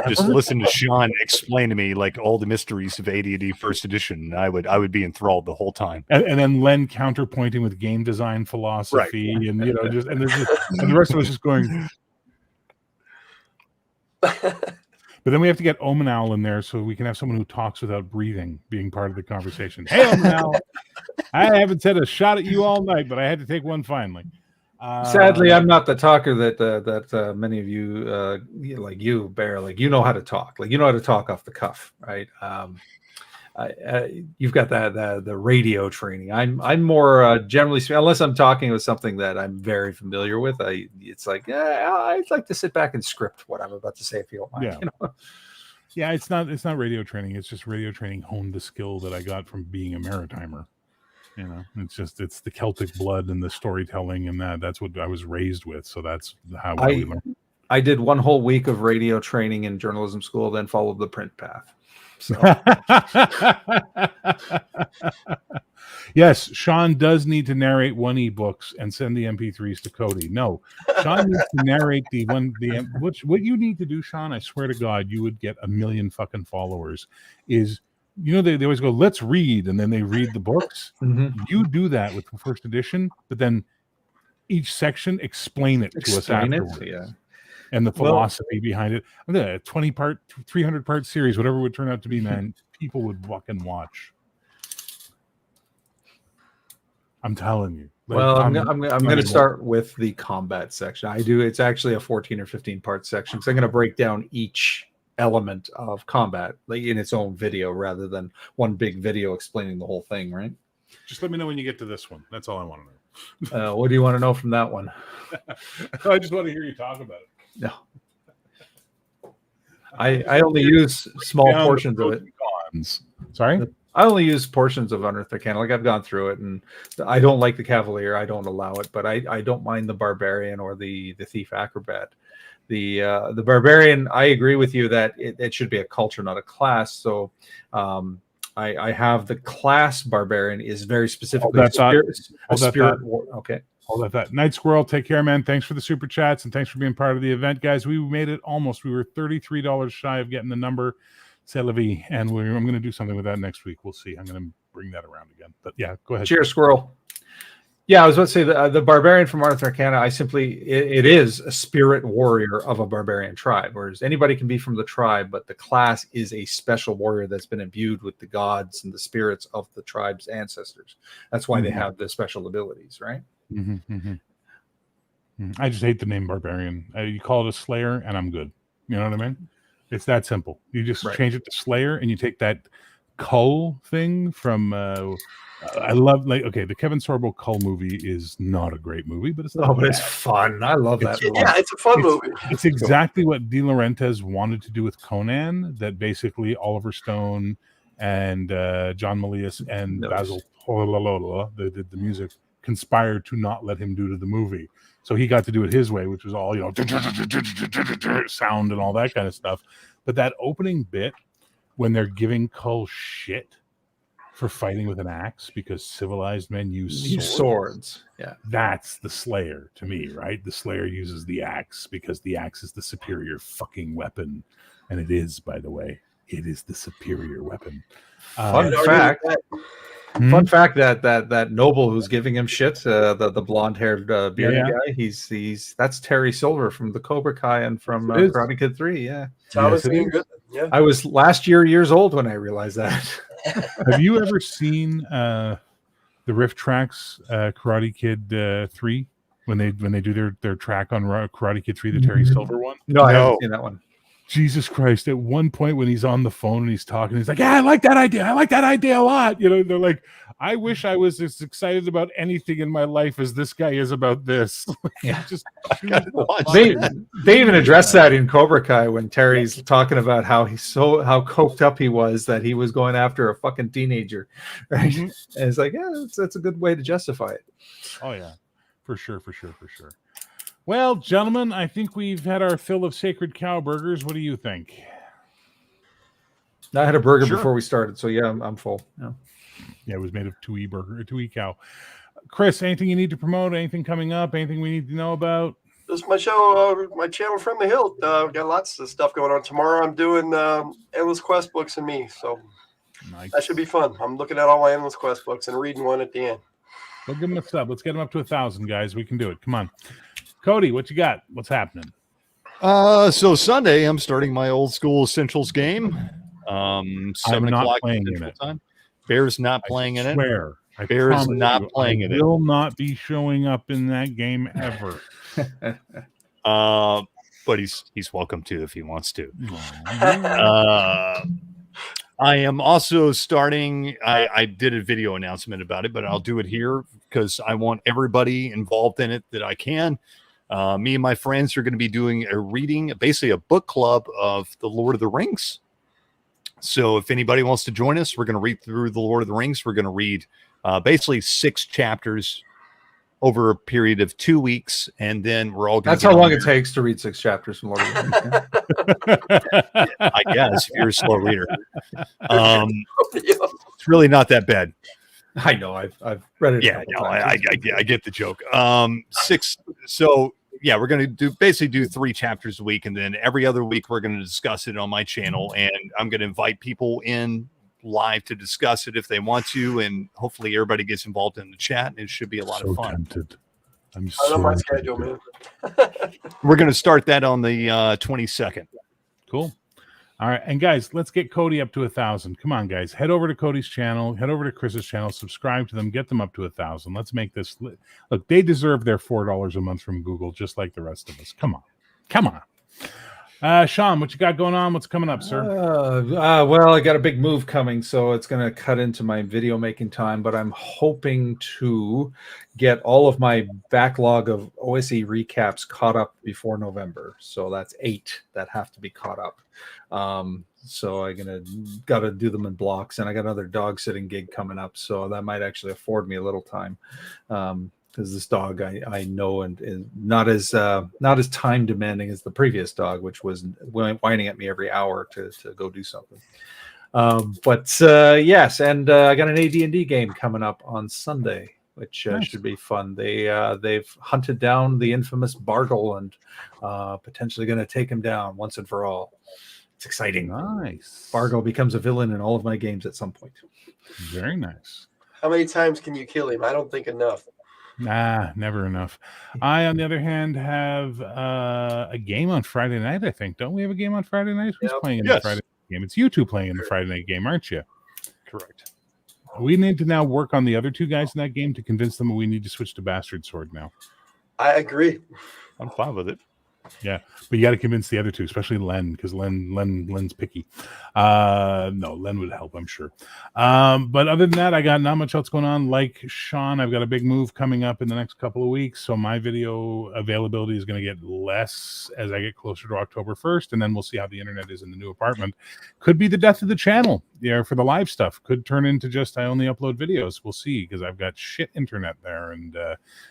Just listen to Sean explain to me like all the mysteries of AD&D First Edition. I would be enthralled the whole time. And then Len counterpointing with game design philosophy, right. And and the rest of us just going. But then we have to get Omenal in there so we can have someone who talks without breathing being part of the conversation. Hey, Omenal, I haven't said a shot at you all night, but I had to take one finally. Sadly, I'm not the talker that many of you, like you, Bear, like you know how to talk. Like you know how to talk off the cuff, right? You've got the radio training. I'm more generally, unless I'm talking with something that I'm very familiar with. It's like I'd like to sit back and script what I'm about to say if you don't mind. Yeah, yeah. It's not radio training. It's just radio training honed the skill that I got from being a maritimer. It's the Celtic blood and the storytelling and that's what I was raised with. So that's how we learn. I did one whole week of radio training in journalism school, then followed the print path. So. Yes, Sean does need to narrate one ebooks and send the MP3s to Cody. No, Sean needs to narrate what you need to do, Sean. I swear to God, you would get 1 million fucking followers. Is they always go, let's read, and then they read the books. Mm-hmm. You do that with the first edition, but then each section explain it to us afterwards. Yeah. And the philosophy behind it. A 20-part, 300-part series, whatever it would turn out to be, man, people would fucking watch. I'm telling you. I'm going to start with the combat section. It's actually a 14 or 15-part section. So I'm going to break down each element of combat like in its own video rather than one big video explaining the whole thing, right? Just let me know when you get to this one. That's all I want to know. What do you want to know from that one? I just want to hear you talk about it. No, I only use small portions of it. Sorry, I only use portions of Unearthed Arcana. Like I've gone through it, and I don't like the Cavalier. I don't allow it, but I don't mind the Barbarian or the Thief Acrobat. The Barbarian, I agree with you that it should be a culture, not a class. So I have the class Barbarian is very specifically a spirit war. Okay. All that. Night Squirrel, take care, man. Thanks for the super chats and thanks for being part of the event, guys. We made it almost. We were $33 shy of getting the number. C'est la vie. And I'm going to do something with that next week. We'll see. I'm going to bring that around again. But yeah, go ahead. Cheers, Squirrel. Yeah, I was about to say the Barbarian from Unearthed Arcana, it is a spirit warrior of a barbarian tribe, whereas anybody can be from the tribe, but the class is a special warrior that's been imbued with the gods and the spirits of the tribe's ancestors. That's why they have the special abilities, right? Mm-hmm, mm-hmm. I just hate the name Barbarian. You call it a Slayer, and I'm good. You know what I mean? It's that simple. You just change it to Slayer, and you take that Cull thing from. I love the Kevin Sorbo Cull movie is not a great movie, but it's but it's fun. I love that movie. Yeah, it's a fun movie. It's exactly what De Laurentiis wanted to do with Conan. That basically Oliver Stone and John Milius and Basil that did the music conspired to not let him do to the movie. So he got to do it his way, which was all sound and all that kind of stuff. But that opening bit when they're giving Cull shit for fighting with an axe because civilized men use swords. Yeah. That's the Slayer to me, right? The Slayer uses the axe because the axe is the superior fucking weapon. And it is, by the way. It is the superior weapon. Fun I'd argue fact. with that. Fun fact that noble who's giving him shit, the blonde haired bearded Yeah. guy, he's that's Terry Silver from the Cobra Kai and from Yes, it is. Karate Kid 3. Yeah, Thomas Yes, it Ian is. Goodman. Yeah. I was last years old when I realized that. Have you ever seen the riff tracks Karate Kid 3 when they do their track on Karate Kid 3, the Terry Silver one? No, I haven't No. seen that one. Jesus Christ! At one point when he's on the phone and he's talking, he's like, "Yeah, I like that idea. I like that idea a lot." You know, they're like, "I wish I was as excited about anything in my life as this guy is about this." Yeah. Just gotta watch They even addressed that in Cobra Kai when Terry's talking about how how coked up he was that he was going after a fucking teenager, right? Mhm. And it's like, yeah, that's a good way to justify it. Oh yeah, for sure. Well, gentlemen, I think we've had our fill of sacred cow burgers. What do you think? I had a burger Sure. before we started, so yeah, I'm full. Yeah. Yeah, it was made of 2E burger, 2E cow. Chris, anything you need to promote? Anything coming up? Anything we need to know about? This is my show, my channel from the hill. We've got lots of stuff going on. Tomorrow I'm doing Endless Quest books and me, so Nice. that should be fun. I'm looking at all my Endless Quest books and reading one at the end. We'll give him a sub. Let's get him up to 1,000, guys. We can do it. Come on. Cody, what you got? What's happening? So Sunday, I'm starting my old school Essentials game. 7 not o'clock playing in Central it. Time. Bear's not playing in it. Swear. I Bear is promise not you, playing I in it. will not be showing up in that game ever. But he's welcome to if he wants to. Aw. I am also starting. I did a video announcement about it, but I'll do it here because I want everybody involved in it that I can. Me and my friends are going to be doing a reading, basically a book club of the Lord of the Rings. So if anybody wants to join us, we're going to read through the Lord of the Rings. We're going to read basically 6 chapters over a period of 2 weeks, and then we're all going. That's how long it takes to read 6 chapters from Lord of the Rings. I guess if you're a slow reader. It's really not that bad. I know. I've read it. Yeah, no, I get the joke. 6. So yeah, we're going to do 3 chapters a week, and then every other week we're going to discuss it on my channel, and I'm going to invite people in live to discuss it if they want to, and hopefully everybody gets involved in the chat. It should be a lot of fun. Tempted. I'm I know so my schedule, tempted. man. We're going to start that on the 22nd. Cool. All right, and guys, let's get Cody up to 1,000. Come on, guys, head over to Cody's channel, head over to Chris's channel, subscribe to them, get them up to 1,000. Let's make this. Look, they deserve their $4 a month from Google, just like the rest of us. Come on. Sean, what you got going on? What's coming up, sir? Well, I got a big move coming, so it's going to cut into my video making time, but I'm hoping to get all of my backlog of OSE recaps caught up before November. So that's 8 that have to be caught up. So I'm got to do them in blocks, and I got another dog sitting gig coming up, so that might actually afford me a little time. Because this dog I know and is not as time demanding as the previous dog, which was whining at me every hour to go do something. Yes, and I got an AD&D game coming up on Sunday, which Nice. should be fun. They've hunted down the infamous Bargle and potentially going to take him down once and for all. It's exciting. Nice. Bargle becomes a villain in all of my games at some point. Very nice. How many times can you kill him? I don't think enough. Nah, never enough. I, on the other hand, have a game on Friday night, I think. Don't we have a game on Friday night? Who's Yep. playing in the Yes. Friday night game? It's you two playing in the Friday night game, aren't you? Correct. We need to now work on the other 2 guys in that game to convince them we need to switch to Bastard Sword now. I agree. I'm fine with it. Yeah, but you got to convince the other 2, especially Len, because Len's picky. No, Len would help, I'm sure. But other than that, I got not much else going on. Like Sean, I've got a big move coming up in the next couple of weeks, so my video availability is going to get less as I get closer to October 1st, and then we'll see how the internet is in the new apartment. Could be the death of the channel, for the live stuff. Could turn into just I only upload videos. We'll see, because I've got shit internet there, and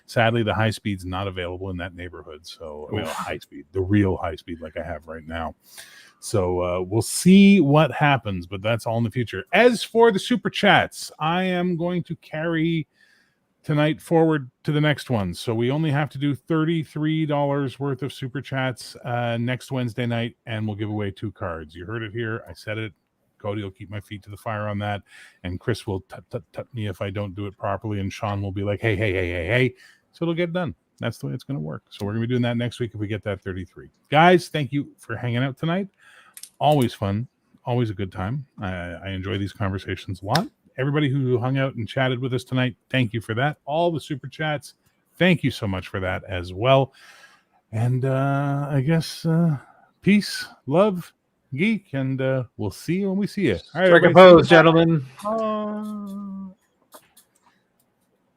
sadly, the high speed's not available in that neighborhood. So, I mean, high speed, the real high speed like I have right now. So we'll see what happens, but that's all in the future. As for the super chats, I am going to carry tonight forward to the next one. So we only have to do $33 worth of super chats next Wednesday night, and we'll give away 2 cards. You heard it here. I said it. Cody will keep my feet to the fire on that, and Chris will tut me if I don't do it properly, and Sean will be like, hey. So it'll get done. That's the way it's going to work. So we're going to be doing that next week if we get that 33. Guys, thank you for hanging out tonight. Always fun. Always a good time. I enjoy these conversations a lot. Everybody who hung out and chatted with us tonight, thank you for that. All the super chats, thank you so much for that as well. And I guess peace, love, geek, and we'll see you when we see you. All right, Strike a everybody. pose, gentlemen. Bye.